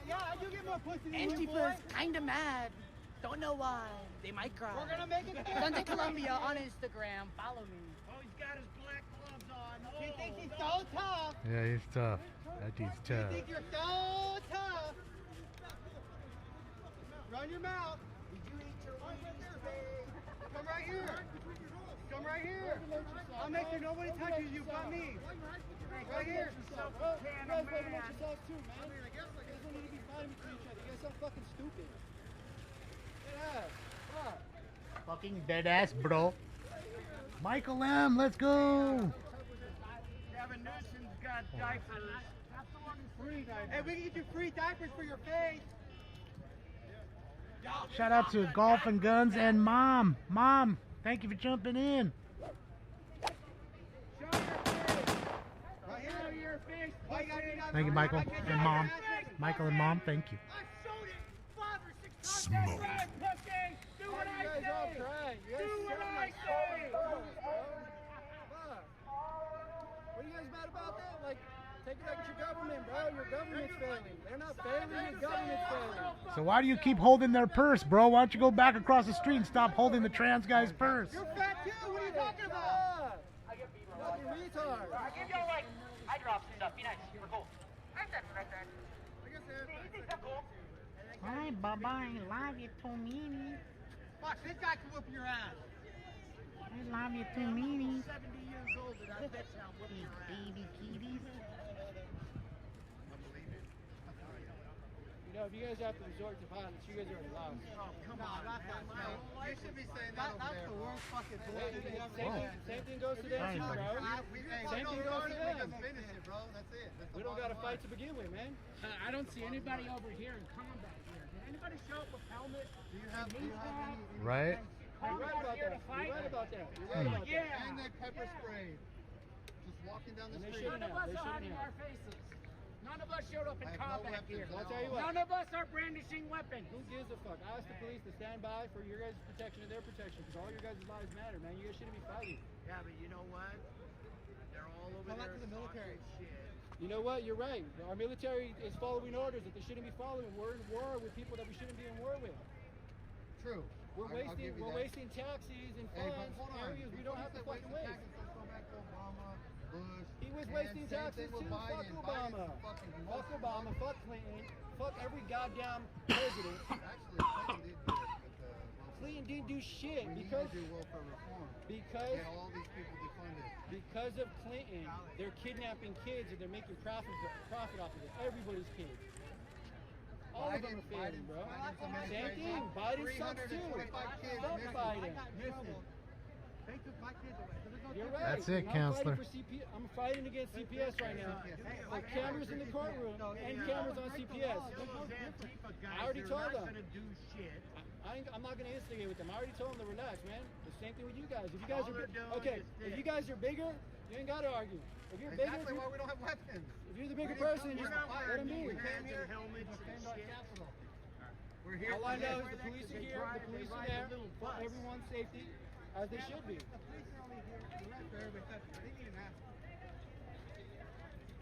yeah, I do get more pussy than you, boy. Antifa's kinda mad. Don't know why. They might cry. We're gonna make it. Sunday Columbia on Instagram. Follow me. Oh, he's got his black gloves on. He thinks he's so tough. Yeah, he's tough. That dude's You tough. think you're so tough. Run your mouth. Did you eat your Come right here. Come right here. I'll make sure nobody touches you but me. Right here. You guys regulate yourself too, man. You guys don't need to be fighting between each other. You guys sound fucking stupid. Yeah. Fuck. Fucking dead ass, bro. Michael M, let's go. Gavin Newsom's got diapers. Free diapers. Hey, we can get you free diapers for your face. Shout out to Golf and Guns and Mom. Mom, thank you for jumping in. Thank you, Michael and Mom. Michael and Mom, thank you. Smoke. Do what I say. Do what I say. What are you guys mad about that? Like, take it like it's your government, bro. Your government's failing. They're not failing, your government's failing. So why do you keep holding their purse, bro? Why don't you go back across the street and stop holding the trans guy's purse? You're fat too. What are you talking about? I get beat up. Fucking retard. I give y'all like eye drops and stuff. Be nice. We're cool. Right there. Hi, bye-bye. Love you too, meanie. Watch, this guy can whoop your ass. I love you too, meanie. 70 years old and I bet you I'll whoop These your ass. baby kitties. You know, if you guys have to resort to violence, you guys are already lost. Oh, come on, not that. You should be saying that. That's the worst fucking Same thing goes to them too, bro. Same thing goes to them. Finish it, bro. That's it. We don't got to fight to begin with, man. I don't see anybody over here in combat here. Did anybody show up with helmet? Do you have any? Right? You're right about that. You're right about that. You're right about that. And they pepper sprayed. Just walking down the And they street. shouldn't have. They shouldn't have. faces. None of us showed up in combat gear. I'll tell you what. None of us are brandishing weapons. Who gives a fuck? I asked the police to stand by for your guys' protection and their protection, because all your guys' lives matter, man. You guys shouldn't be fighting. Yeah, but you know what? They're all over there. To the military. Shit. You know what? You're right. Our military is following orders that they shouldn't be following. We're in war with people that we shouldn't be in war with. True. We're wasting taxes and funds areas we don't have to fucking waste. He was wasting taxes too. Fuck Obama. Fuck Obama. Fuck Clinton. Fuck every goddamn president. Actually, Clinton didn't do shit because all these people defunded. Because of Clinton, they're kidnapping kids and they're making profit off of it. Everybody's kids. All of them are failing, bro. Same thing. Biden sucks too. Fuck Biden. They took my kids away. You're right. That's it, counselor. I'm fighting against CPS right now. For cameras in the courtroom and cameras on CPS. I already told them. I'm not going to instigate with them. I already told them to relax, man. The same thing with you guys. If you guys if you guys are bigger, you ain't got to argue. If you're bigger, that's why we don't have weapons. If you're the bigger person, just let them be. We came here helmets and shit. We're here. All I know is the police are here. The police are there for everyone's safety, as they should be.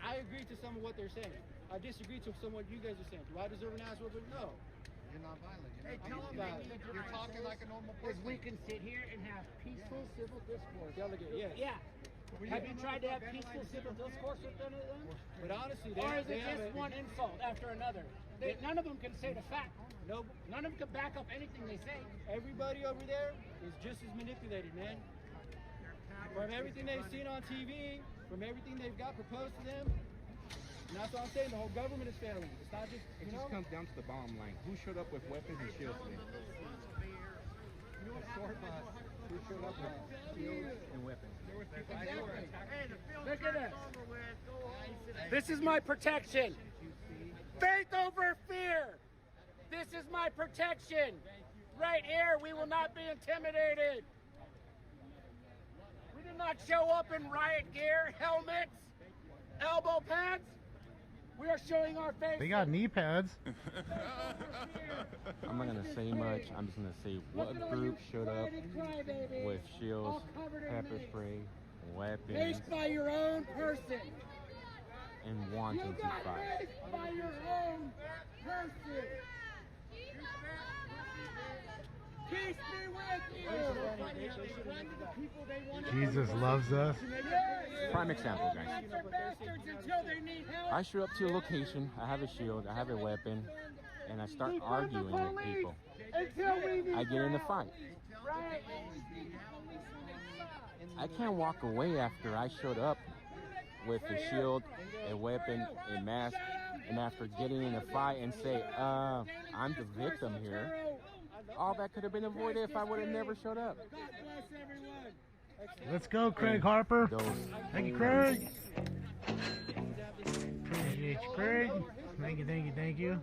I agree to some of what they're saying. I disagree to some of what you guys are saying. Do I deserve an ass whooping? No. You're not violent. Hey, tell them You're talking like a normal Is person. we can sit here and have peaceful civil discourse. Delegate, yes. Yeah. Have you tried to have peaceful civil discourse with them? But honestly, Or is they it just one insult after another? None of them can say the fact. Nope. None of them can back up anything they say. Everybody over there is just as manipulated, man. From everything they've seen on TV, from everything they've got proposed to them, and that's what I'm saying, the whole government is failing. It's not just, It just comes down to the bottom line. Who showed up with weapons and shields today? Who showed up with shields and weapons? Look at this. This is my protection. Faith over fear. This is my protection. Right here, we will not be intimidated. We did not show up in riot gear, helmets, elbow pads. We are showing our face. They got knee pads. I'm not gonna say much. I'm just gonna say what group showed up with shields, pepper spray, weapons, Faced by your own person. and wanting to fight. Faced by your own person. Peace be with you. Jesus loves us. Prime example, guys. I show up to a location, I have a shield, I have a weapon, and I start arguing with people. I get in a fight. I can't walk away after I showed up with a shield, a weapon, a mask, and after getting in a fight and say, I'm the victim here. All that could have been avoided if I would have never showed up. Let's go, Craig Harper. Thank you, Craig. Appreciate you, Craig. Thank you, thank you, thank you.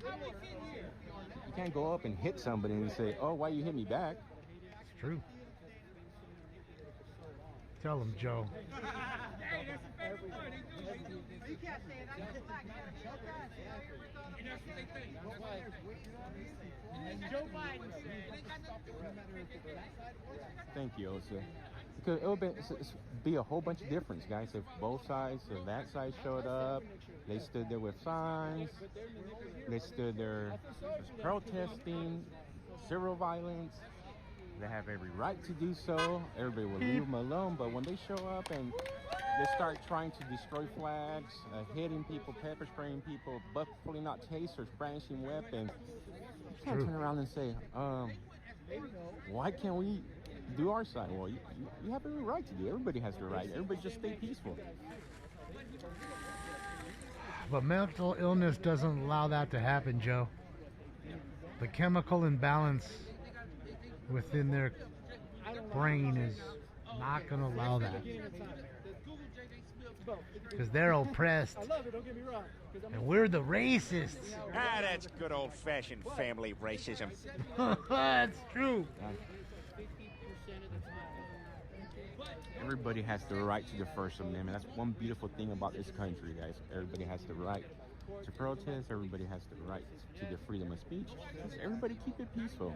You can't go up and hit somebody and say, oh, why you hit me back? It's true. Tell him, Joe. Thank you, Osa. Because it would be a whole bunch of difference, guys. If both sides, if that side showed up, they stood there with signs, they stood there protesting, civil violence. They have every right to do so. Everybody will leave them alone. But when they show up and they start trying to destroy flags, hitting people, pepper spraying people, but pulling out tasers, brandishing weapons, you can't turn around and say, why can't we do our side? Well, you have every right to do. Everybody has the right. Everybody just stay peaceful. But mental illness doesn't allow that to happen, Joe. The chemical imbalance within their brain is not going to allow that. Because they're oppressed. I love it, don't get me wrong. And we're the racists. Ah, that's good old-fashioned family racism. That's true. Everybody has the right to the First Amendment. That's one beautiful thing about this country, guys. Everybody has the right to protest. Everybody has the right to the freedom of speech. Just everybody keep it peaceful.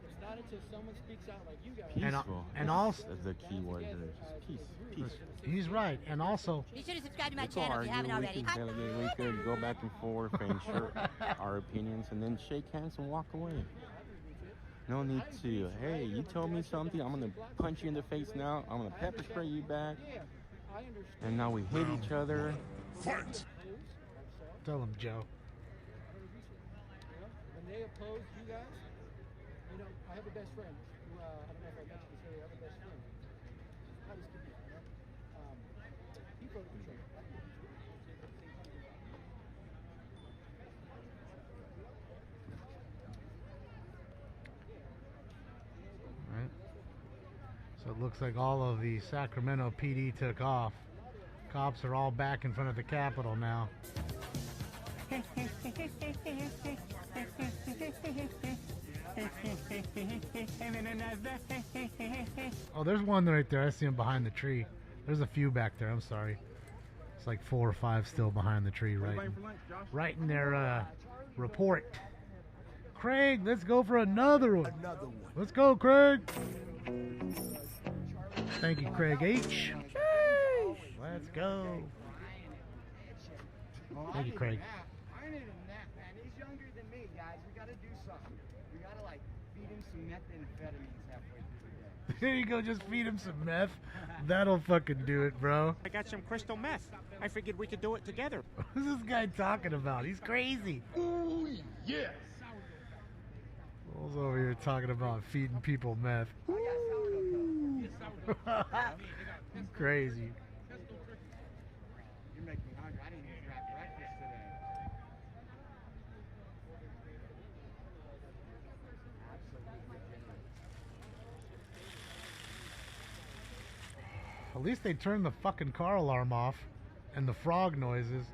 It's not until someone speaks out like you guys. Peaceful. And also, the key word here. Just peace. Peace. He's right. And also, Be sure to subscribe to my We can channel if you haven't argue, already. we can delegate, we could go back and forth and share our opinions and then shake hands and walk away. No need to, hey, you told me something, I'm going to punch you in the face now, I'm going to pepper spray you back, and now we hit each other. Fight! tell him, Joe. When they oppose you guys, you know, I have a best friend who, I don't know if I mentioned this earlier, I have a best friend. How does he do? He voted for Trump. Right. So it looks like all of the Sacramento PD took off. Cops are all back in front of the Capitol now. Oh, there's one right there. I see him behind the tree. There's a few back there. I'm sorry. It's like 4 or 5 still behind the tree, writing their report. Craig, let's go for another one. Let's go, Craig. Thank you, Craig H. Let's go. Thank you, Craig. I need a nap, man. He's younger than me, guys. some methamphetamines halfway through the day. There you go, just feed him some meth. That'll fucking do it, bro. I got some crystal meth. I figured we could do it together. What's this guy talking about? He's crazy. Ooh, yes. Who's over here talking about feeding people meth? He's crazy. You make me hungry. I didn't even have breakfast today. At least they turned the fucking car alarm off and the frog noises.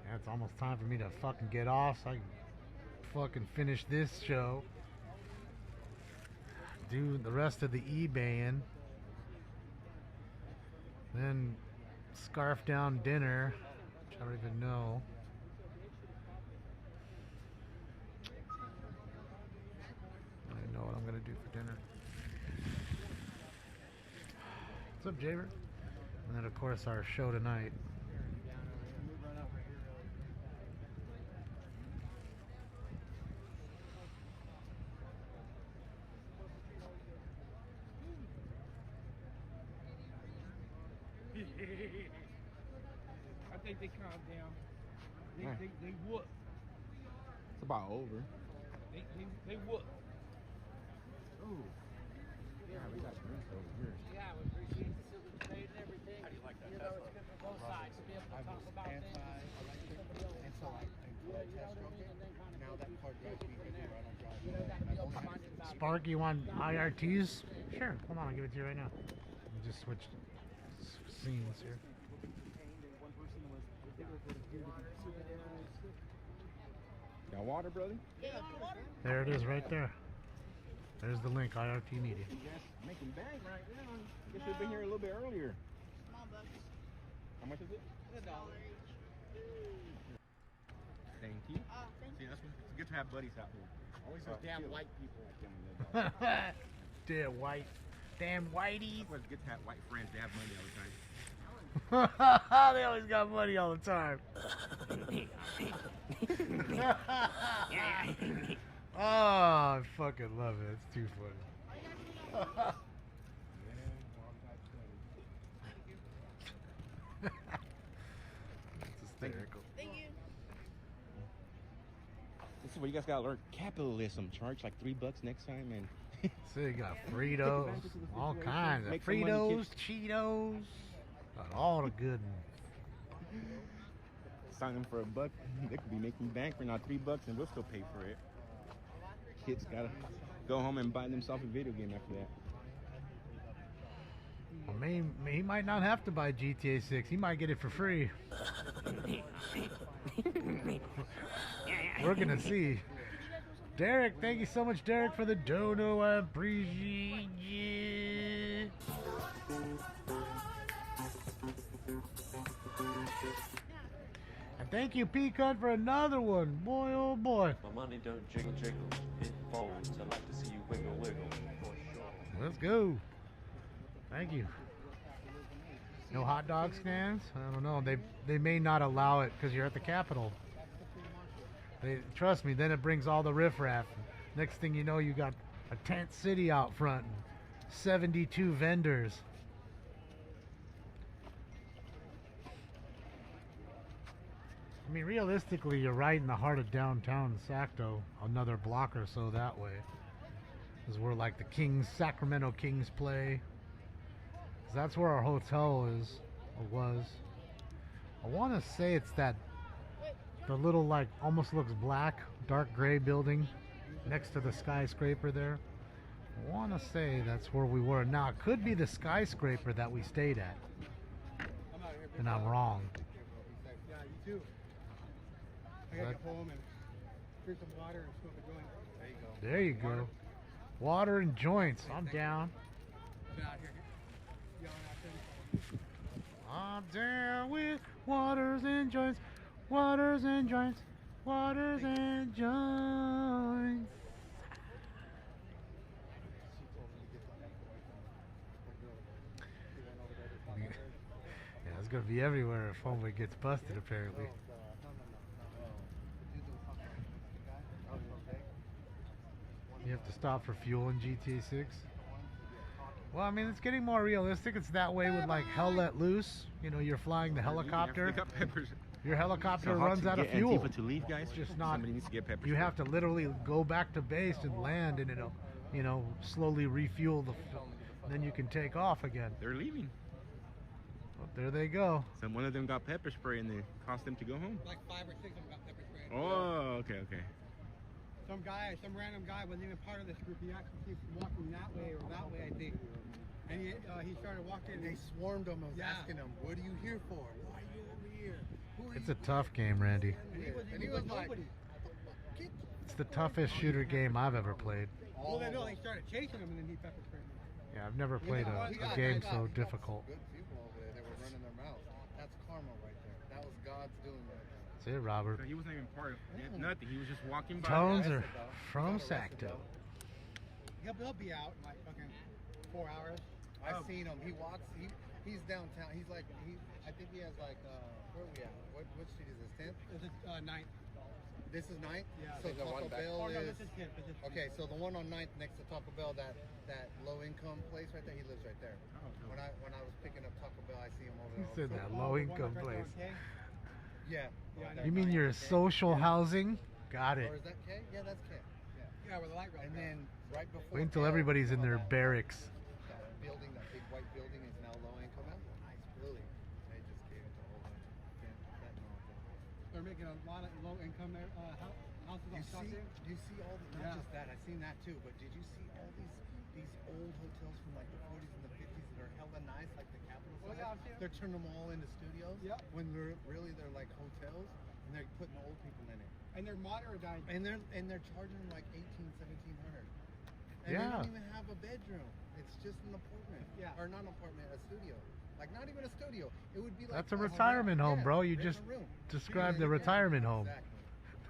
Yeah, it's almost time for me to fucking get off so I can fucking finish this show. Do the rest of the eBaying. Then scarf down dinner, which I don't even know. I don't know what I'm gonna do for dinner. What's up, Javer? And then of course our show tonight. I think they calmed down. They whoop. It's about over. They whoop. Ooh. Yeah, we got drinks over here. Yeah, we appreciate the silver trade and everything. How do you like that? You know, it's good for both sides to be able to talk about things. And so I test drove it. Now that car drives me everywhere. I don't drive. Spark, you want IRTs? Sure. Hold on, I'll give it to you right now. We just switched scenes here. Got water, brother? There it is, right there. There's the link, IRT media. You guys making bank right now. Guess you've been here a little bit earlier. How much is it? $1. Thank you. See, that's what, it's good to have buddies out here. Always those damn white people. Damn white. Damn whitey. That's why it's good to have white friends. They have money all the time. They always got money all the time. Oh, I fucking love it. It's too funny. It's hysterical. Thank you. This is what you guys gotta learn. Capitalism. Charge like $3 next time, and So you got Fritos, all kinds of Make some money, Fritos, Cheetos, got all the good ones. sign them for $1. They could be making bank for now $3, and we'll still pay for it. Kids gotta go home and buy themselves a video game after that. Well, he might not have to buy GTA 6. He might get it for free. We're gonna see. Derek, thank you so much, Derek, for the dono. I appreciate it. And thank you, Peacock, for another one. Boy, oh boy. My money don't jiggle jiggle, it folds. I like to see you wiggle wiggle. For sure. Let's go. Thank you. No hot dog stands? I don't know. They may not allow it because you're at the Capitol. Trust me, then it brings all the riffraff. Next thing you know, you got a tent city out front and 72 vendors. I mean, realistically, you're right in the heart of downtown Sacto, another block or so that way. Is where like the Sacramento Kings play. That's where our hotel is, or was. I want to say it's the little, like, almost looks black, dark gray building next to the skyscraper there. I want to say that's where we were. Now, it could be the skyscraper that we stayed at. And I'm wrong. Yeah, you too. I gotta get home and drink some water and smoke a joint. There you go. There you go. Water and joints. I'm down. Get out here. I'm down with waters and joints, waters and joints, waters and joints. gonna be everywhere if homeboy gets busted, apparently. You have to stop for fuel in GTA 6. Well, I mean, it's getting more realistic. It's that way with like Hell Let Loose. You know, you're flying the helicopter. They got peppers. Your helicopter So hot runs to out of get fuel. Antifa to leave, guys. It's just not. Somebody needs to get pepper You spray. have to literally go back to base and land, and it'll, you know, slowly refuel the. Then you can take off again. They're leaving. Well, there they go. Some one of them got pepper spray, and they caused them to go home. Like 5 or 6 of them got pepper spray. Oh, okay, okay. Some random guy wasn't even part of this group. He actually keeps walking that way or that way, I think. And he started walking. They swarmed him. I was asking him, "What are you here for? Why are you over here?" It's a tough game, Randy. And he was like, It's the toughest shooter game I've ever played. well, then no, he started chasing him and then he pepper sprayed him. Yeah, I've never played a game so difficult. Good people over there. They were running their mouths. That's karma right there. That was God's doing right there. That's it, Robert. So he wasn't even part of nothing. He was just walking by. Tones are from Sacto. He'll be out in like fucking 4 hours. I've seen him. He walks. He's downtown. He's like I think he has like where are we at? What street is this? 10th? This is 9th. This is 9th? Yeah. So Taco Bell no, is. this is 10th. This is 10th. Okay, so the one on 9th next to Taco Bell, that low income place right there, he lives right there. When I was picking up Taco Bell, I see him over He there. said that low income place. Yeah. You mean your social housing? Got it. Or is that K? Yeah, that's K. Yeah, where the light goes. And then right before. Wait until K, everybody's in their barracks. That building, that big white building, is now low income. That's a nice building. They just gave it to a whole bunch of They're making a lot of low income there houses on top there. You see all the, not just that, I've seen that too, but did you see all these old hotels from like the 40s and the 50s that are hella nice, like the Capitol Oh, size? yeah, I've seen They're turning them all into studios. Yeah. When really they're like hotels, and they're putting old people in it. And they're modernizing. And they're charging them like 1700. And they Yeah. don't even have a bedroom. It's just an apartment. Yeah. Or not an apartment, a studio. Like not even a studio. It would be like That's a retirement home, bro. You there's just a room. described the retirement home.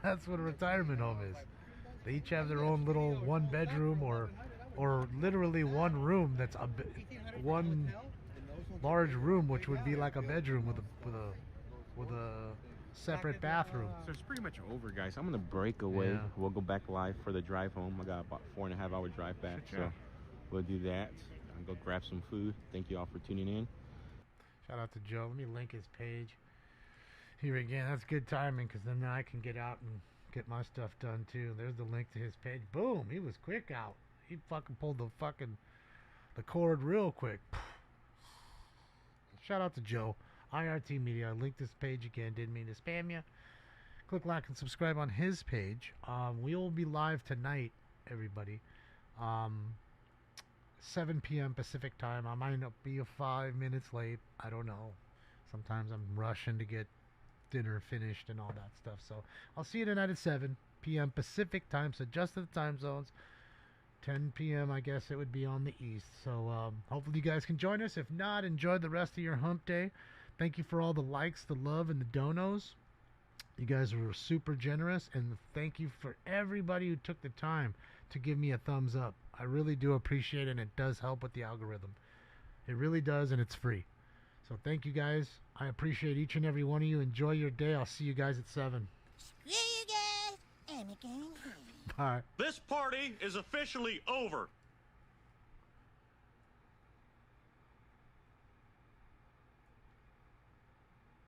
That's what a retirement home is. They each have their own little one bedroom or literally one room that's one large room, which would be like a bedroom with a separate bathroom. So it's pretty much over, guys. I'm gonna break away. Yeah. We'll go back live for the drive home. I got about 4.5 hour drive back, so we'll do that. I'll go grab some food. Thank you all for tuning in. Shout out to Joe. Let me link his page. Here again, that's good timing because then I can get out and get my stuff done too. There's the link to his page. Boom! He was quick out. He fucking pulled the cord real quick. Shout out to Joe. IRT Media. I linked this page again. Didn't mean to spam you. Click like and subscribe on his page. We will be live tonight, everybody. 7 p.m. Pacific time. I might be 5 minutes late. I don't know. Sometimes I'm rushing to get dinner finished and all that stuff. So I'll see you tonight at 7 p.m. Pacific time. So just the time zones. 10 p.m. I guess it would be on the east. So hopefully you guys can join us. If not, enjoy the rest of your hump day. Thank you for all the likes, the love, and the donos. You guys were super generous, and thank you for everybody who took the time to give me a thumbs up. I really do appreciate it, and it does help with the algorithm. It really does, and it's free. So thank you guys. I appreciate each and every one of you. Enjoy your day. I'll see you guys at 7. Screw you guys. I'm going home. Bye. This party is officially over.